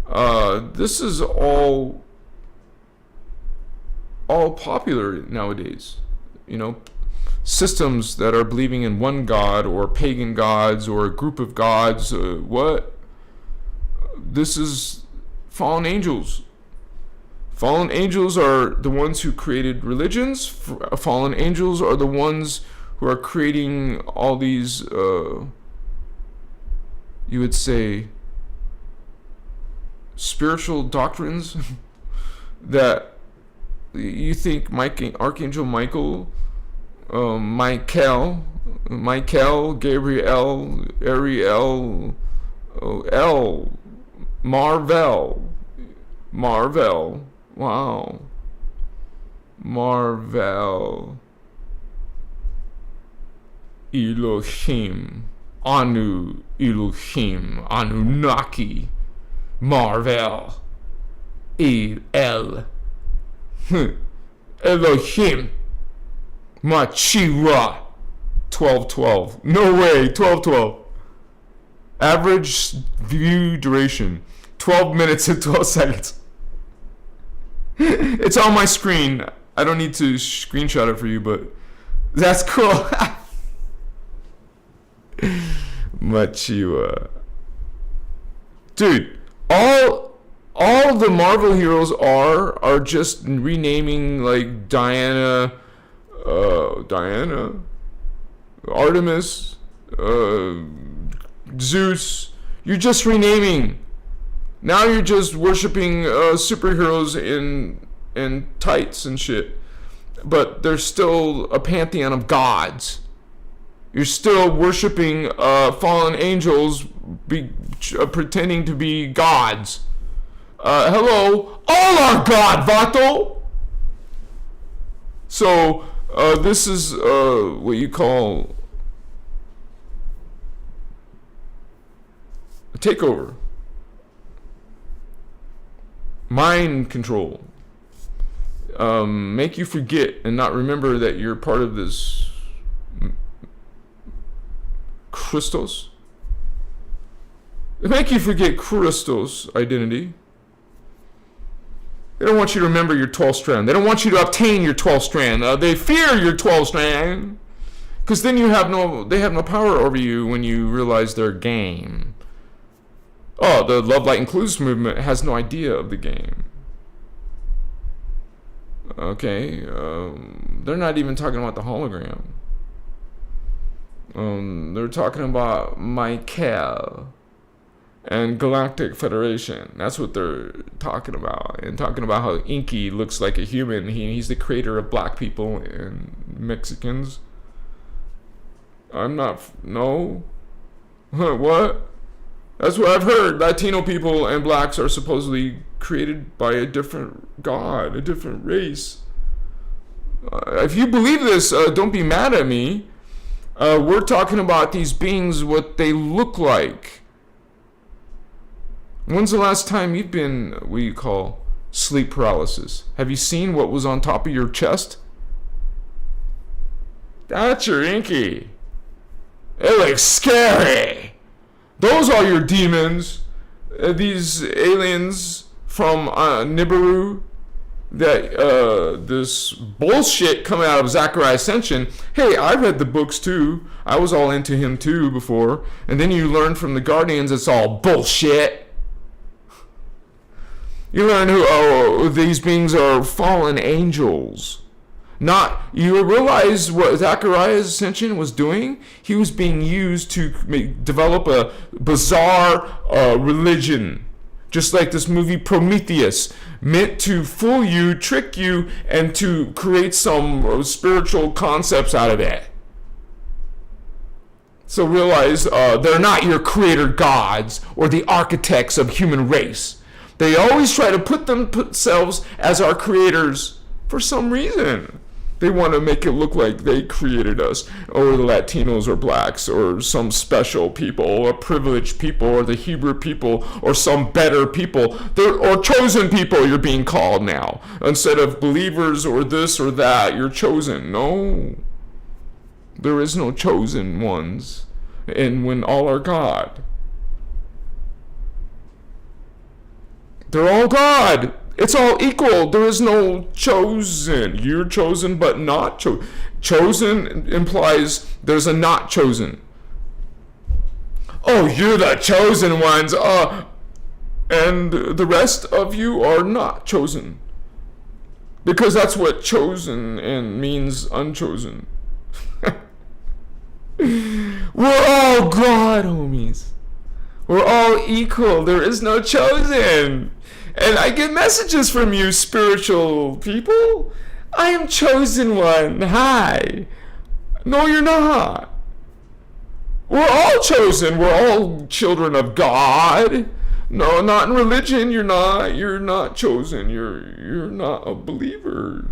This is all popular nowadays. Systems that are believing in one god or pagan gods or a group of gods. What? This is fallen angels. Fallen angels are the ones who created religions. Fallen angels are the ones who are creating all these, you would say, spiritual doctrines that you think Archangel Michael, Michael, Gabriel, Ariel, Marvel, wow, Marvel, Elohim, Anu, Elohim, Anunnaki, Marvel, El, Elohim, Machira, 12:12. No way, 12:12. Average view duration, 12 minutes and 12 seconds. It's on my screen. I don't need to screenshot it for you, but that's cool. Machira. Dude, all the Marvel heroes are just renaming, like Diana, Artemis, Zeus. You're just renaming. Now you're just worshiping superheroes in tights and shit. But there's still a pantheon of gods. You're still worshiping fallen angels, pretending to be gods. Hello, all are God, Vato. So this is what you call a takeover, mind control, make you forget and not remember that you're part of this Christos. They make you forget Christos' identity. They don't want you to remember your 12th strand. They don't want you to obtain your 12th strand. They fear your 12th strand, because then they have no power over you when you realize their game. Oh, the Love, Light, Inclusive movement has no idea of the game. Okay, they're not even talking about the hologram. They're talking about Michael and Galactic Federation. That's what they're talking about. And talking about how Inky looks like a human. He's the creator of black people and Mexicans. No. What? That's what I've heard. Latino people and blacks are supposedly created by a different god, a different race. If you believe this, don't be mad at me. We're talking about these beings, what they look like. When's the last time you've been, what you call, sleep paralysis? Have you seen what was on top of your chest? That's your Inky. It looks scary. Those are your demons. These aliens from Nibiru. That this bullshit coming out of Zachariah Ascension. Hey, I read the books too. I was all into him too before. And then you learn from the Guardians it's all bullshit. You learn who these beings are fallen angels. You realize what Zachariah's Ascension was doing? He was being used to develop a bizarre religion. Just like this movie Prometheus, meant to fool you, trick you, and to create some spiritual concepts out of it. So realize they're not your creator gods or the architects of human race. They always try to put themselves as our creators for some reason. They want to make it look like they created us, or the Latinos or blacks, or some special people, or privileged people, or the Hebrew people, or some better people, or chosen people you're being called now. Instead of believers or this or that, you're chosen. No. There is no chosen ones, and when all are God. They're all God. It's all equal. There is no chosen. You're chosen but not chosen. Chosen implies there's a not chosen. Oh, you're the chosen ones. And the rest of you are not chosen. Because that's what chosen and means unchosen. We're all God, homies. We're all equal. There is no chosen. And I get messages from you, spiritual people. I am chosen one. Hi. No, you're not. We're all chosen. We're all children of God. No, not in religion. You're not chosen. You're not a believer.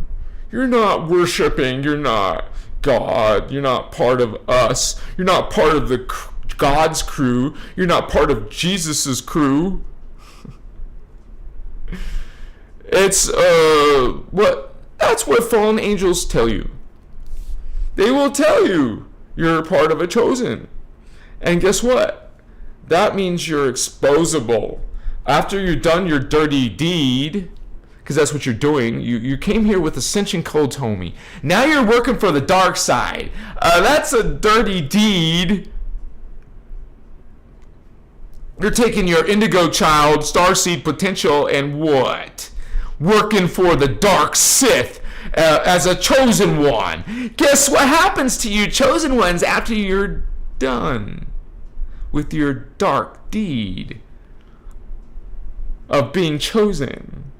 You're not worshiping. You're not God. You're not part of us. You're not part of the God's crew. You're not part of Jesus's crew. It's that's what fallen angels tell you. They will tell you you're part of a chosen. And guess what? That means you're exposable. After you've done your dirty deed, because that's what you're doing, you came here with ascension codes, homie. Now you're working for the dark side. That's a dirty deed. You're taking your indigo child, starseed potential, and what? Working for the dark Sith as a chosen one. Guess what happens to you chosen ones after you're done with your dark deed of being chosen?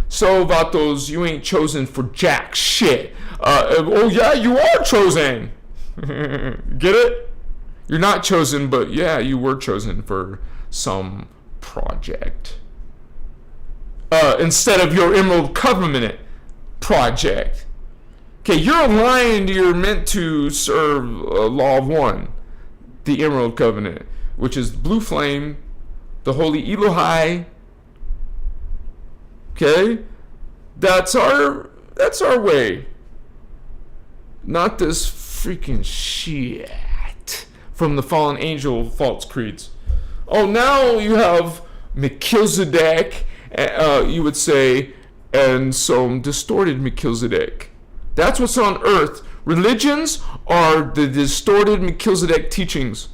So, vatos, you ain't chosen for jack shit. Oh yeah, you are chosen. Get it? You're not chosen, but yeah, you were chosen for some project. Instead of your Emerald Covenant project. Okay, you're aligned, you're meant to serve Law of One, the Emerald Covenant, which is Blue Flame, the Holy Elohai. Okay? That's our way. Not this freaking shit from the fallen angel false creeds. Oh, now you have Melchizedek, you would say, and some distorted Melchizedek. That's what's on earth. Religions are the distorted Melchizedek teachings.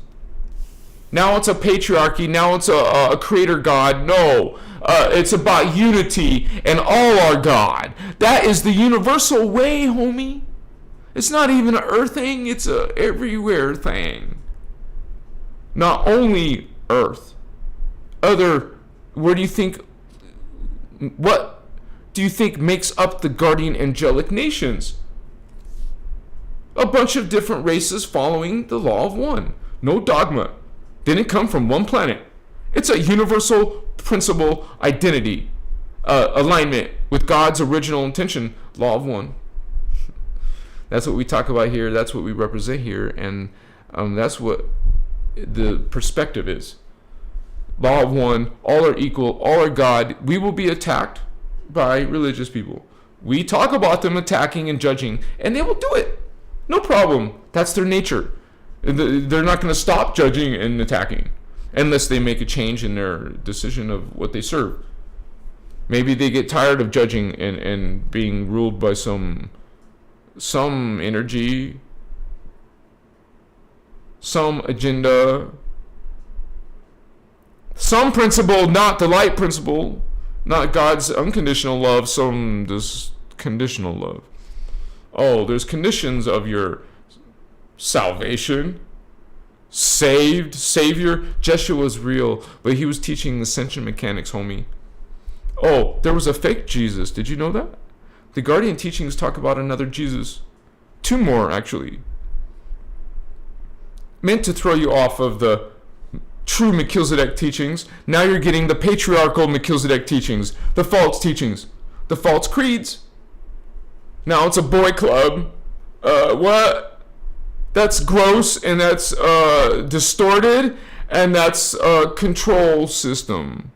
Now it's a patriarchy. Now it's a creator God. No, it's about unity and all are God. That is the universal way, homie. It's not even an earth thing. It's a everywhere thing. Not only earth. What do you think makes up the guardian angelic nations? A bunch of different races following the law of one. No dogma. Didn't come from one planet. It's a universal principle identity. Alignment with God's original intention. Law of one. That's what we talk about here. That's what we represent here. And that's what the perspective is. Law of one, all are equal, all are God. We will be attacked by religious people. We talk about them attacking and judging, and they will do it. No problem. That's their nature. They're not going to stop judging and attacking unless they make a change in their decision of what they serve. Maybe they get tired of judging and being ruled by some energy, some agenda, some principle, not the light principle, not God's unconditional love, some conditional love. Oh, there's conditions of your salvation. saved, savior. Jeshua was real, but he was teaching ascension mechanics, homie. Oh, there was a fake Jesus. Did you know that? The Guardian teachings talk about another Jesus. 2 more, actually. Meant to throw you off of the true Melchizedek teachings. Now you're getting the patriarchal Melchizedek teachings, the false teachings, the false creeds. Now it's a boy club. What? That's gross, and that's distorted, and that's a control system.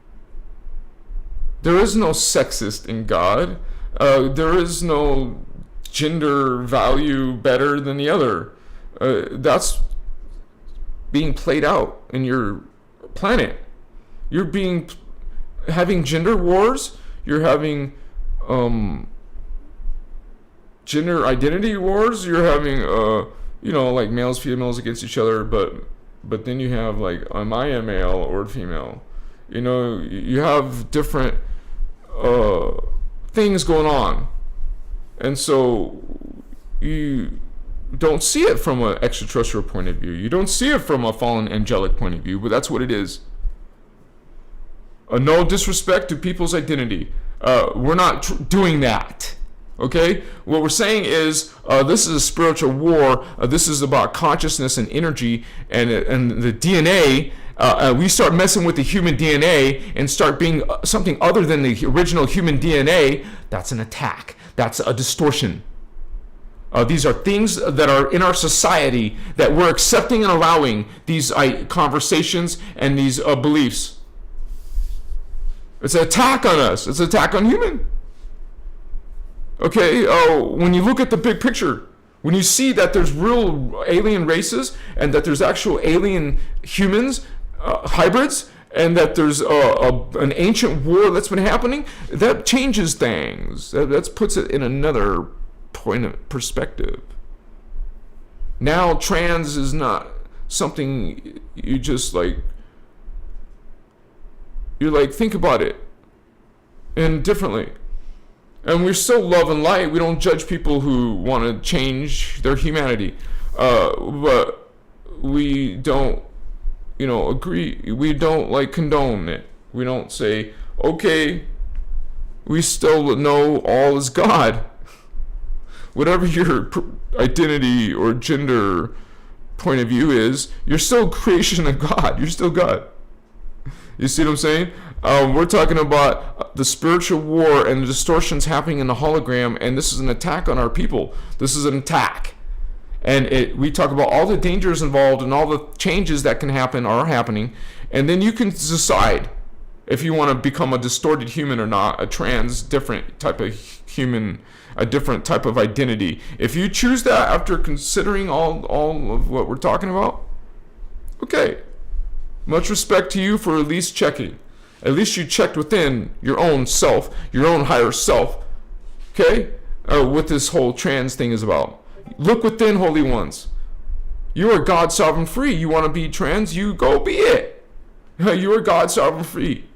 There is no sexist in God. There is no gender value better than the other. That's being played out in your planet. You're having gender wars. You're having gender identity wars. You're having like males, females against each other. But then you have like, am I a male or a female? You have different things going on, and so you don't see it from an extraterrestrial point of view. You don't see it from a fallen angelic point of view, but that's what it is. No disrespect to people's identity. We're not doing that. Okay? What we're saying is this is a spiritual war. This is about consciousness and energy and the DNA. We start messing with the human DNA and start being something other than the original human DNA. That's an attack. That's a distortion. These are things that are in our society that we're accepting and allowing these conversations and these beliefs. It's an attack on us. It's an attack on human. Okay, when you look at the big picture, when you see that there's real alien races and that there's actual alien humans, hybrids, and that there's an ancient war that's been happening, that changes things. That puts it in another point of perspective. Now trans is not something you just think about it and differently. And we're still love and light. We don't judge people who want to change their humanity, but we don't agree. We don't condone it. We don't say, okay, we still know all is God. Whatever your identity or gender point of view is, you're still creation of God. You're still God. You see what I'm saying? We're talking about the spiritual war and the distortions happening in the hologram, and this is an attack on our people. This is an attack. And we talk about all the dangers involved and all the changes that can happen are happening, and then you can decide if you want to become a distorted human or not, a trans, different type of human, a different type of identity. If you choose that after considering all of what we're talking about, okay. Much respect to you for at least checking. At least you checked within your own self, your own higher self. Okay? What this whole trans thing is about. Look within, holy ones. You are God sovereign free. You want to be trans? You go be it. You are God sovereign free.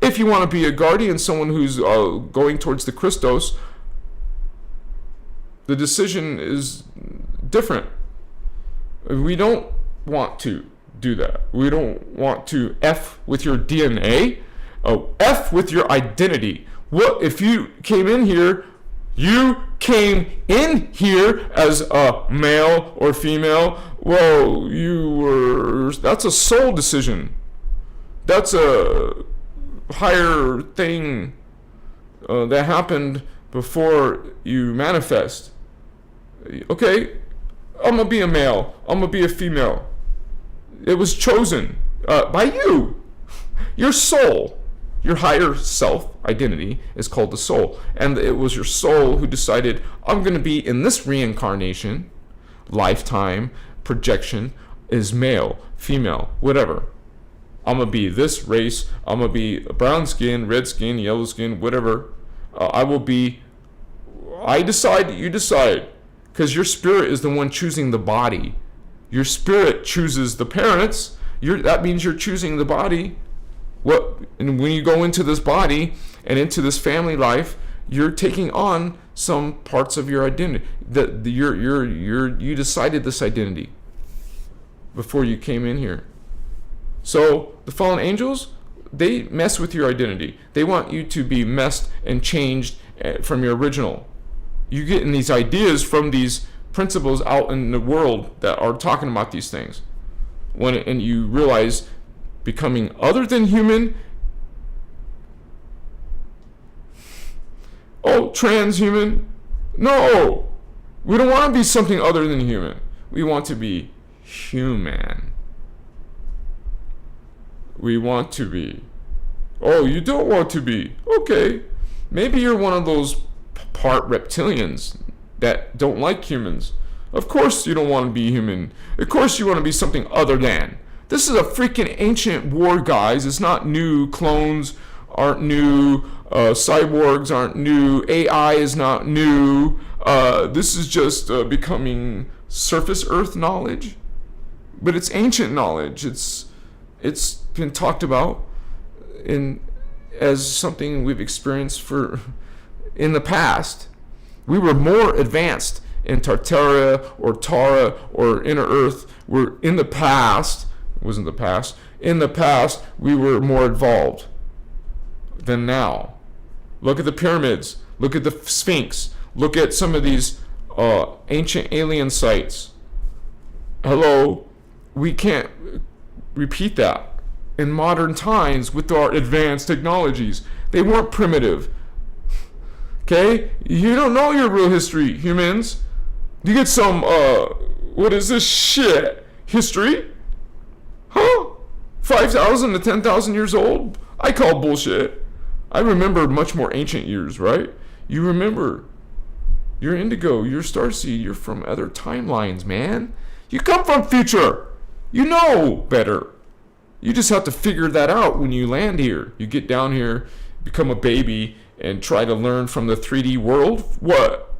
If you want to be a guardian, someone who's going towards the Christos, the decision is different. We don't want to do that. We don't want to F with your DNA. F with your identity. What if you came in here? You came in here as a male or female. Well, that's a soul decision. That's a higher thing that happened before you manifest. Okay, I'm gonna be a male. I'm gonna be a female. It was chosen by you. Your soul, your higher self identity is called the soul. And it was your soul who decided, I'm going to be in this reincarnation, lifetime, projection, is male, female, whatever. I'm going to be this race. I'm going to be brown skin, red skin, yellow skin, whatever. I decide, you decide. Because your spirit is the one choosing the body. Your spirit chooses the parents. That means you're choosing the body. And when you go into this body and into this family life, you're taking on some parts of your identity. You decided this identity. before you came in here. So the fallen angels, they mess with your identity. They want you to be messed and changed from your original. You're getting these ideas from these principles out in the world that are talking about these things. And you realize becoming other than human, transhuman, no, we don't want to be something other than human. We want to be human. We want to be. Oh, you don't want to be. Okay, maybe you're one of those part reptilians that don't like humans. Of course you don't want to be human. Of course you want to be something other than. This is a freaking ancient war, guys. It's not new. Clones aren't new. Cyborgs aren't new. AI is not new. This is just becoming surface earth knowledge. But it's ancient knowledge. It's been talked about as something we've experienced in the past. We were more advanced in Tartaria or Tara or inner earth. We're in the past. It wasn't the past. In the past, we were more evolved than now. Look at the pyramids. Look at the Sphinx. Look at some of these ancient alien sites. Hello, we can't repeat that in modern times with our advanced technologies. They weren't primitive. Okay? You don't know your real history, humans. You get some, what is this shit? History? Huh? 5,000 to 10,000 years old? I call bullshit. I remember much more ancient years, right? You remember. You're indigo, you're starseed, you're from other timelines, man. You come from future. You know better. You just have to figure that out when you land here. You get down here, become a baby, and try to learn from the 3D world? What?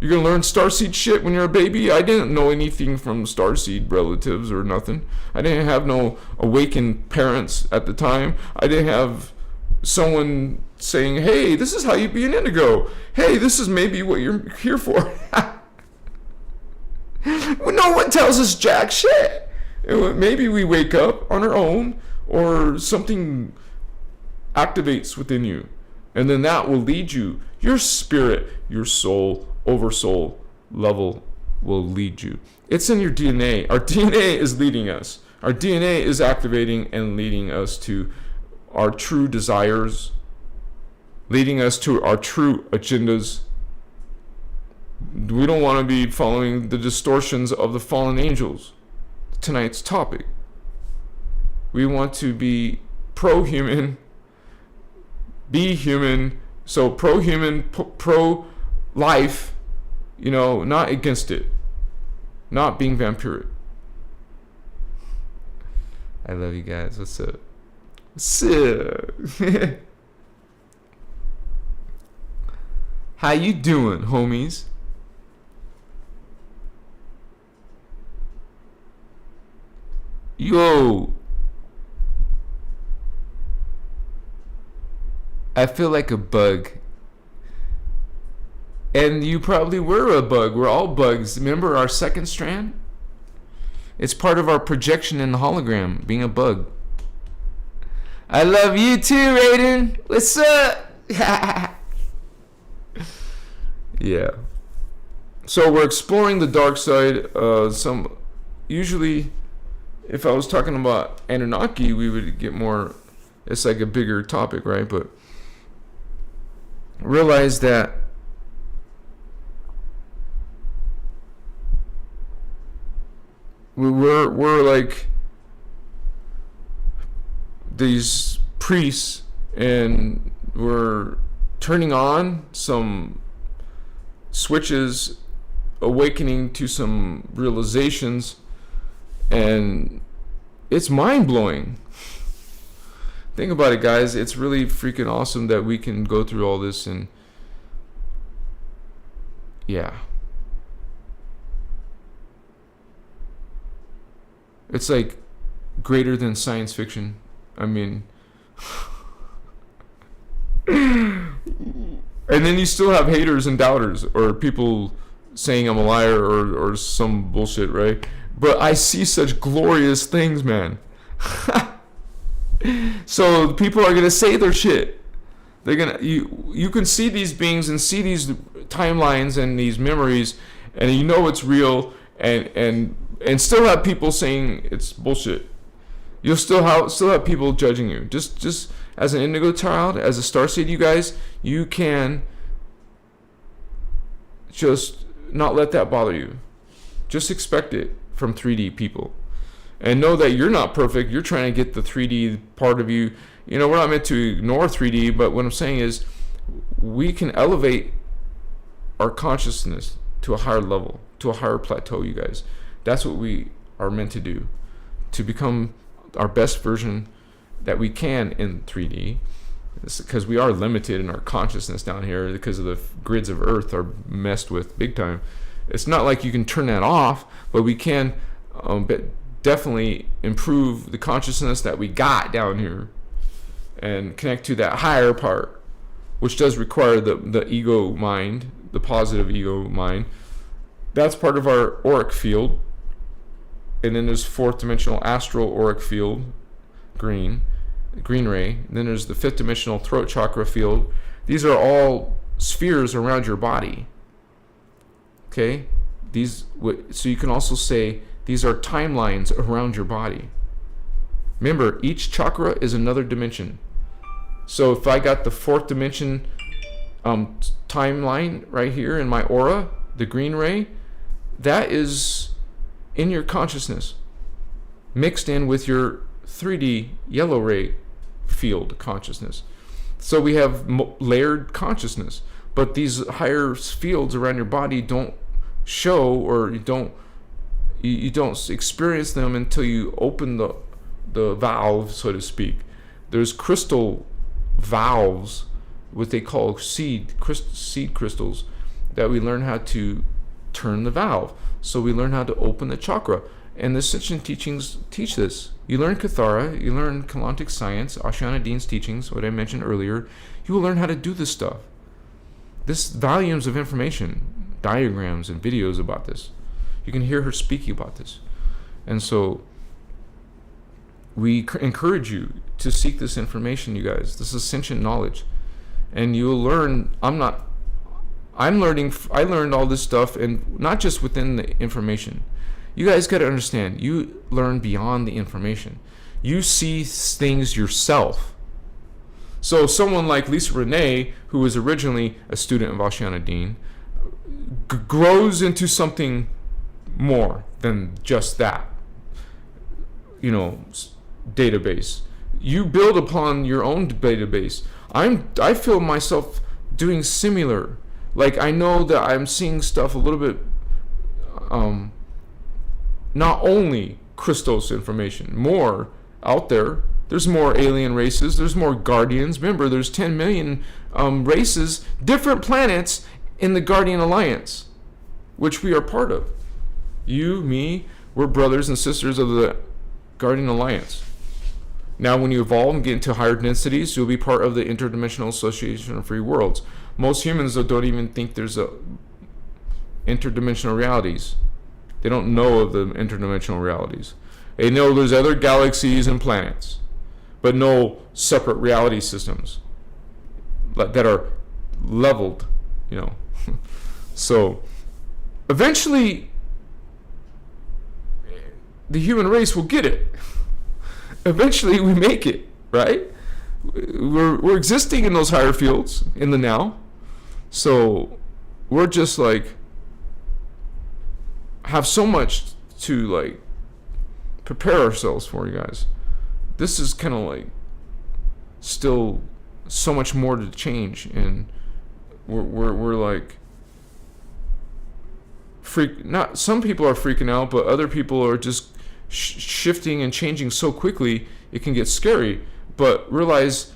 You're going to learn starseed shit when you're a baby? I didn't know anything from starseed relatives or nothing. I didn't have no awakened parents at the time. I didn't have someone saying, hey, this is how you be an indigo. Hey, this is maybe what you're here for. No one tells us jack shit. Maybe we wake up on our own or something activates within you. And then that will lead you. Your spirit, your soul, oversoul level will lead you. It's in your DNA. Our DNA is leading us. Our DNA is activating and leading us to our true desires, leading us to our true agendas. We don't want to be following the distortions of the fallen angels. Tonight's topic. We want to be pro-human, be human, so pro-human, pro-life, not against it, not being vampiric. I love you guys. What's up? How you doing, homies? Yo, I feel like a bug. And you probably were a bug. We're all bugs. Remember our second strand? It's part of our projection in the hologram, being a bug. I love you too, Raiden. What's up? Yeah. So we're exploring the dark side. Usually, if I was talking about Anunnaki, we would get more. It's like a bigger topic, right? But realize that we're like these priests, and we're turning on some switches, awakening to some realizations, and it's mind-blowing. Think about it, guys. It's really freaking awesome that we can go through all this, and yeah, it's like greater than science fiction. I mean, and then you still have haters and doubters, or people saying I'm a liar, or some bullshit, right? But I see such glorious things, man. So people are gonna say their shit. They're gonna you can see these beings and see these timelines and these memories, and you know it's real, and still have people saying it's bullshit. You'll still have people judging you. Just as an indigo child, as a starseed, you guys, you can just not let that bother you. Just expect it from 3D people. And know that you're not perfect. You're trying to get the 3D part of you. You know, we're not meant to ignore 3D, but what I'm saying is we can elevate our consciousness to a higher level, to a higher plateau, you guys. That's what we are meant to do, to become our best version that we can in 3D. Because we are limited in our consciousness down here because of the grids of Earth are messed with big time. It's not like you can turn that off, but we can definitely improve the consciousness that we got down here and connect to that higher part, which does require the ego mind, the positive ego mind. That's part of our auric field. And then there's fourth dimensional astral auric field, green ray. And then there's the fifth dimensional throat chakra field. These are all spheres around your body. Okay? So you can also say these are timelines around your body. Remember, each chakra is another dimension. So if I got the fourth dimension timeline right here in my aura, the green ray, that is in your consciousness, mixed in with your 3D yellow ray field consciousness. So we have layered consciousness, but these higher fields around your body don't show, or you don't experience them until you open the valve, so to speak. There's crystal valves, what they call seed crystals, that we learn how to turn the valve. So we learn how to open the chakra. And the Ascension teachings teach this. You learn Kathara, you learn Kalantic science, Ashana Dean's teachings, what I mentioned earlier. You will learn how to do this stuff. This volumes of information, diagrams and videos about this. You can hear her speaking about this. And so we encourage you to seek this information, you guys. This Ascension knowledge. And you'll learn, I learned all this stuff, and not just within the information. You guys got to understand, you learn beyond the information. You see things yourself. So someone like Lisa Renee, who was originally a student of Ashana Dean, grows into something more than just that, database. You build upon your own database. I feel myself doing similar. Like, I know that I'm seeing stuff a little bit, not only Christos information, more out there. There's more alien races. There's more Guardians. Remember, there's 10 million races, different planets in the Guardian Alliance, which we are part of. You, me, we're brothers and sisters of the Guardian Alliance. Now, when you evolve and get into higher densities, you'll be part of the Interdimensional Association of Free Worlds. Most humans, though, don't even think there's interdimensional realities. They don't know of the interdimensional realities. They know there's other galaxies and planets, but no separate reality systems that are leveled, So, eventually, the human race will get it. Eventually, we make it, right? We're existing in those higher fields in the now. So, we're just have so much to prepare ourselves for, you guys. This is kind of still so much more to change, and we're not, some people are freaking out, but other people are just shifting and changing so quickly it can get scary. But realize,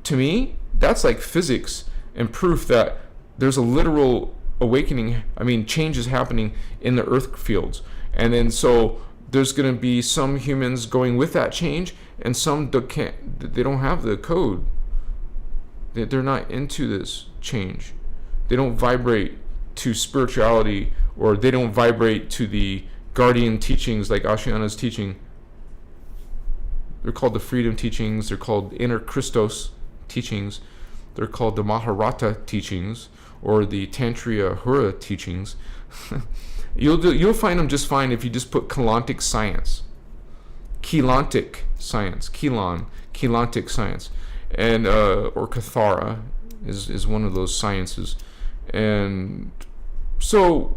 to me, that's like physics and proof that there's a literal awakening, changes happening in the earth fields. And then so there's going to be some humans going with that change, and some they don't have the code. They're not into this change. They don't vibrate to spirituality, or they don't vibrate to the guardian teachings like Ashiana's teaching. They're called the freedom teachings. They're called innerchristos teachings. They're called the Maharata teachings or the Terahertz teachings. You'll find them just fine if you just put Kelantic science. Kelantic science. Kelantic science. And or Kathara is one of those sciences. And so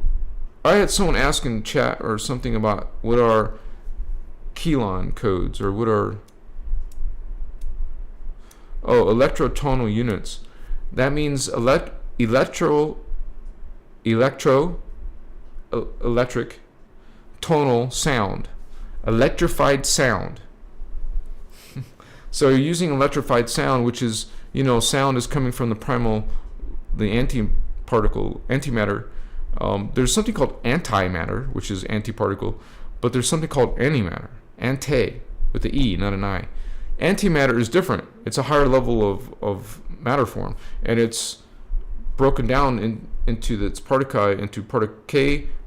I had someone ask in chat or something about what are Kelon codes or what are electrotonal units. That means electric tonal sound, electrified sound. So you're using electrified sound, which is, sound is coming from the antimatter. There's something called antimatter, which is antiparticle, but there's something called antimatter, with the E, not an I. Antimatter is different. It's a higher level of matter form, and it's broken down into its particle, into particle,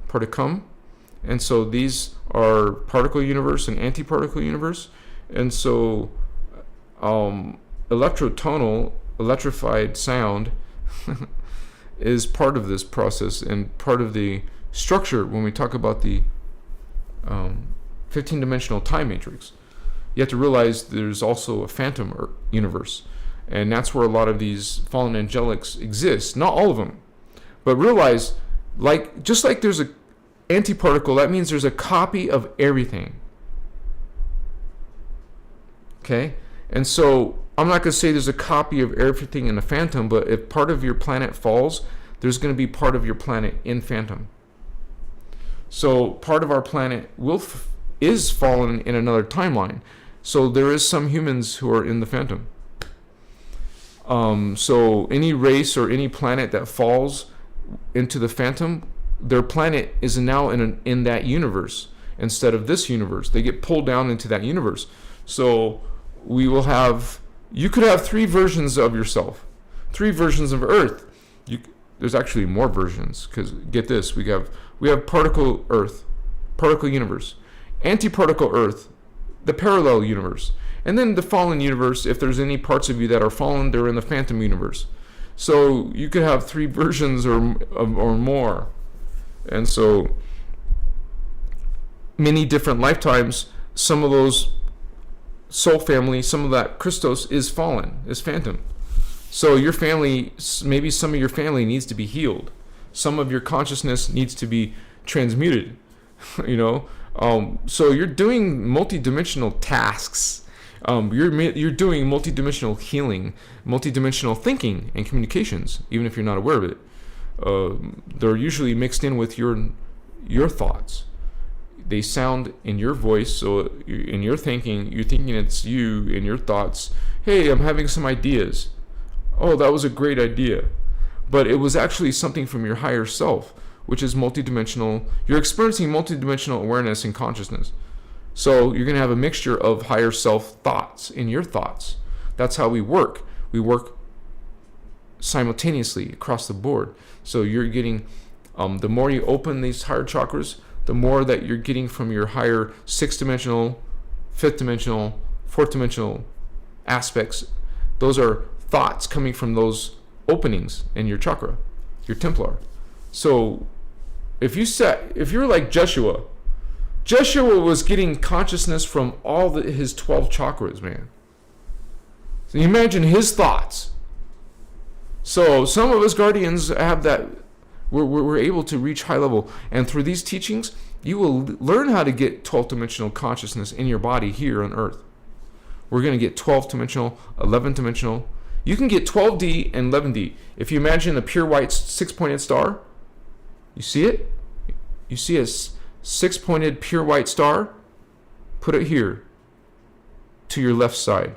particum, and so these are particle universe and antiparticle universe, and so electrified sound is part of this process and part of the structure when we talk about the 15-dimensional time matrix. You have to realize there's also a phantom universe, and that's where a lot of these fallen angelics exist. Not all of them, but realize, just like there's a antiparticle, that means there's a copy of everything. Okay? And so I'm not going to say there's a copy of everything in the phantom, but if part of your planet falls, there's going to be part of your planet in phantom. So part of our planet is fallen in another timeline. So there is some humans who are in the phantom. So any race or any planet that falls into the phantom, their planet is now in that universe instead of this universe. They get pulled down into that universe. So you could have 3 versions of yourself, 3 versions of Earth. There's actually more versions, because get this, we have particle Earth, particle universe, antiparticle Earth, the parallel universe, and then the fallen universe. If there's any parts of you that are fallen, they're in the phantom universe. So you could have 3 versions or more, and so many different lifetimes. Some of those soul family, some of that Christos is fallen, is phantom. So your family, maybe some of your family needs to be healed. Some of your consciousness needs to be transmuted. So you're doing multidimensional tasks. You're doing multidimensional healing, multidimensional thinking and communications, even if you're not aware of it. They're usually mixed in with your thoughts. They sound in your voice, so in your thinking, you're thinking it's you in your thoughts. Hey, I'm having some ideas. Oh, that was a great idea. But it was actually something from your higher self, which is multidimensional. You're experiencing multidimensional awareness and consciousness. So you're going to have a mixture of higher self thoughts in your thoughts. That's how we work. We work simultaneously across the board. So you're getting, the more you open these higher chakras, the more that you're getting from your higher 6th-dimensional, 5th-dimensional, 4th-dimensional aspects. Those are thoughts coming from those openings in your chakra, your Templar. So if you're like Joshua was getting consciousness from all his 12 chakras, man. So you imagine his thoughts. So some of us guardians have that. We're able to reach high level, and through these teachings, you will learn how to get 12-dimensional consciousness in your body here on Earth. We're going to get 12-dimensional, 11-dimensional. You can get 12D and 11D. If you imagine a pure white 6-pointed star, you see it? You see a 6-pointed pure white star? Put it here to your left side.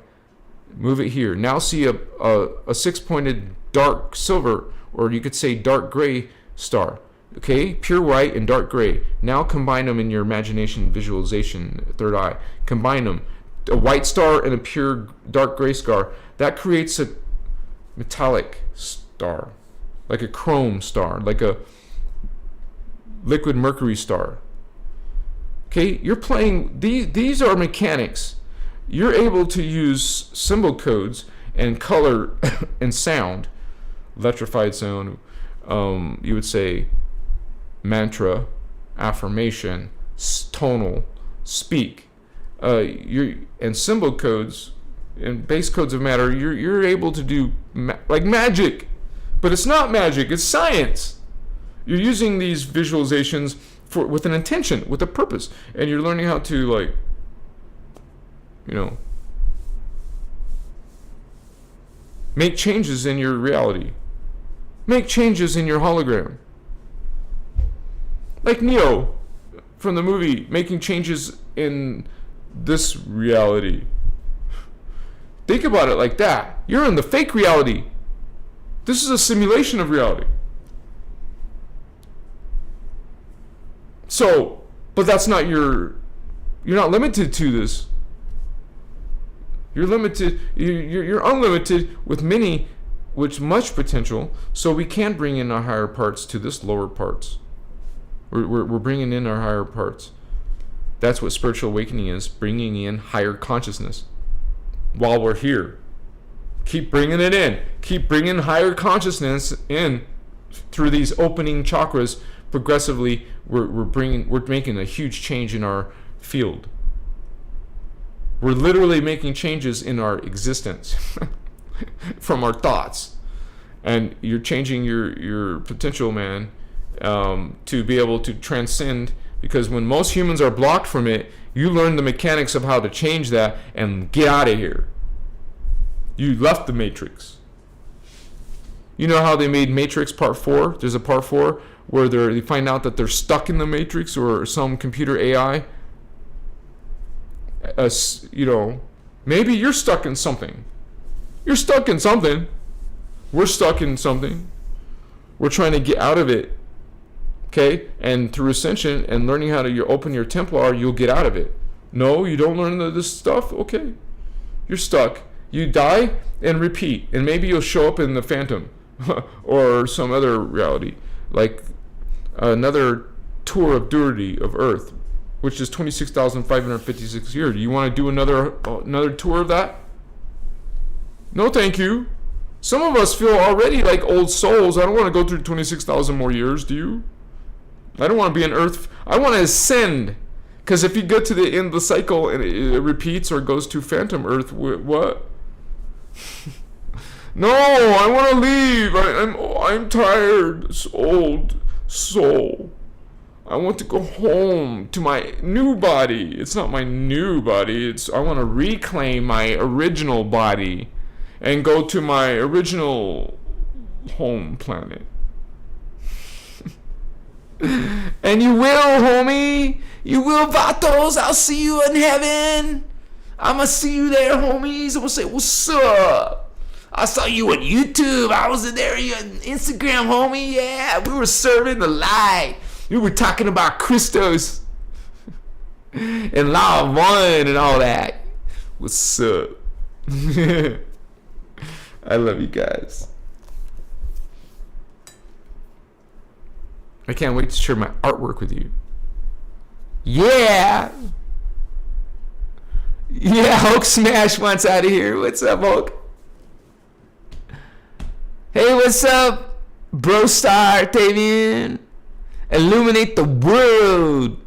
Move it here. Now see a 6-pointed dark silver, or you could say dark gray star. Okay, pure white and dark gray. Now combine them in your imagination, visualization, third eye. Combine them. A white star and a pure dark gray star. That creates a metallic star, like a chrome star, like a liquid mercury star. Okay, you're playing, these are mechanics. You're able to use symbol codes and color and sound, electrified sound, you would say mantra, affirmation, tonal, speak, and symbol codes and base codes of matter. You're able to do like magic, but it's not magic, it's science. You're using these visualizations with an intention, with a purpose, and you're learning how to, like, make changes in your reality, make changes in your hologram, like Neo from the movie, making changes in this reality. Think about it like that. You're in the fake reality. This is a simulation of reality. So, but that's not you're not limited to this. You're limited, you're unlimited with much potential, so we can bring in our higher parts to this lower parts. We're bringing in our higher parts. That's what spiritual awakening is, bringing in higher consciousness while we're here. Keep bringing it in. Keep bringing higher consciousness in through these opening chakras. Progressively, we're making a huge change in our field. We're literally making changes in our existence from our thoughts, and you're changing your potential, man, to be able to transcend. Because when most humans are blocked from it, you learn the mechanics of how to change that and get out of here. You left the Matrix. You know how they made Matrix Part 4? There's a Part 4 where they find out that they're stuck in the Matrix or some computer AI. Maybe you're stuck in something. You're stuck in something. We're stuck in something. We're trying to get out of it. Okay? And through ascension and learning how to open your Templar, you'll get out of it. No, you don't learn this stuff? Okay. You're stuck. You die and repeat. And maybe you'll show up in the Phantom or some other reality. Like another tour of duty of Earth, which is 26,556 years. Do you want to do another tour of that? No, thank you. Some of us feel already like old souls. I don't want to go through 26,000 more years, do you? I don't want to be on Earth. I want to ascend. Because if you get to the end of the cycle and it repeats or goes to Phantom Earth, what? No, I want to leave. I'm tired. This old soul. I want to go home to my new body. It's not my new body. I want to reclaim my original body and go to my original home planet. And you will, homie. You will, vatos. I'll see you in heaven. I'm going to see you there, homies. I'm going to say, what's up? I saw you on YouTube. I was in there on Instagram, homie. Yeah, we were serving the light. We were talking about Christos and Law of One and all that. What's up? I love you guys. I can't wait to share my artwork with you. Yeah. Yeah, Hulk Smash wants out of here. What's up, Hulk? Hey, what's up, Bro Star, Tavian? Illuminate the world.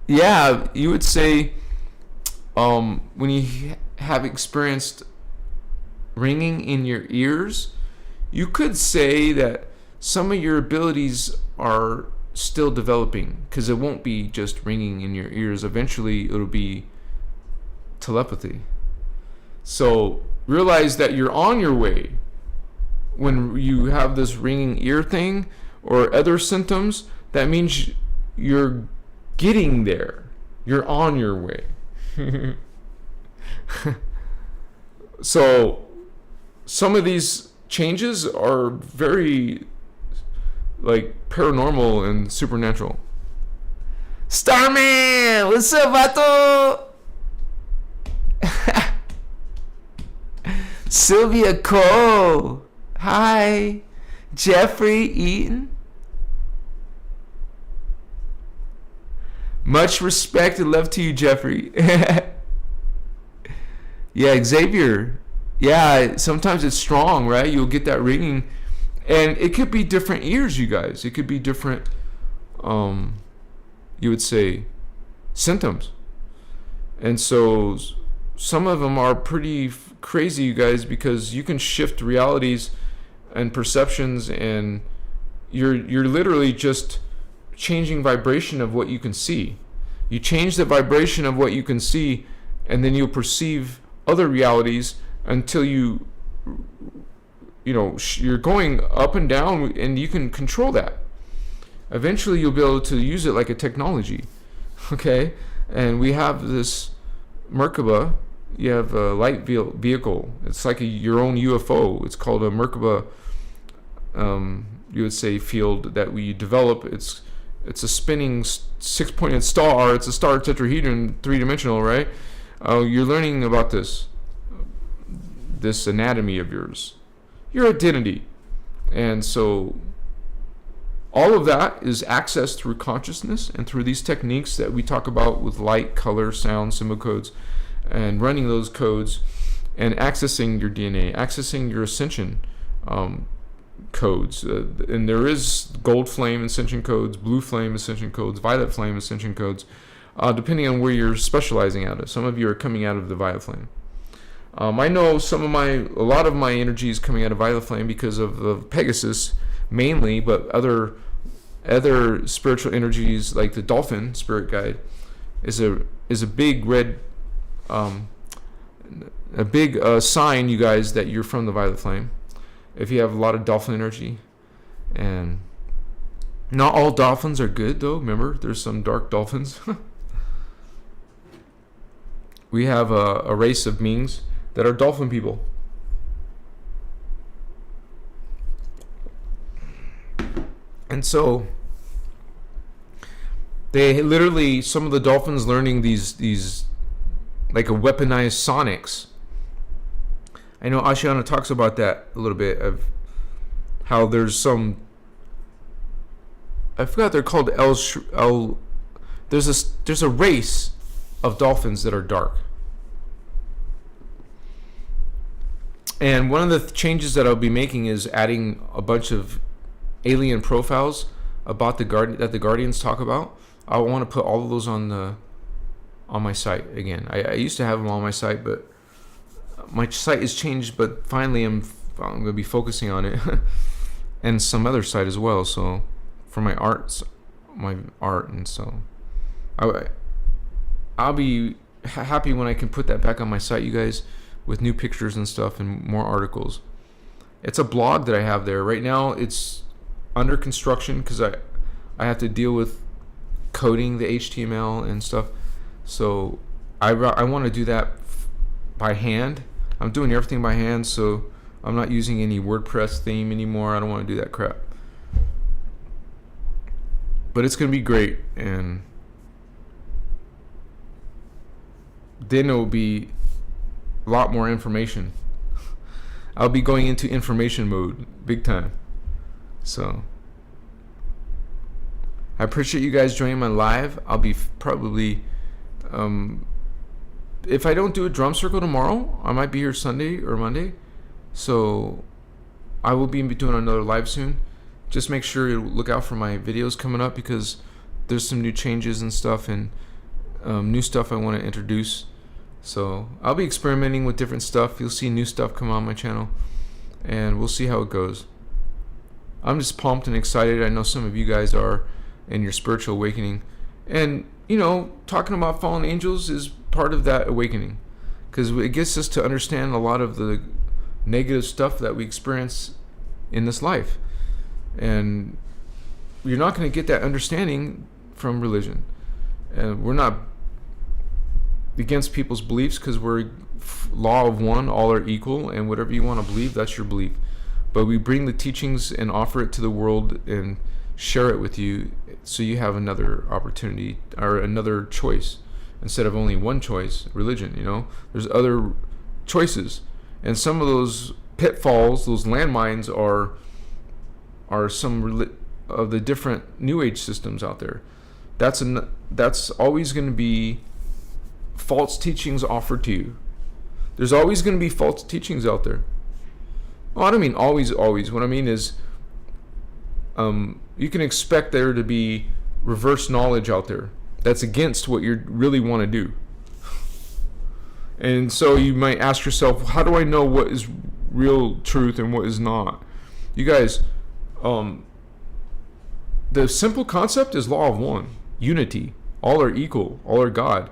Yeah, you would say when you have experienced ringing in your ears, you could say that some of your abilities are still developing, because it won't be just ringing in your ears. Eventually it'll be telepathy. So realize that you're on your way. When you have this ringing ear thing or other symptoms, that means you're getting there. You're on your way. So some of these changes are very like paranormal and supernatural. Starman, what's up, vato? Sylvia Cole, hi. Jeffrey Eaton. Much respect and love to you, Jeffrey. Yeah, Xavier. Yeah, sometimes it's strong, right? You'll get that ringing. And it could be different ears, you guys. It could be different, you would say, symptoms. And so some of them are pretty crazy, you guys, because you can shift realities and perceptions, and you're literally just changing vibration of what you can see. You change the vibration of what you can see, and then you'll perceive other realities until you're going up and down, and you can control that. Eventually you'll be able to use it like a technology. Okay? And we have this Merkaba. You have a light vehicle. It's like your own UFO. It's called a Merkaba, you would say, field that we develop. It's a spinning 6-pointed star. It's a star tetrahedron, 3-dimensional, right? You're learning about this anatomy of yours, your identity. And so all of that is accessed through consciousness and through these techniques that we talk about with light, color, sound, symbol codes, and running those codes and accessing your DNA, accessing your ascension codes. And there is gold flame ascension codes, blue flame ascension codes, violet flame ascension codes, depending on where you're specializing out of. Some of you are coming out of the violet flame. I know a lot of my energy is coming out of violet flame because of Pegasus mainly, but other spiritual energies like the dolphin spirit guide is a big red, a big sign, you guys, that you're from the violet flame. If you have a lot of dolphin energy, and not all dolphins are good though. Remember, there's some dark dolphins. We have a race of Mings that are dolphin people. And so they literally, some of the dolphins learning these like a weaponized sonics. I know Ashiana talks about that a little bit, of how there's some, I forgot they're called there's a race of dolphins that are dark. And one of the changes that I'll be making is adding a bunch of alien profiles about the Guardians talk about. I want to put all of those on my site again. I used to have them on my site, but my site has changed. But finally, I'm going to be focusing on it, and some other site as well. So for my art, and so I'll be happy when I can put that back on my site, you guys, with new pictures and stuff and more articles. It's a blog that I have there right now. It's under construction because I have to deal with coding the HTML and stuff. So I want to do that by hand. I'm doing everything by hand, so I'm not using any WordPress theme anymore. I don't want to do that crap. But it's going to be great, and then it will be a lot more information. I'll be going into information mode big time. So I appreciate you guys joining my live. I'll be probably if I don't do a drum circle tomorrow, I might be here Sunday or Monday. So I will be doing another live soon. Just make sure you look out for my videos coming up, because there's some new changes and stuff, and new stuff I want to introduce. So I'll be experimenting with different stuff. You'll see new stuff come on my channel, and we'll see how it goes. I'm just pumped and excited. I know some of you guys are in your spiritual awakening. And, talking about fallen angels is part of that awakening, because it gets us to understand a lot of the negative stuff that we experience in this life. And you're not going to get that understanding from religion. And we're not against people's beliefs, because we're law of one, all are equal, and whatever you want to believe, that's your belief. But we bring the teachings and offer it to the world and share it with you, so you have another opportunity or another choice instead of only one choice. Religion, there's other choices, and some of those pitfalls, those landmines, are are some of the different New Age systems out there. That's always going to be false teachings offered to you. There's always going to be false teachings out there. Well, I don't mean always. What I mean is, you can expect there to be reverse knowledge out there that's against what you really want to do. And so you might ask yourself, how do I know what is real truth and what is not? You guys, the simple concept is law of one, unity. All are equal, all are God.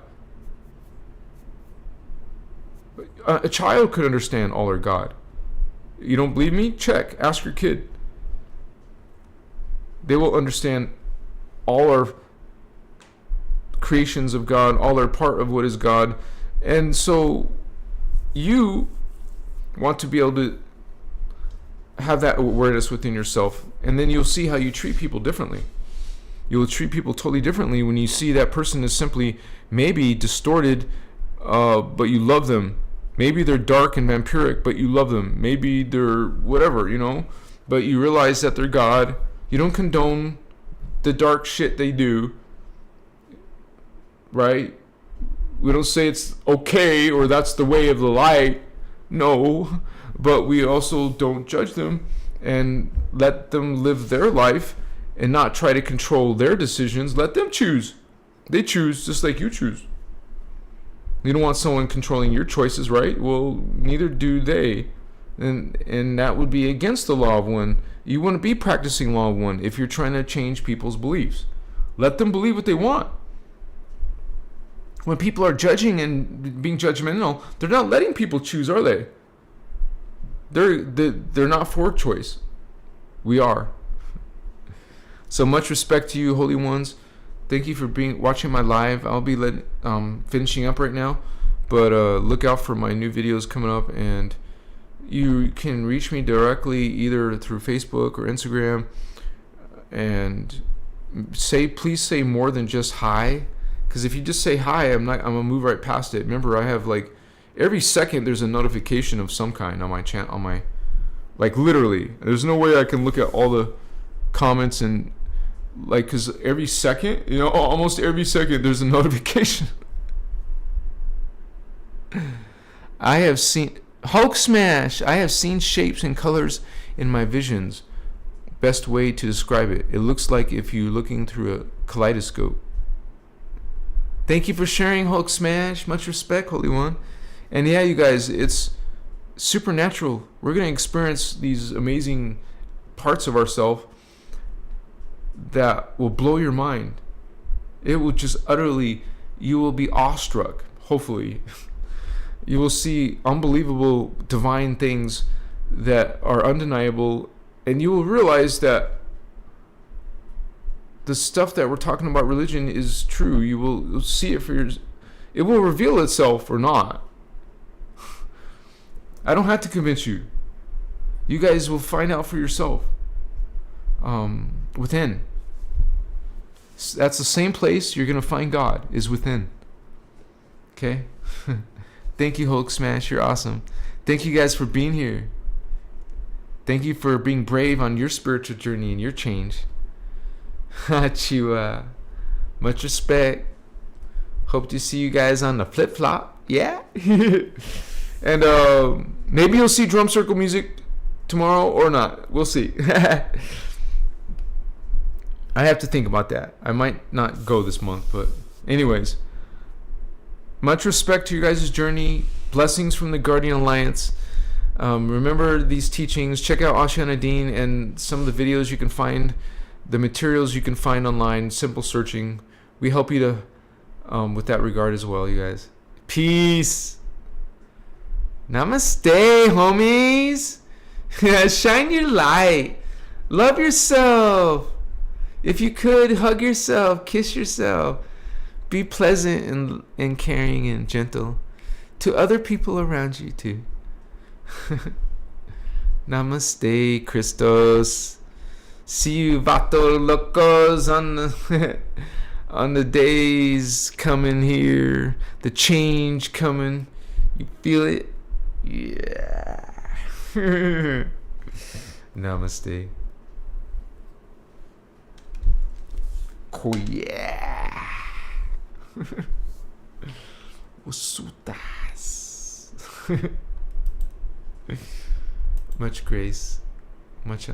A child could understand all are God. You don't believe me? Check. Ask your kid. They will understand all are creations of God, all are part of what is God. And so you want to be able to have that awareness within yourself, and then you'll see how you treat people differently. You'll treat people totally differently when you see that person is simply maybe distorted, but you love them. Maybe they're dark and vampiric, but you love them. Maybe they're whatever, but you realize that they're God. You don't condone the dark shit they do, right? We don't say it's okay or that's the way of the light. No, but we also don't judge them and let them live their life and not try to control their decisions. Let them choose. They choose just like you choose. You don't want someone controlling your choices, right? Well, neither do they. And that would be against the law of one. You wouldn't be practicing law of one if you're trying to change people's beliefs. Let them believe what they want. When people are judging and being judgmental, they're not letting people choose, are they? They're not for choice. We are. So much respect to you, holy ones. Thank you for watching my live. I'll be finishing up right now, but look out for my new videos coming up, and you can reach me directly either through Facebook or Instagram, and please say more than just hi, because if you just say hi, I'm gonna move right past it. Remember, I have every second there's a notification of some kind on my channel, literally. There's no way I can look at all the comments and because every second, almost every second there's a notification. I have seen Hulk Smash. I have seen shapes and colors in my visions. Best way to describe it. It looks like if you're looking through a kaleidoscope. Thank you for sharing, Hulk Smash. Much respect, Holy One. And yeah, you guys, it's supernatural. We're going to experience these amazing parts of ourselves that will blow your mind. It will just you will be awestruck, hopefully. You will see unbelievable divine things that are undeniable, and you will realize that the stuff that we're talking about religion is true. You'll see it it will reveal itself or not. I don't have to convince you. You guys will find out for yourself. Within. That's the same place you're going to find God, is within. Okay? Thank you, Hulk Smash. You're awesome. Thank you guys for being here. Thank you for being brave on your spiritual journey and your change. Chua. Much respect. Hope to see you guys on the flip-flop. Yeah? And maybe you'll see drum circle music tomorrow or not. We'll see. I have to think about that. I might not go this month, but anyways. Much respect to your guys' journey. Blessings from the Guardian Alliance. Remember these teachings. Check out Asha Nadine and some of the videos you can find, the materials you can find online, simple searching. We help you to with that regard as well, you guys. Peace. Namaste, homies. Shine your light. Love yourself. If you could, hug yourself, kiss yourself. Be pleasant and caring and gentle to other people around you too. Namaste, Christos. See you, Vato Locos, on the days coming here. The change coming. You feel it? Yeah. Namaste. Oh yeah. Usutas. Much grace. Much